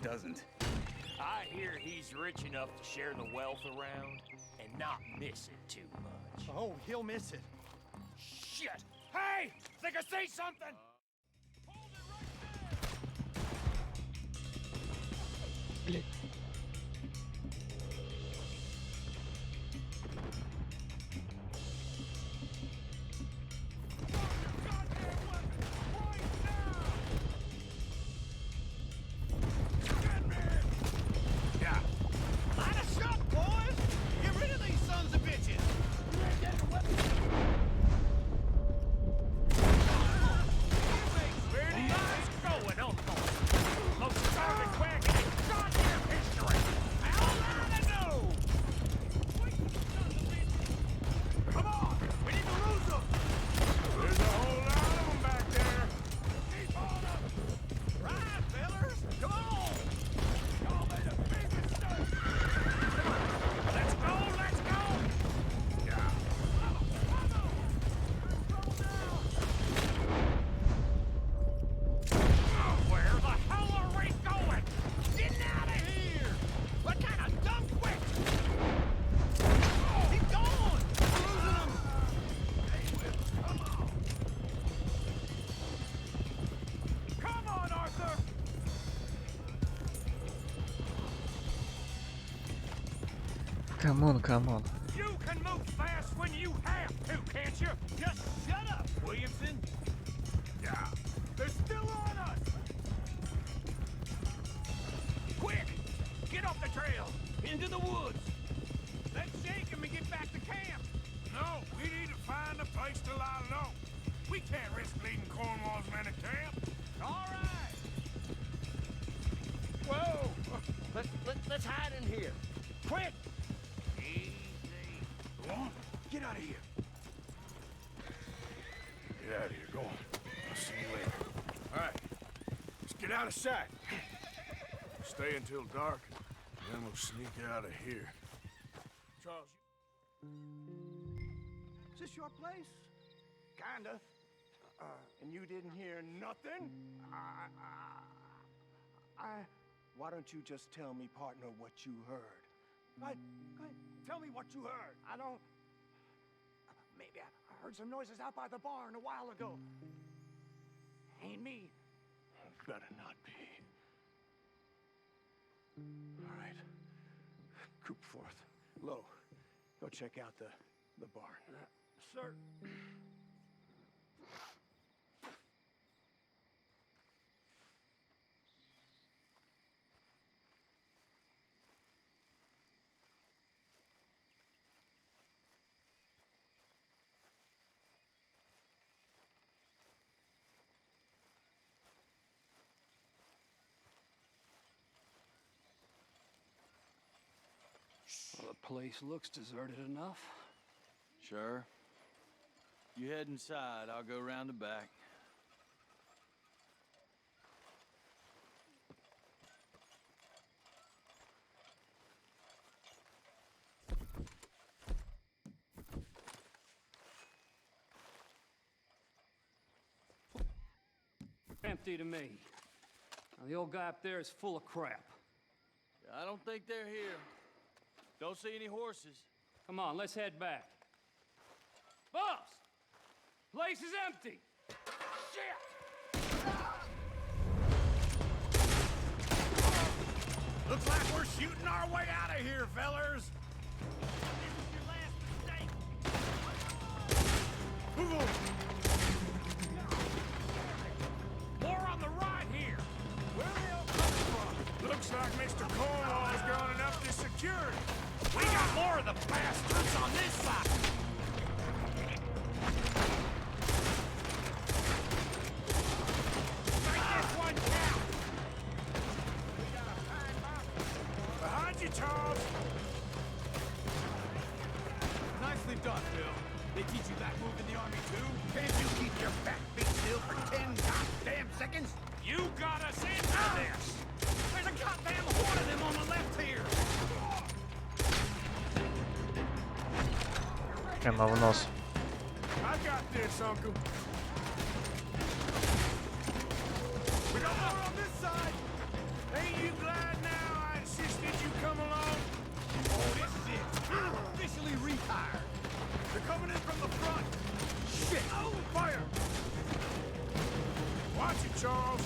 doesn't? I hear he's rich enough to share the wealth around and not miss it too much. Oh, he'll miss it. Shit! Hey! Think I see something? Блять. Yeah. Line us up, boys! Get rid of these sons of bitches! Where do you guys going, Uncle? Most starving wagon in goddamn history! How am I to know? Come on! We need to lose them! There's a whole lot of them back there. Keep on them! Right, fellers! Come on! Y'all made a big mistake! Let's go! Let's go! Yeah. Where the hell are we going? Getting out of here! What kind of dumb quick? Keep going! We're losing them! Come on, Arthur! Камон, камон. You can move fast when you have to, can't you? Just shut up, Williamson! Yeah. They're still on us! Quick! Get off the trail! Into the woods! Let's shake him and get back to camp! No, we need to find a place to lie low. We can't risk leading Cornwall's men to camp. All right! Whoa! Let's hide in here. Quick! Easy. Go on. Get out of here. Get out of here, go on. I'll see you later. All right, let's get out of sight. Stay until dark, then we'll sneak out of here. Charles, Is this your place? Kinda. And you didn't hear nothing? Why don't you just tell me, partner, what you heard? Go ahead, tell me what you heard. I don't... Maybe I heard some noises out by the barn a while ago. Ain't me. better not be. All right. Coop forth. Lo, go check out the barn. Sir. Well, the place looks deserted enough. Sure. You head inside, I'll go round the back. Empty to me. Now, the old guy up there is full of crap. I don't think they're here. Don't see any horses. Come on, let's head back. Boss! Place is empty! Shit! Looks like we're shooting our way out of here, fellers. More on the right here. Where are they all coming from? Looks like Mr. Cornwall's gone enough to security. We got more of the bastards on this side. Make this one count. Behind you, Charles. Nicely done, Bill. They teach you that move in the army too? Can't you keep your back feet still for 10 goddamn seconds? You got us into this. There's a goddamn horde of them on the left here. Прямо в нос. I got this, Uncle. We got more on this side. Ain't you glad now I insisted you come along? Oh, this is it. I'm officially retired. They're coming in from the front. Shit! Oh, fire! Watch it, Charles.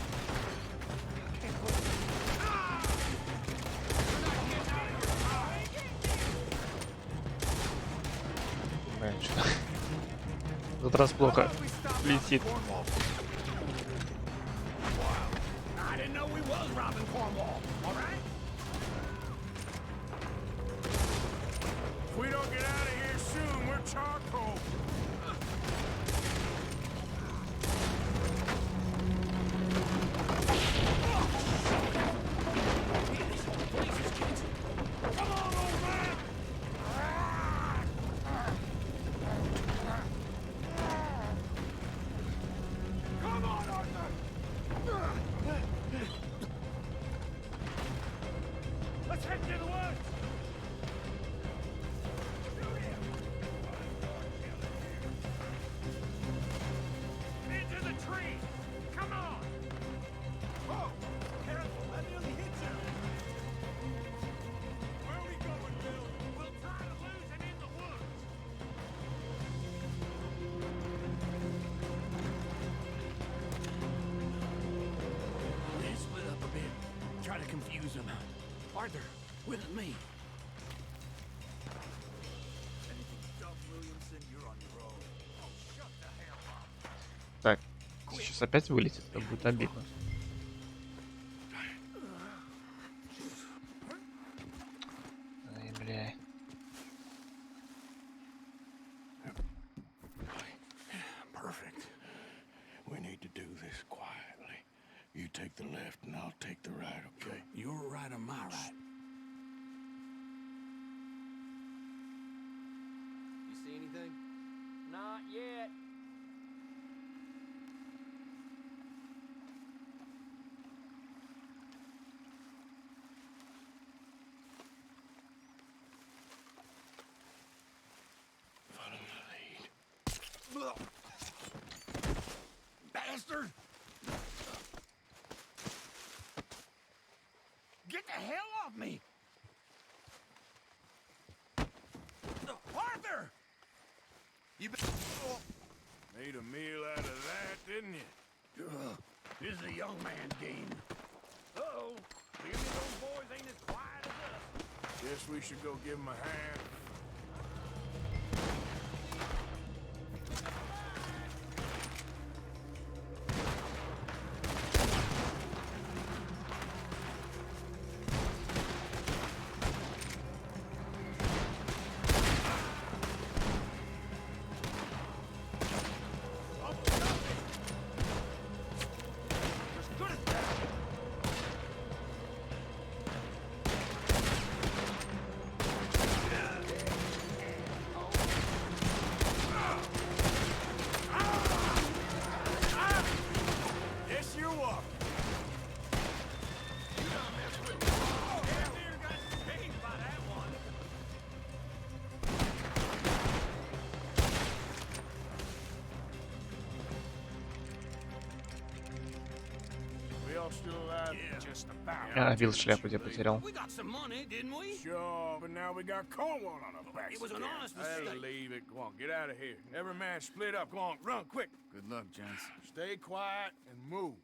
Блин, что-то в этот раз плохо летит. I didn't know we was robbing Cornwall. All right? If we don't get out of here soon, we're charcoal. Come on, old man! Come on, Arthur! Let's head to the woods! Into the tree! Come on! Oh! Careful, I nearly hit you! Where are we going, Bill? We'll try to lose him in the woods! They split up a bit. Try to confuse them. Arthur, with me. Так, сейчас опять вылетит, это будет обидно. Ай, бля. Perfect. We need to do this quietly. You take the left and I'll take the right, okay? Your right or my right? You see anything? Not yet. Get the hell off me! Arthur! You made a meal out of that, didn't you? This is a young man's game. Uh-oh. Maybe those boys ain't as quiet as us. Guess we should go give him a hand. Still alive? Just about. Я бил шляпу, где потерял. We got some money, didn't we? Sure, but now we got Cornwall on our backs. It was an honest I'll mistake. leave it. Come on, get out of here. Every man split up. Go on, run quick. Good luck, gents. Stay quiet and move.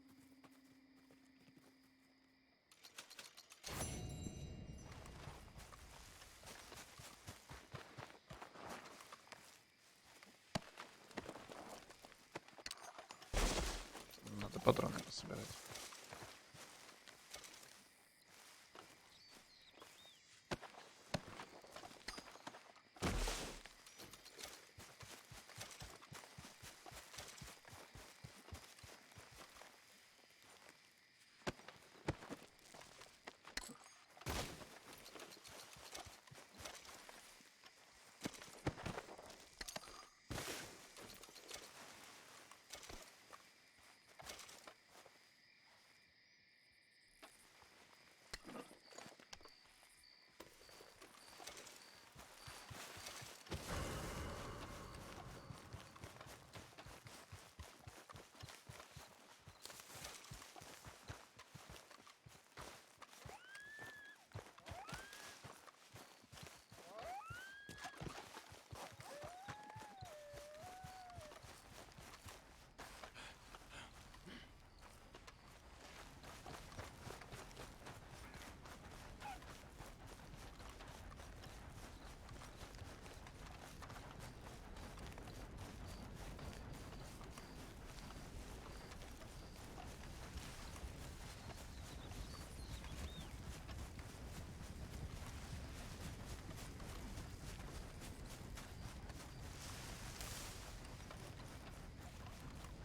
Надо патроны собирать.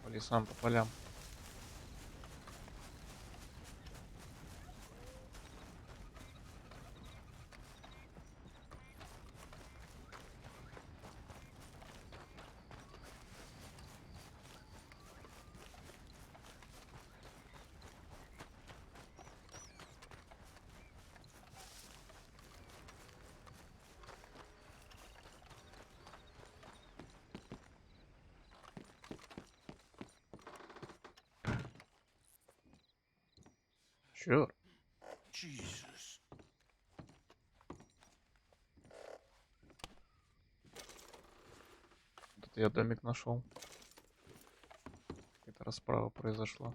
По лесам, по полям. Sure. Jesus. Тут я домик нашел. Какая-то расправа произошла.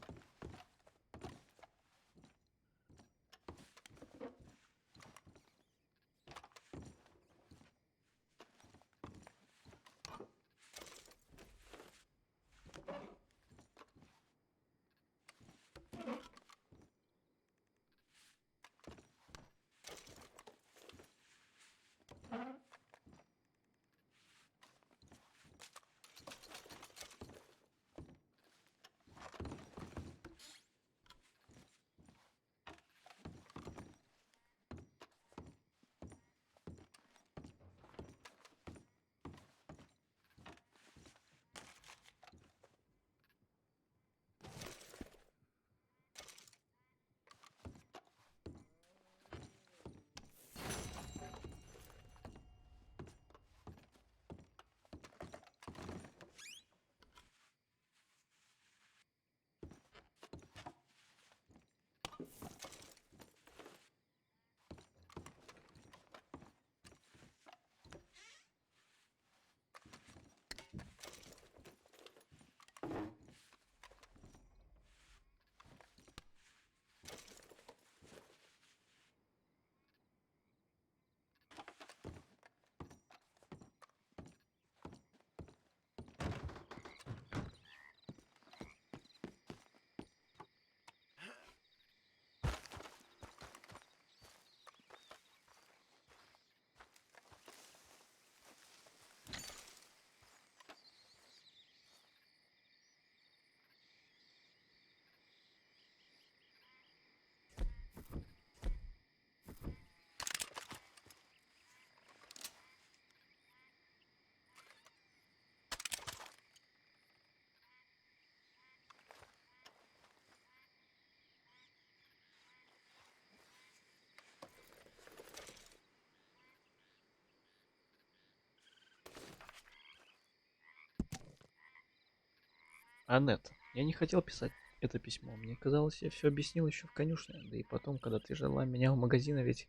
Аннет, я не хотел писать это письмо. Мне казалось, я все объяснил еще в конюшне. Да и потом, когда ты ждала меня у магазина, ведь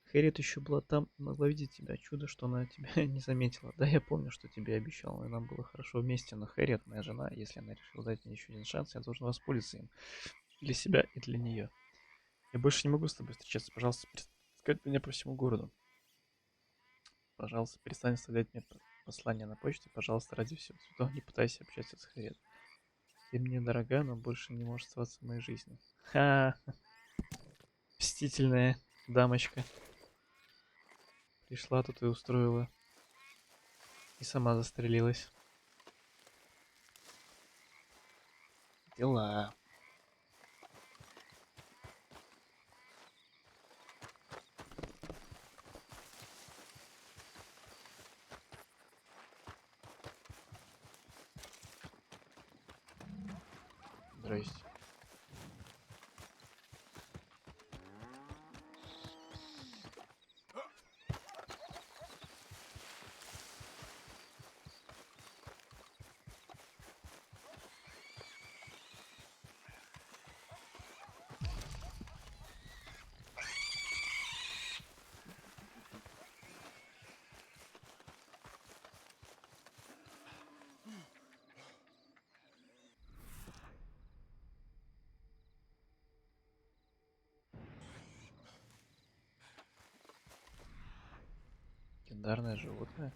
Хэрриет еще была там и могла видеть тебя. Чудо, что она тебя не заметила. Да, я помню, что тебе обещал, и нам было хорошо вместе, но Хэрриет, моя жена, если она решила дать мне еще один шанс, я должен воспользоваться им. Для себя и для нее. Я больше не могу с тобой встречаться. Пожалуйста, перестань искать меня по всему городу. Пожалуйста, перестань оставлять мне послание на почте. Пожалуйста, ради всего святого, не пытайся общаться с Хэрриет. Ты мне дорога, но больше не можешь оставаться в моей жизни. Ха! Мстительная дамочка. Пришла тут и устроила. И сама застрелилась. Дела. Здрасте. Легендарное животное.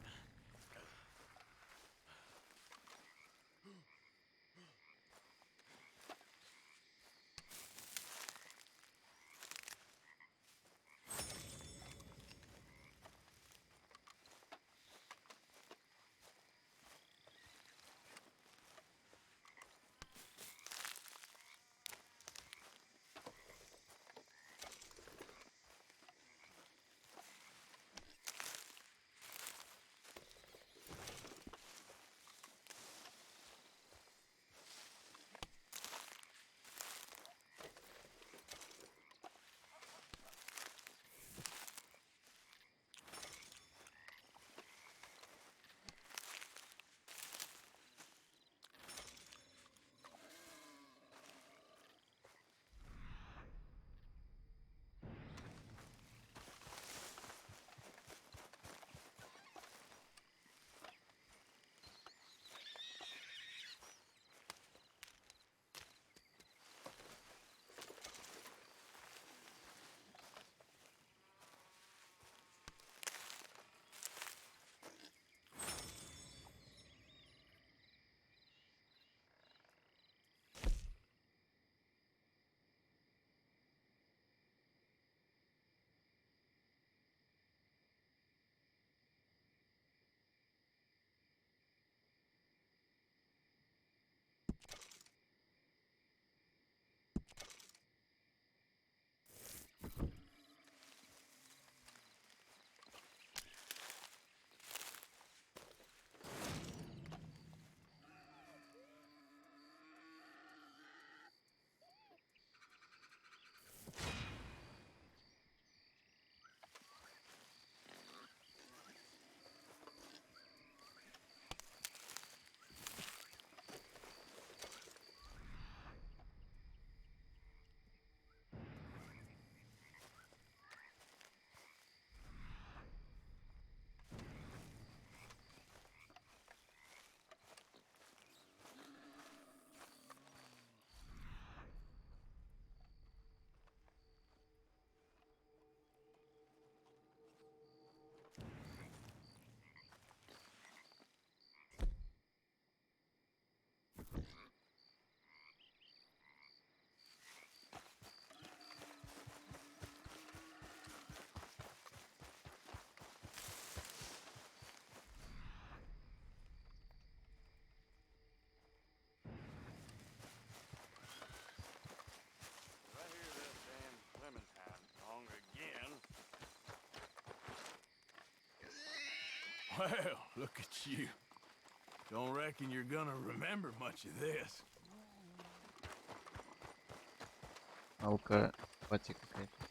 Well, look at you. Don't reckon you're gonna remember much of this. Алка пати какая-то.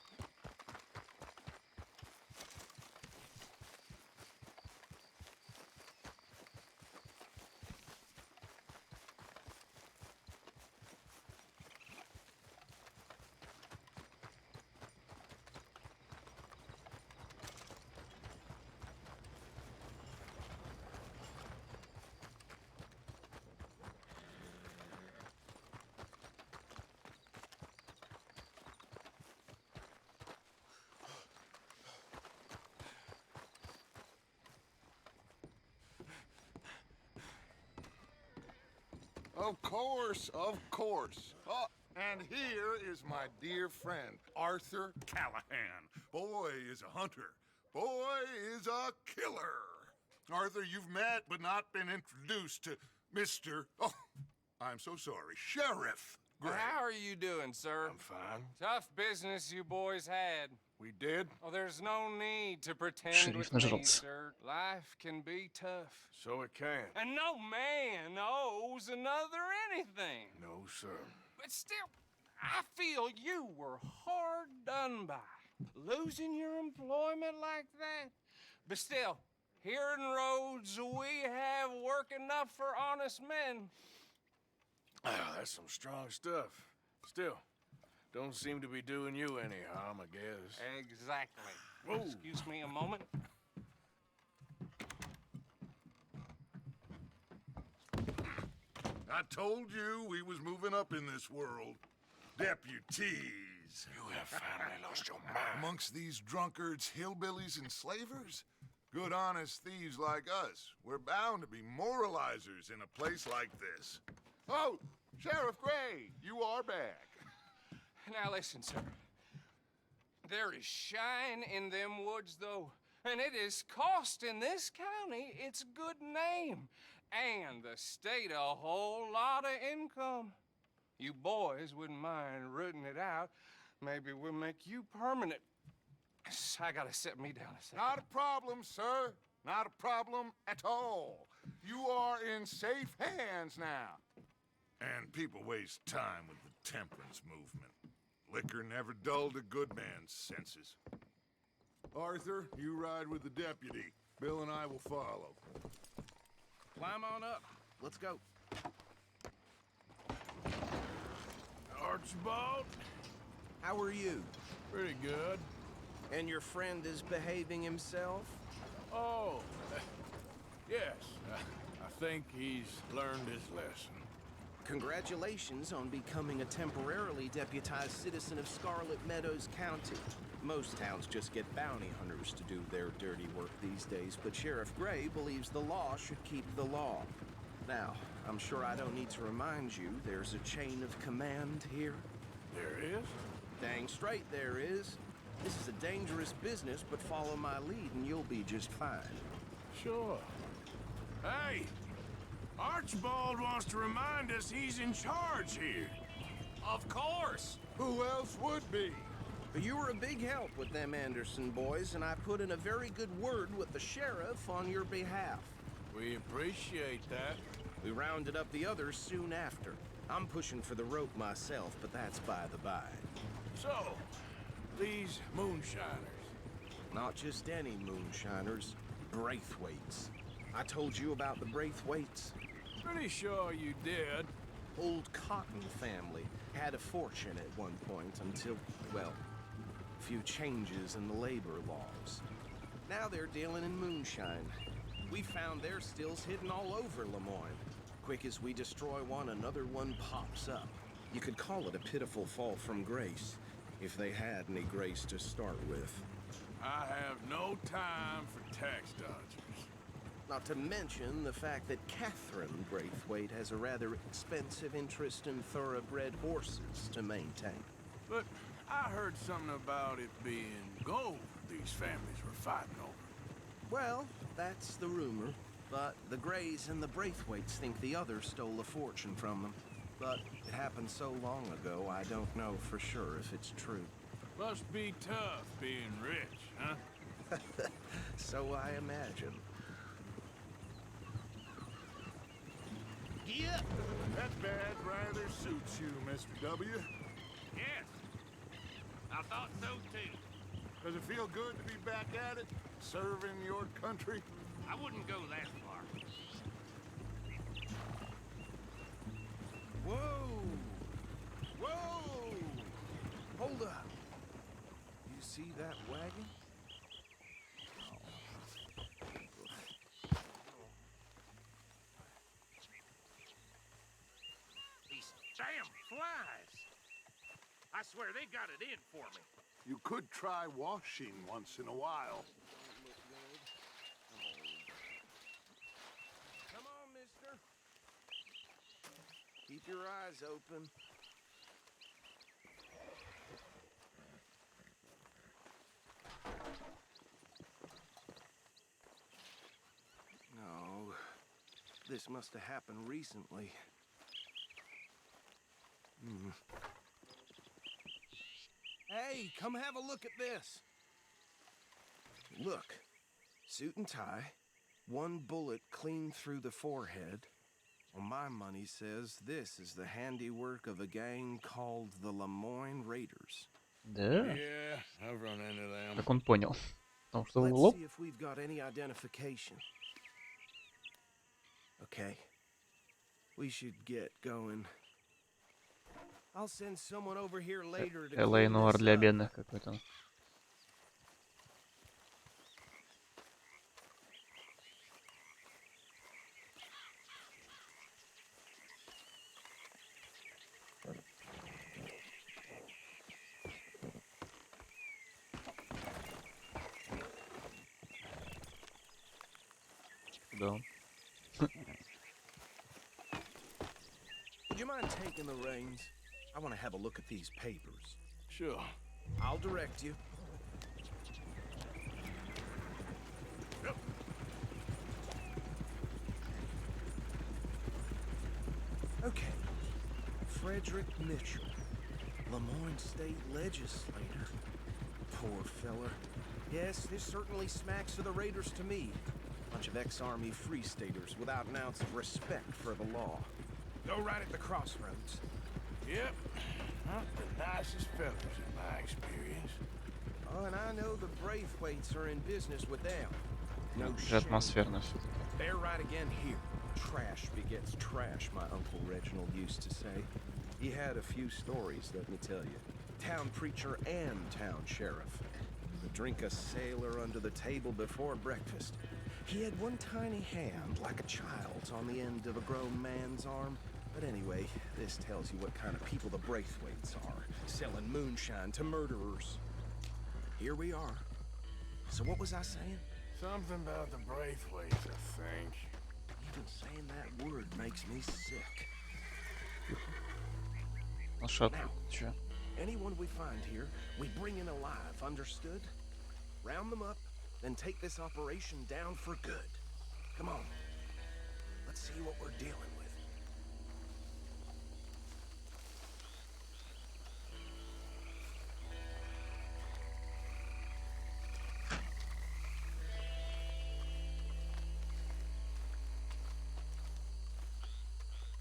Of course, of course. Oh, and here is my dear friend, Arthur Callahan. Boy is a hunter. Boy is a killer. Arthur, you've met but not been introduced to Mr. Oh, I'm so sorry, Sheriff Gray. How are you doing, sir? I'm fine. Tough business you boys had. We did? Oh, there's no need to pretend Шериф with me, нажрался. sir. Life can be tough. So it can. And no man owes another anything. No, sir. But still, I feel you were hard done by. Losing your employment like that. But still, here in Rhodes, we have work enough for honest men. Ah, that's some strong stuff. Still, don't seem to be doing you any harm, I guess. Exactly. Whoa. Excuse me a moment. I told you we was moving up in this world. Deputies. You have finally lost your mind. Amongst these drunkards, hillbillies, and slavers? Good honest thieves like us. We're bound to be moralizers in a place like this. Oh, Sheriff Gray, you are back. Now listen, sir. There is shine in them woods, though, and it is costing this county its good name and the state a whole lot of income. You boys wouldn't mind rooting it out. Maybe we'll make you permanent. I gotta set me down a second. Not a problem, sir. Not a problem at all. You are in safe hands now. And people waste time with the temperance movement. Liquor never dulled a good man's senses. Arthur, you ride with the deputy. Bill and I will follow. Climb on up. Let's go. Archibald? How are you? Pretty good. And your friend is behaving himself? Oh, yes. I think he's learned his lesson. Congratulations on becoming a temporarily deputized citizen of Scarlet Meadows County. Most towns just get bounty hunters to do their dirty work these days, but Sheriff Gray believes the law should keep the law. Now, I'm sure I don't need to remind you there's a chain of command here. There is? Dang straight there is. This is a dangerous business, but follow my lead and you'll be just fine. Sure. Hey! Archibald wants to remind us he's in charge here. Of course! Who else would be? You were a big help with them Anderson boys, and I put in a very good word with the sheriff on your behalf. We appreciate that. We rounded up the others soon after. I'm pushing for the rope myself, but that's by the by. So, these moonshiners. Not just any moonshiners, Braithwaites. I told you about the Braithwaites? Pretty sure you did. Old Cotton family had a fortune at one point until, well, a few changes in the labor laws. Now they're dealing in moonshine. We found their stills hidden all over Lemoyne. Quick as we destroy one, another one pops up. You could call it a pitiful fall from grace, if they had any grace to start with. I have no time for tax dodgers. Not to mention the fact that Catherine Braithwaite has a rather expensive interest in thoroughbred horses to maintain. But I heard something about it being gold these families were fighting over. Well, that's the rumor. But the Grays and the Braithwaites think the others stole a fortune from them. But it happened so long ago, I don't know for sure if it's true. Must be tough being rich, huh? So I imagine. Yeah, that badge rather suits you, Mr. W. Yes. I thought so, too. Does it feel good to be back at it, serving your country? I wouldn't go that far. Whoa! Whoa! Hold up. You see that wagon? These damn flies. I swear they got it in for me. You could try washing once in a while. Come on, mister. Keep your eyes open. No, this must have happened recently. Hey, come have a look at this. Look, suit and tie, one bullet clean through the forehead. Well, my money says this is the handiwork of a gang called the Lemoyne Raiders. Да? Yeah, I've run into them. Как он понял? Потому что Let's лоб? see if we've got any identification. Okay. We should get going. I'll send someone over here later to L.A. clean Noir this для up. бедных какой-то. Да. Would you mind taking the reins? I want to have a look at these papers. Sure. I'll direct you. Yep. Okay. Frederick Mitchell, Lemoyne State Legislator. Poor fella. Yes, this certainly smacks of the Raiders to me. Bunch of ex-Army Free Staters without an ounce of respect for the law. Go right at the crossroads. Yep. Not the nicest fellas in my experience. Oh, and I know the Braithwaites are in business with them. No Уже shame. атмосферно все-таки. They're right again here. Trash begets trash, my Uncle Reginald used to say. He had a few stories, let me tell you. Town preacher and town sheriff. Would drink a sailor under the table before breakfast. He had one tiny hand, like a child's, on the end of a grown man's arm. But anyway, this tells you what kind of people the Braithwaites are, selling moonshine to murderers. Here we are. So what was I saying? Something about the Braithwaites, I think. Even saying that word makes me sick. Лошадка. Чё? Anyone we find here, we bring in alive, understood? Round them up, then take this operation down for good. Come on. Let's see what we're dealing with.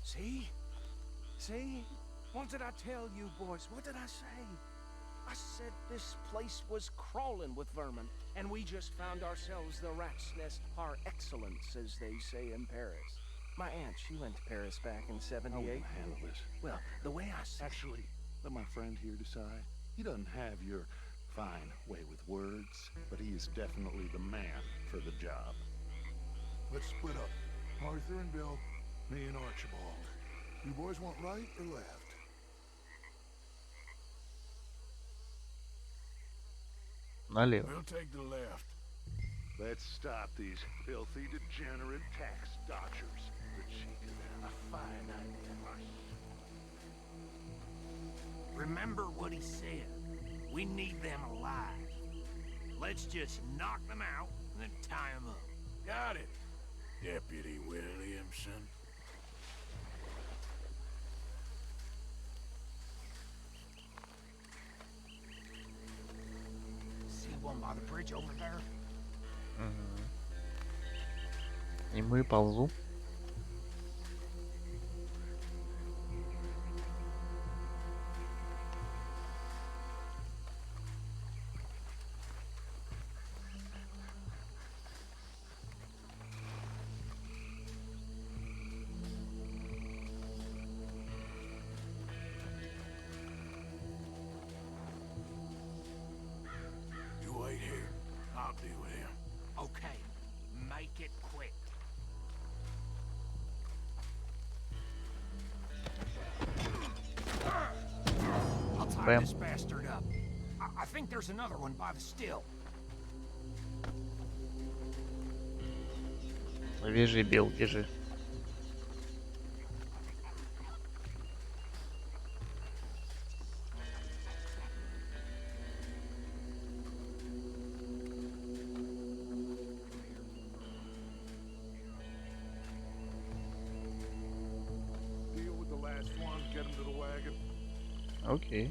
See? See? What did I tell you, boys? What did I say? I said this place was crawling with vermin, and we just found ourselves the rat's nest par excellence, as they say in Paris. My aunt, she went to Paris back in '78. How will you handle this? Well, the way I see... Actually, let my friend here decide. He doesn't have your fine way with words, but he is definitely the man for the job. Let's split up. Arthur and Bill, me and Archibald. You boys want right or left? Налево. We'll take the left. Let's stop these filthy, degenerate tax dodgers. The cheek of them. A fine idea. Remember what he said. We need them alive. Let's just knock them out and then tie them up. Got it, Deputy Williamson. See one by the bridge over there? И мы ползу. You wait here. I'll deal with him. Okay, make it quick. I'll tie Bam. this bastard up. I think there's another one by the still. Бежи, Билл, бежи. Окей.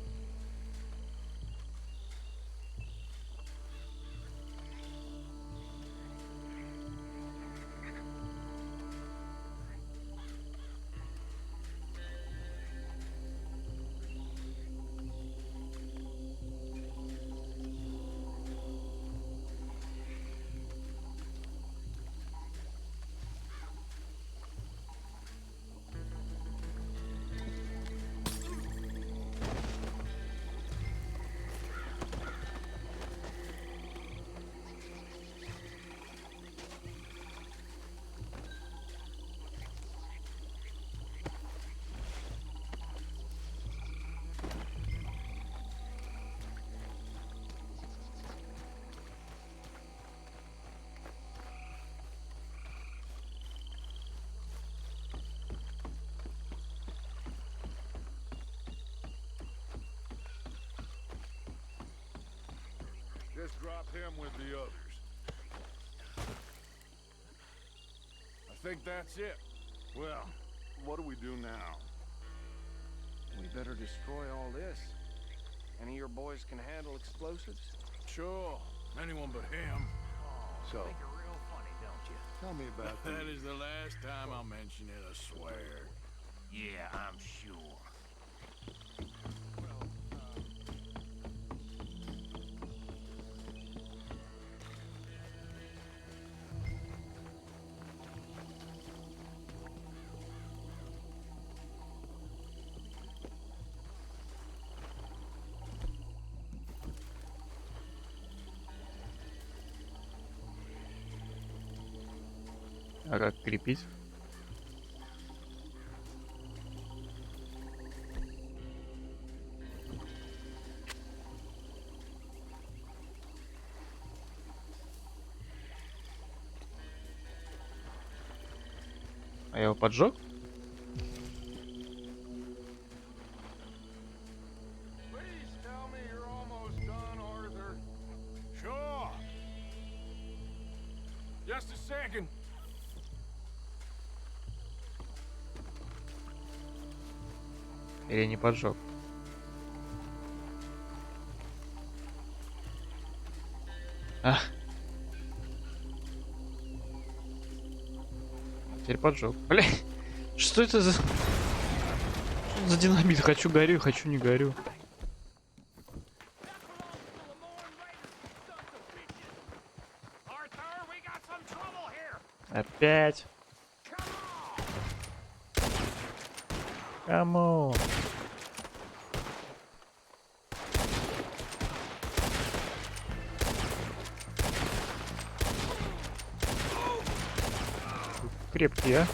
Just drop him with the others. I think that's it. Well, what do we do now? We better destroy all this. Any of your boys can handle explosives? Sure. Anyone but him. So, Think you're real funny, don't you? tell me about That is the last time I'll mention it, I swear. Yeah, I'm sure. А как крепить? А я его поджег? Please tell me you're almost done, Arthur. Sure. Just a second. Или не поджег? А. Теперь поджег. Бля, что это за... Что за динамит? Хочу горю, хочу не горю. Опять. Камон. Крепкие, а?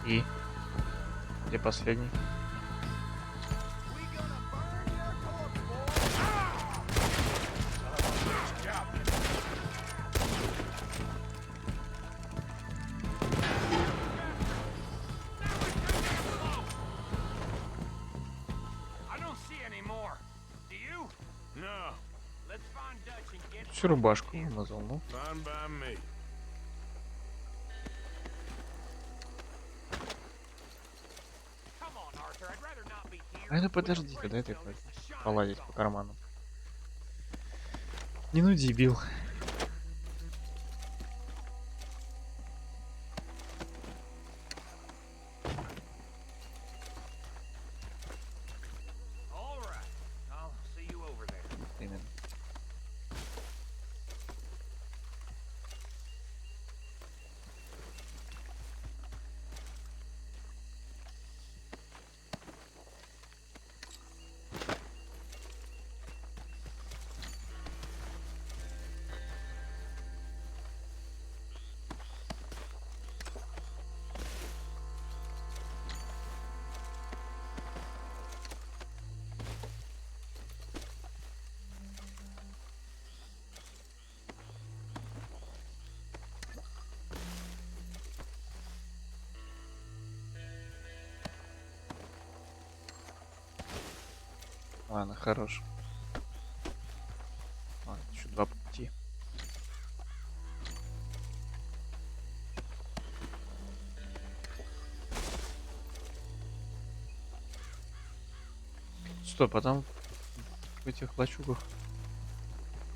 И где последний? Всю рубашку вымазал, ну. А ну подожди-ка, дай ты полазить по карману. Не ну, дебил. Ладно, хорош. Ладно, еще 2 пути. Стоп, а там в этих лачугах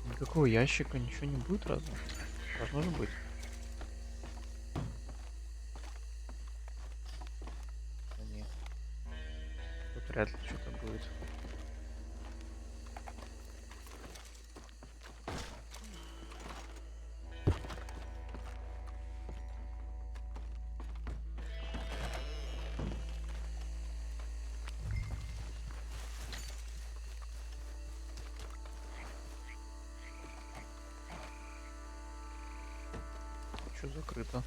никакого ящика, ничего не будет разве? Должно же быть. Да не. Тут вряд ли что-то будет. Что закрыто?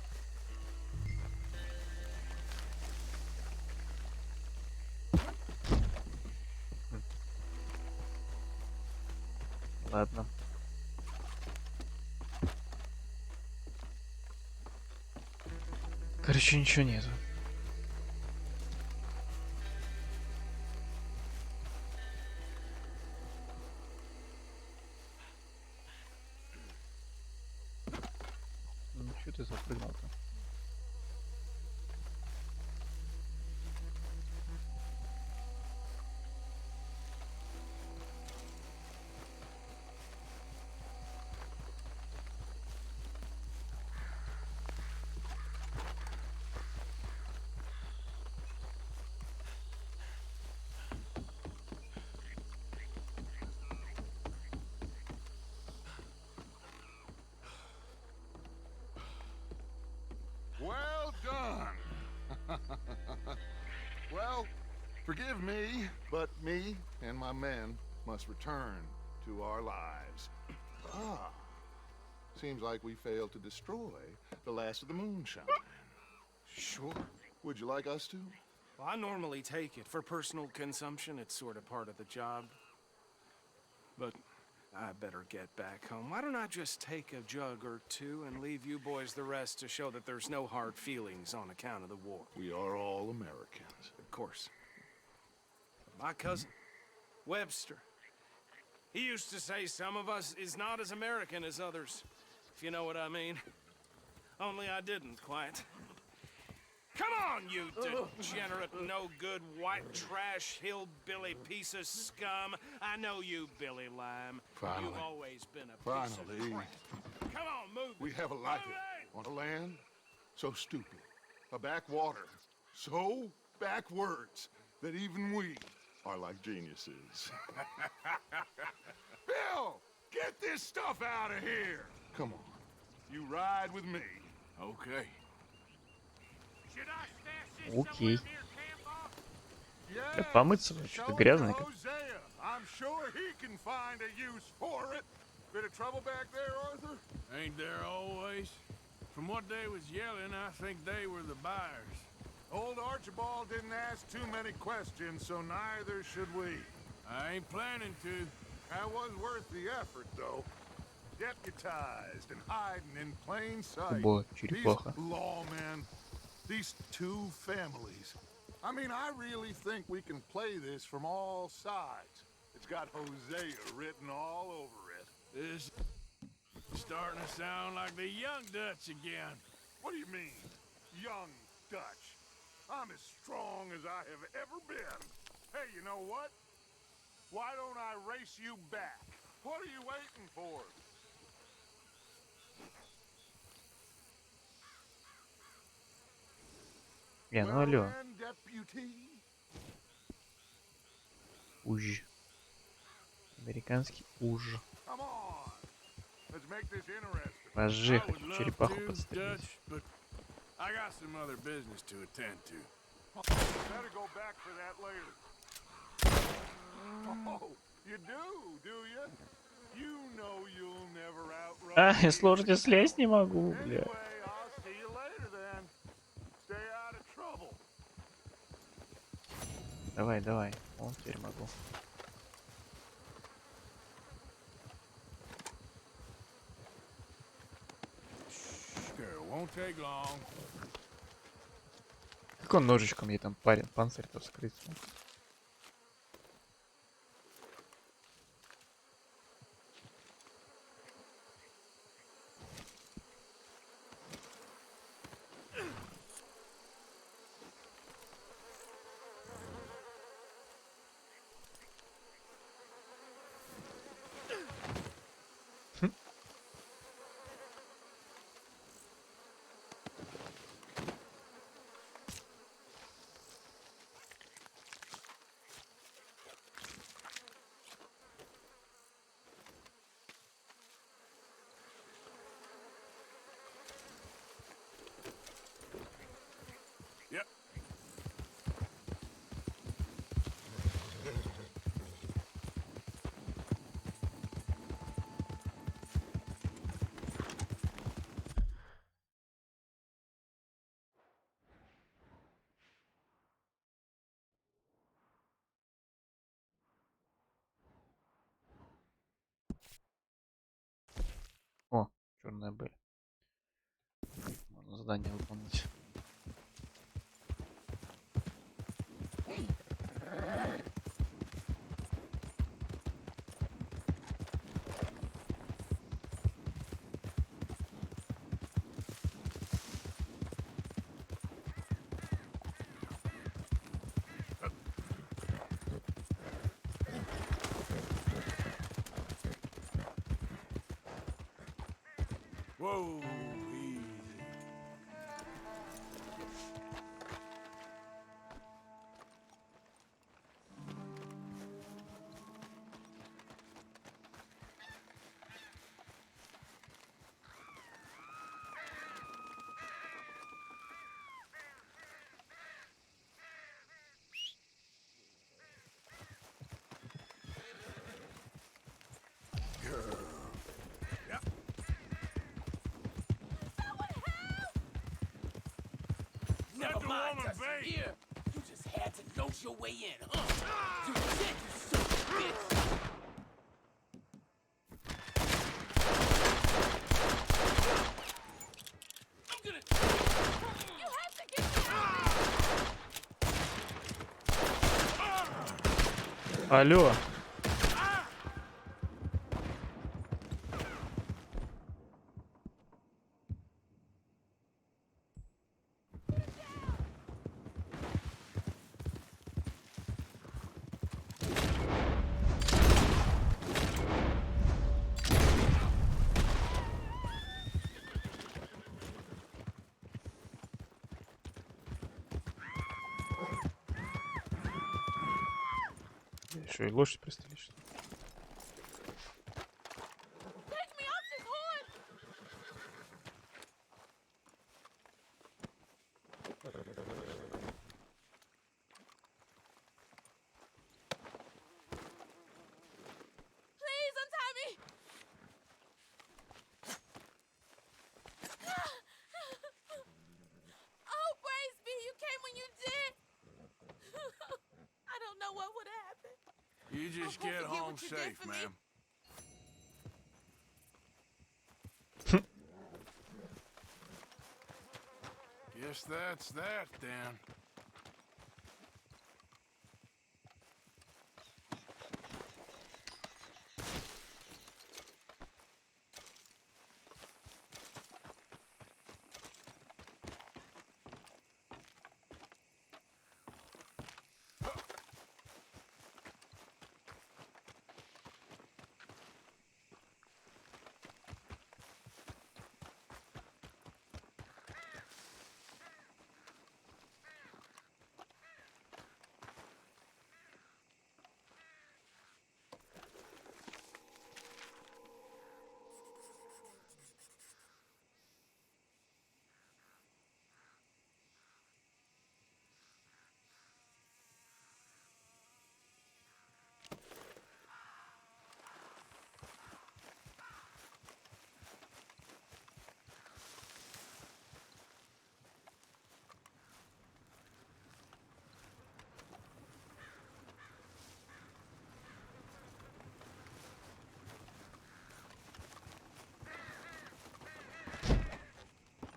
Ладно. Короче, ничего нету. Ну, что ты запрыгнул-то? Well done. Well, forgive me, but me and my men must return to our lives. Ah, seems like we failed to destroy the last of the moonshine. Sure. Would you like us to? Well, I normally take it for personal consumption. It's sort of part of the job. But I better get back home. Why don't I just take a jug or two and leave you boys the rest to show that there's no hard feelings on account of the war? We are all Americans. Of course. My cousin, Webster, he used to say some of us is not as American as others, if you know what I mean. Only I didn't quite. Come on, you degenerate, no-good, white trash, hillbilly piece of scum. I know you, Billy Lime. Finally. You've always been a piece of crap. Come on, move it. We have a life on a land so stupid, a backwater so backwards that even we are like geniuses. Bill, get this stuff out of here. Come on, you ride with me. Okay. Окей. Так, помыться, что-то грязное. I'm sure he can find a use for it. Bit of trouble back there, Arthur? Ain't there always? From what they was yelling, I think they were the buyers. Old Archibald didn't ask too many questions, so neither should we. I ain't planning to. That was worth the effort, though. Deputized and hiding in plain sight. These lawmen, these two families. I mean, I really think we can play this from all sides. It's got Hosea written all over it. This is starting to sound like the Young Dutch again. What do you mean, Young Dutch? I'm as strong as I have ever been. Hey, you know what? Why don't I race you back? What are you waiting for? Ну алло. Уж. Американский уж. Поехать, черепаху подстрелить. I got some other business to attend to. Better go back for that later. Oh, you do you? You know you'll never outrun. А, я с лошади слезть не могу, бля. Давай, давай. О, теперь могу. Как он ножичком ей там парень панцирь-то вскрыть? Черная Б. Можно задание выполнить. Whoa, easy. Never mind, Dustin. Here, you just had to nose your way in, huh? You said you son of a bitch. I'm gonna. You have to get me. Алло. Еще и лошадь пристрелить, что ли? Please untie me. Oh, praise be, you came when you did. I don't know what would happen. You just get home safe, ma'am. Guess that's that, then.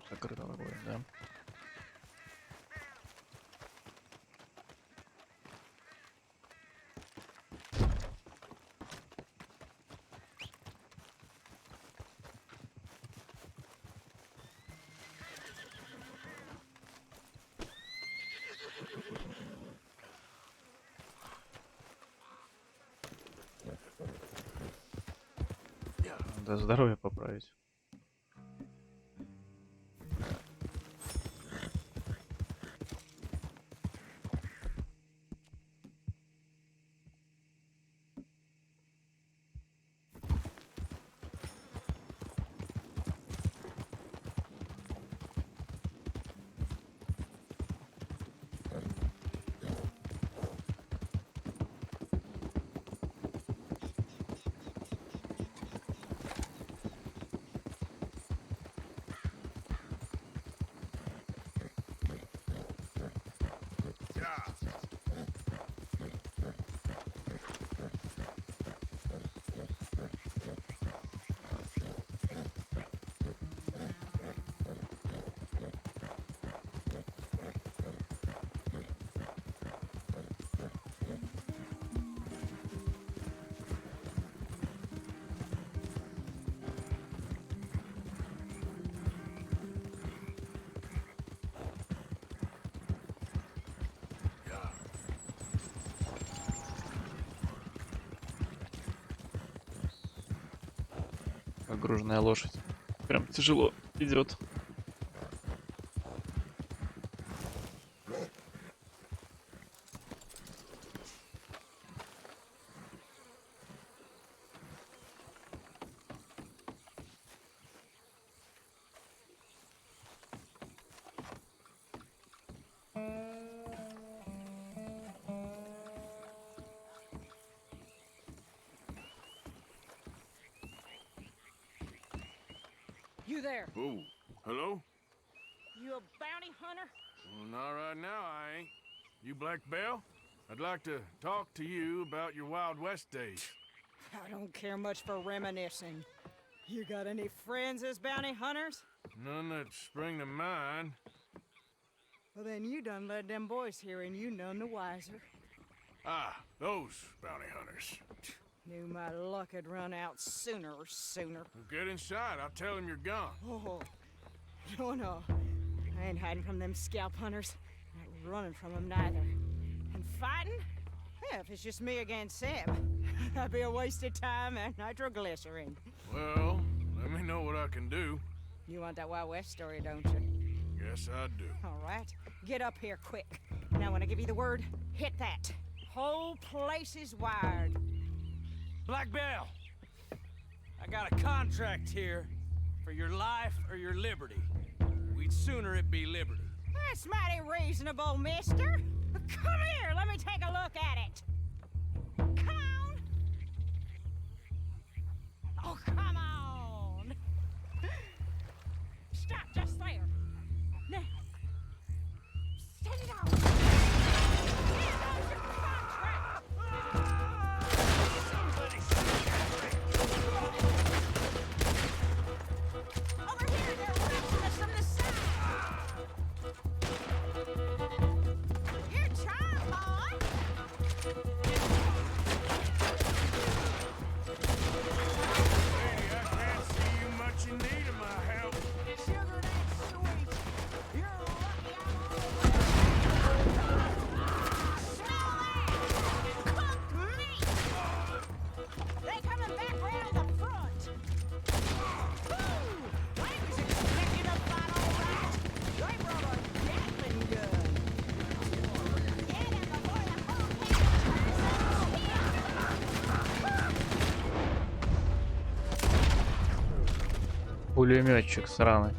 Закрыто такое, да. Надо здоровье поправить. нагруженная лошадь. Прям тяжело идет. You there? Oh, hello? You a bounty hunter? Well, not right now, I ain't. You Black Belle? I'd like to talk to you about your Wild West days. I don't care much for reminiscing. You got any friends as bounty hunters? None that spring to mind. Well, then you done led them boys here and you none the wiser. Ah, those bounty hunters. Knew my luck had run out sooner or sooner. Well, get inside. I'll tell him you're gone. Oh, no. I ain't hiding from them scalp hunters. Not running from them neither. And fighting? Yeah, if it's just me against Sam, that'd be a waste of time and nitroglycerin. Well, let me know what I can do. You want that Wild West story, don't you? Yes, I do. All right. Get up here quick. Now, when I give you the word, hit that. Whole place is wired. Black Belle, I got a contract here for your life or your liberty. We'd sooner it be liberty. That's mighty reasonable, mister. Come here, let me take a look at it. Come on. Oh, come on. Stop just there. Now, set it off. Here goes your contract. Over here, they're rushing us from the side. Your charm, boy. Lady, I can't see you much in need of my help. Sugar, that's sweet. You're lucky I'm all Smell that! Cooked meat! They coming back round the front. Woo! I was expecting a fight, all right. They brought a Gatling gun. Get him before the whole town turns Пулеметчик сраный.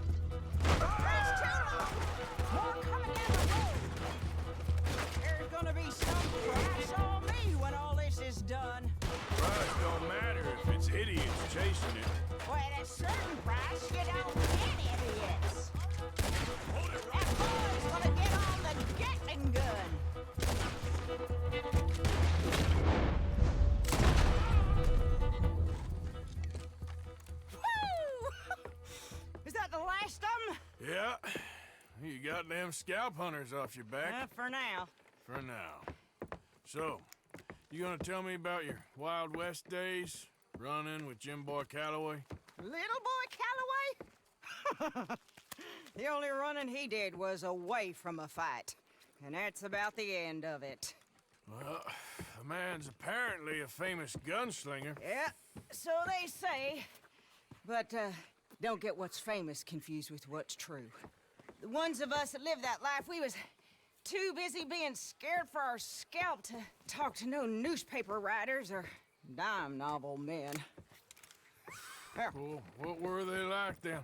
There's gonna be some price on me when all this is done. Price don't matter if it's idiots chasing it. Well, at a certain price, you don't get idiots. That boy's gonna get on the Gatling gun. Woo! Is that the last of them? Yeah. You got them scalp hunters off your back. For now. For now. So, you gonna tell me about your Wild West days? Running with Jim Boy Calloway? Little boy Calloway? The only running he did was away from a fight. And that's about the end of it. Well, the man's apparently a famous gunslinger. Yeah, so they say. But don't get what's famous confused with what's true. The ones of us that lived that life, we was too busy being scared for our scalp to talk to no newspaper writers or dime novel men. Well, what were they like then?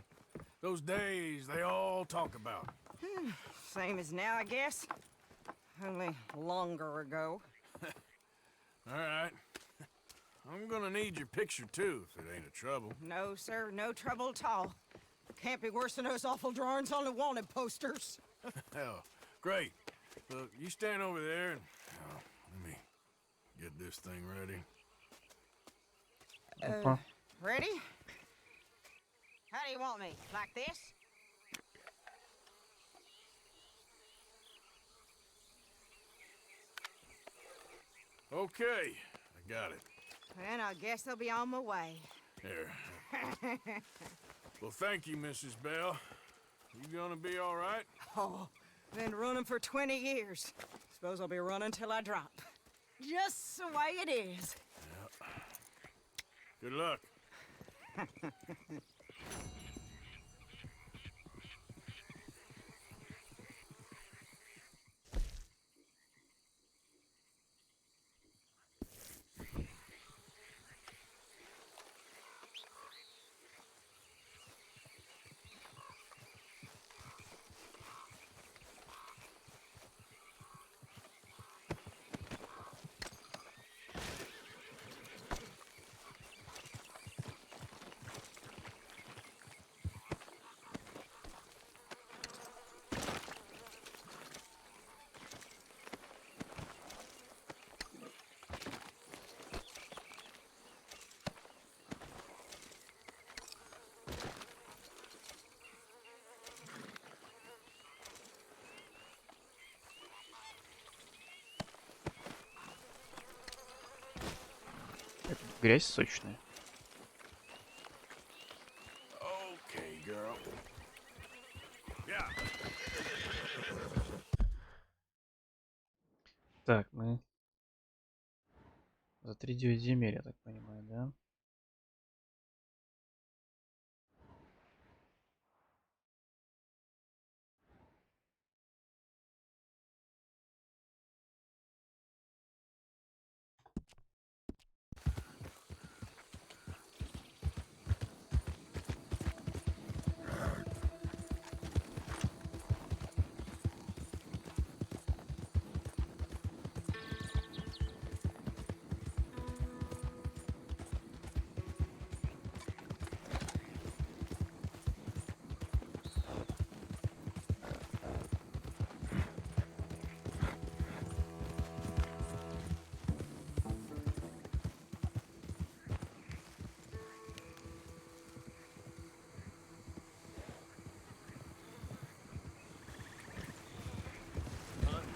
Those days they all talk about. Same as now, I guess. Only longer ago. All right. I'm gonna need your picture, too, if it ain't a trouble. No, sir, no trouble at all. Can't be worse than those awful drawings on the wanted posters. Hell, great. Look, you stand over there and... let me get this thing ready. Ready? How do you want me? Like this? Okay, I got it. And I guess I'll be on my way. Here. Well, thank you, Mrs. Bell. You gonna be all right? Oh, been running for 20 years. Suppose I'll be running till I drop. Just the way it is. Good luck. Грязь сочная. Okay, girl. Yeah. Так, мы за 3-9 земель, я так понимаю, да?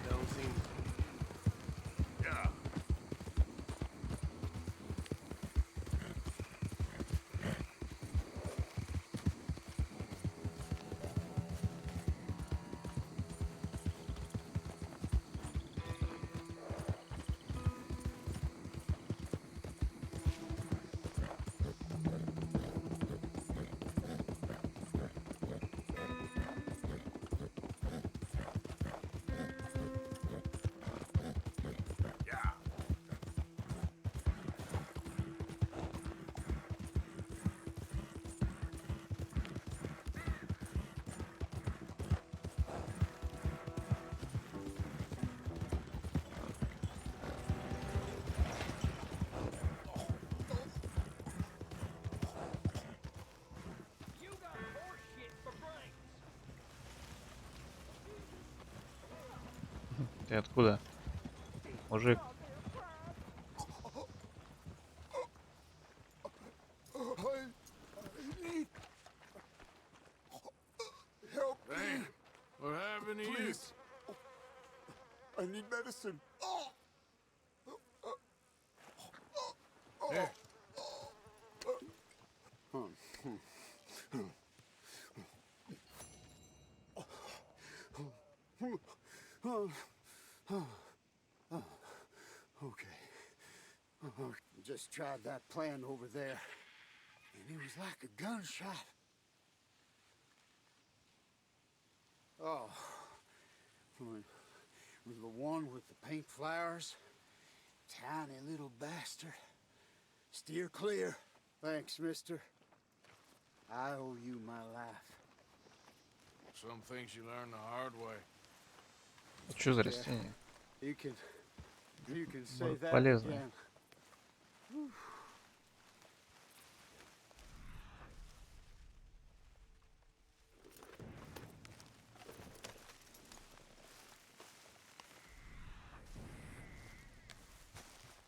Don't seem. Yeah. Ты откуда? Мужик. Help me. Hey, what happened to you? Please. I need medicine. Here. Okay. Just tried that plan over there, and it was like a gunshot. Oh, the one with the pink flowers, tiny little bastard. Steer clear. Thanks, mister. I owe you my life. Some things you learn the hard way. Что за растение? You can say that Полезное. again.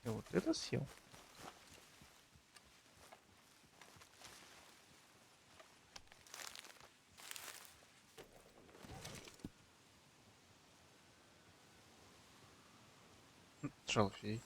И вот это съел. Шалфей.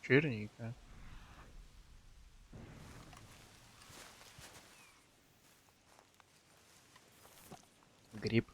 Черника. Гриб.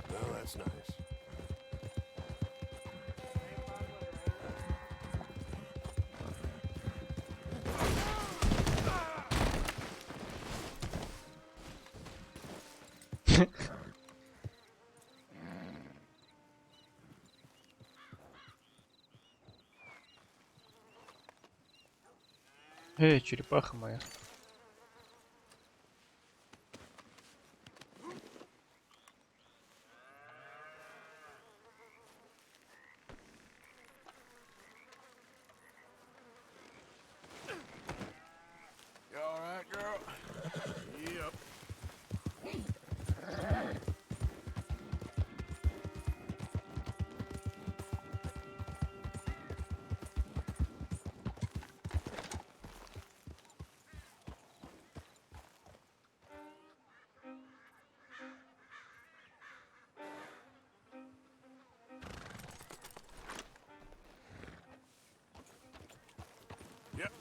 Well, that's nice. Эй, черепаха моя. You all right, girl? Yep. Yep.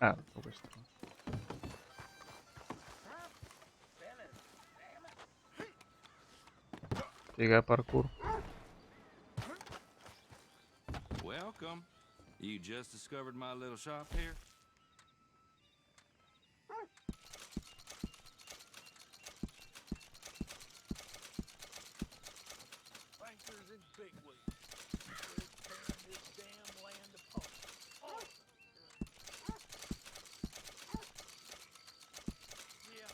А, с другой стороны. Фига паркур. Welcome. You just discovered my little shop here? Bankers and bigwigs. They're tearing this damn land apart. Oh. Yeah.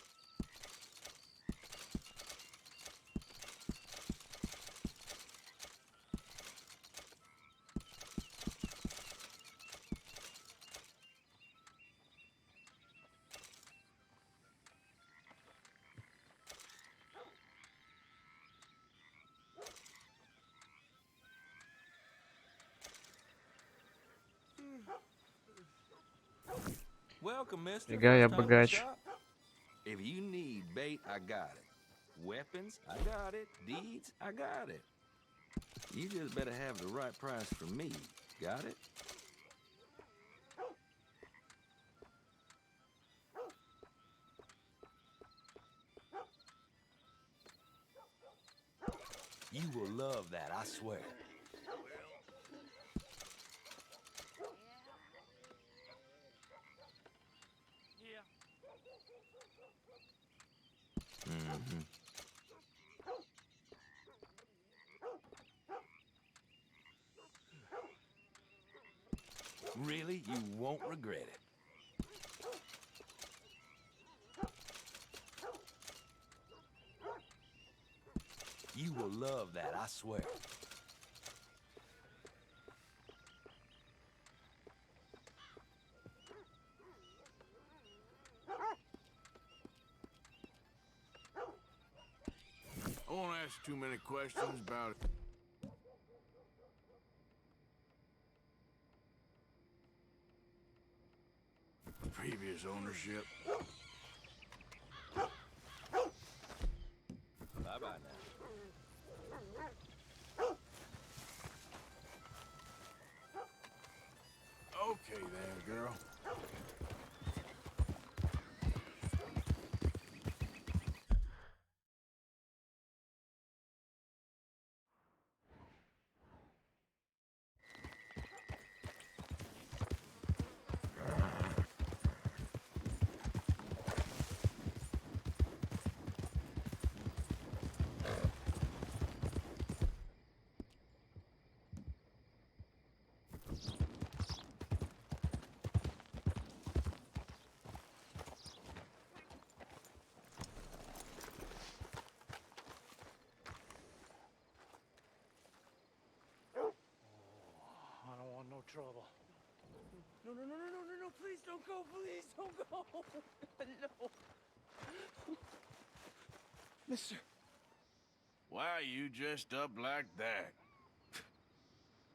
Welcome, mister. Фига я First time at the богач. shop? If you need bait, I got it. Weapons, I got it. Deeds, I got it. You just better have the right price for me. Got it? You will love that, I swear. Mm-hmm. Really? You won't regret it. You will love that, I swear. I won't ask too many questions about it. Previous ownership. Bye-bye now. Okay there, girl. I don't want no trouble. No, please don't go, please don't go. No. Mister. Why are you dressed up like that?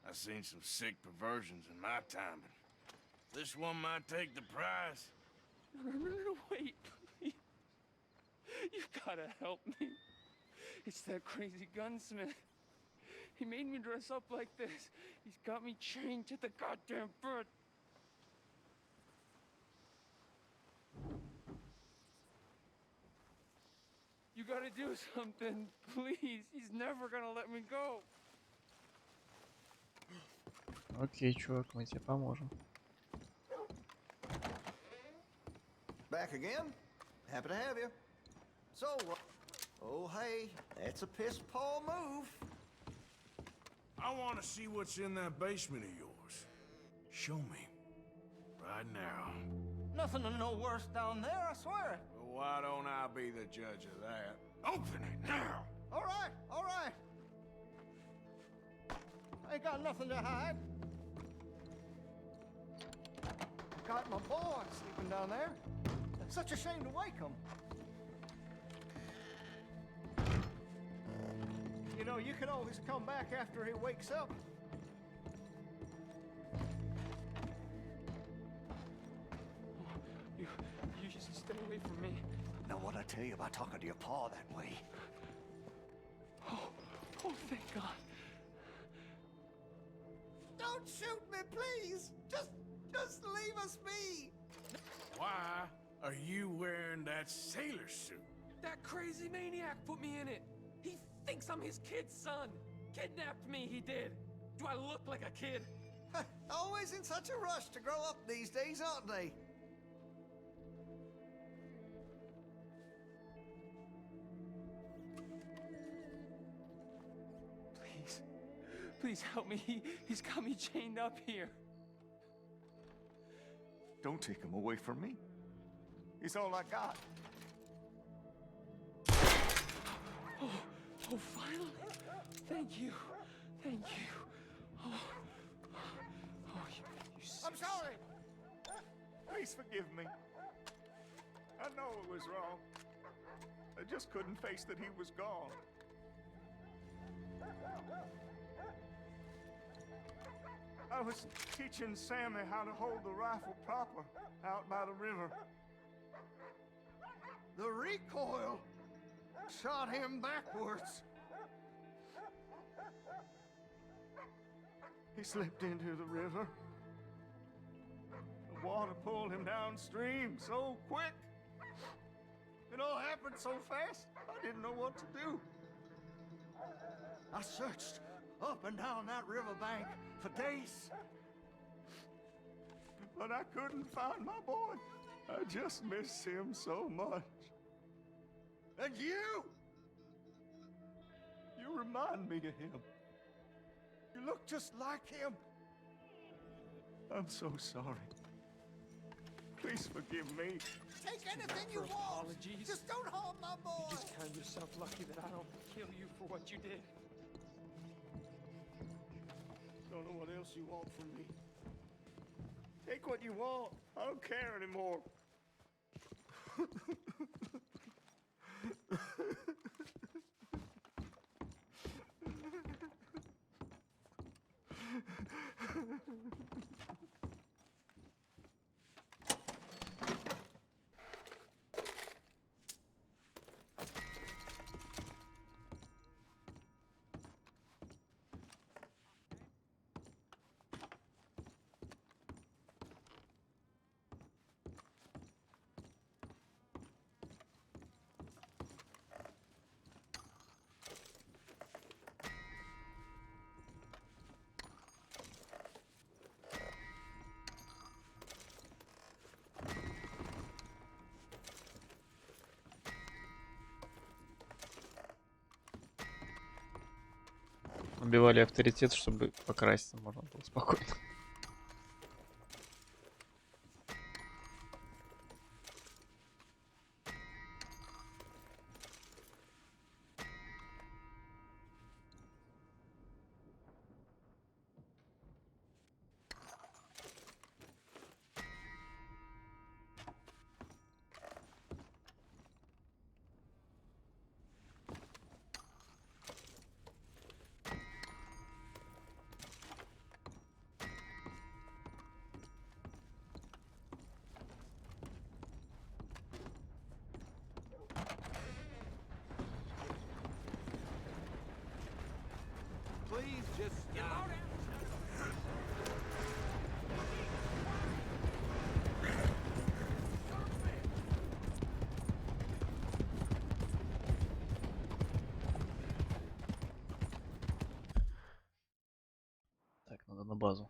I've seen some sick perversions in my time, but this one might take the prize. No, wait, please. You gotta help me. It's that crazy gunsmith. He made me dress up like this. He's got me chained to the goddamn bed. You gotta do something, please. He's never gonna let me go. Окей, чувак, мы тебе поможем. Back again? Happy to have you. So, oh hey, that's a piss poor move. I want to see what's in that basement of yours. Show me. Right now. Nothing to no worse down there, I swear. Well, why don't I be the judge of that? Open it now! All right, all right. I ain't got nothing to hide. Got my boy sleeping down there. It's such a shame to wake him. You know, you can always come back after he wakes up. You just stay away from me. Know what I tell you about talking to your pa that way? Oh, thank God. Don't shoot me, please. Just leave us be. Why are you wearing that sailor suit? That crazy maniac put me in it. He thinks I'm his kid's son. Kidnapped me, he did. Do I look like a kid? Always in such a rush to grow up these days, aren't they? Please help me. He's got me chained up here. Don't take him away from me. He's all I got. Oh, finally. Thank you. Thank you. You I'm sorry. Please forgive me. I know it was wrong. I just couldn't face that he was gone. I was teaching Sammy how to hold the rifle proper out by the river. The recoil shot him backwards. He slipped into the river. The water pulled him downstream so quick. It all happened so fast, I didn't know what to do. I searched up and down that riverbank for days. But I couldn't find my boy. I just miss him so much. And you? You remind me of him. You look just like him. I'm so sorry. Please forgive me. Take anything you want. Apologies. Just don't harm my boy. You just count yourself lucky that I don't kill you for what you did. Don't know what else you want from me. Take what you want. I don't care anymore. Убивали авторитет, чтобы покраситься можно было спокойно. Please just stop. Так, надо на базу.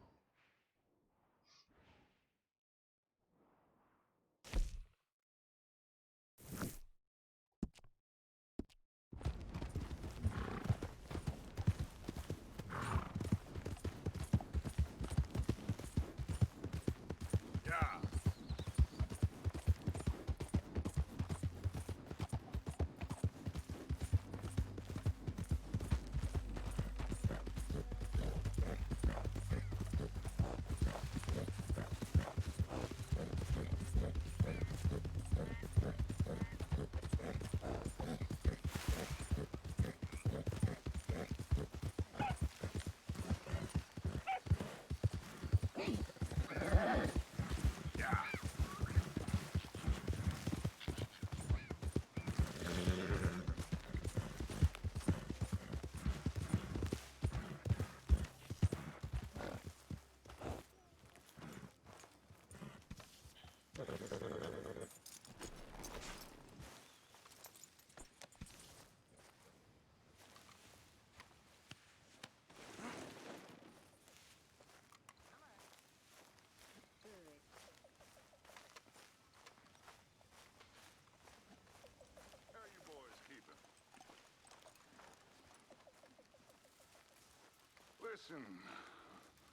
Listen,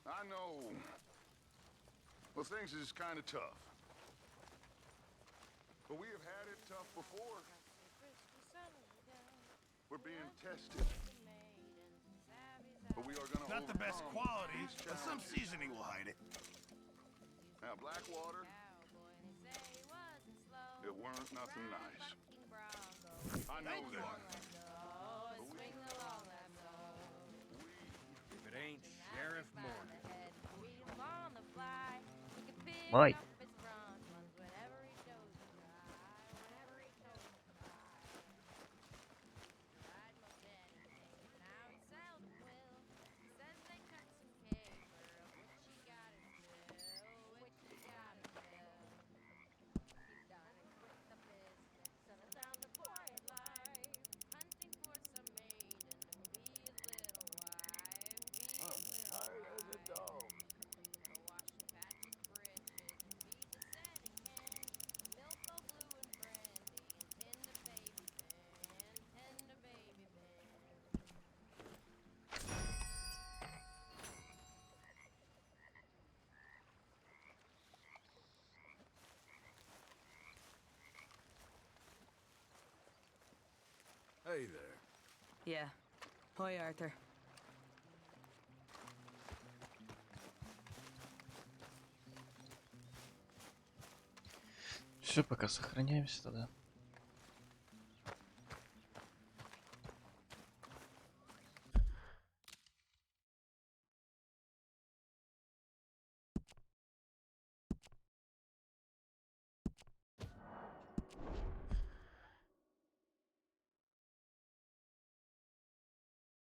I know, well, things is kind of tough. But we have had it tough before. We're being tested. But we are going to Not the best quality, but some seasoning will hide it. Now, Blackwater, it weren't nothing nice. I know that. If it ain't Sheriff Morgan. Mike. Hey there. Yeah. Hi, Arthur. Все, пока сохраняемся тогда.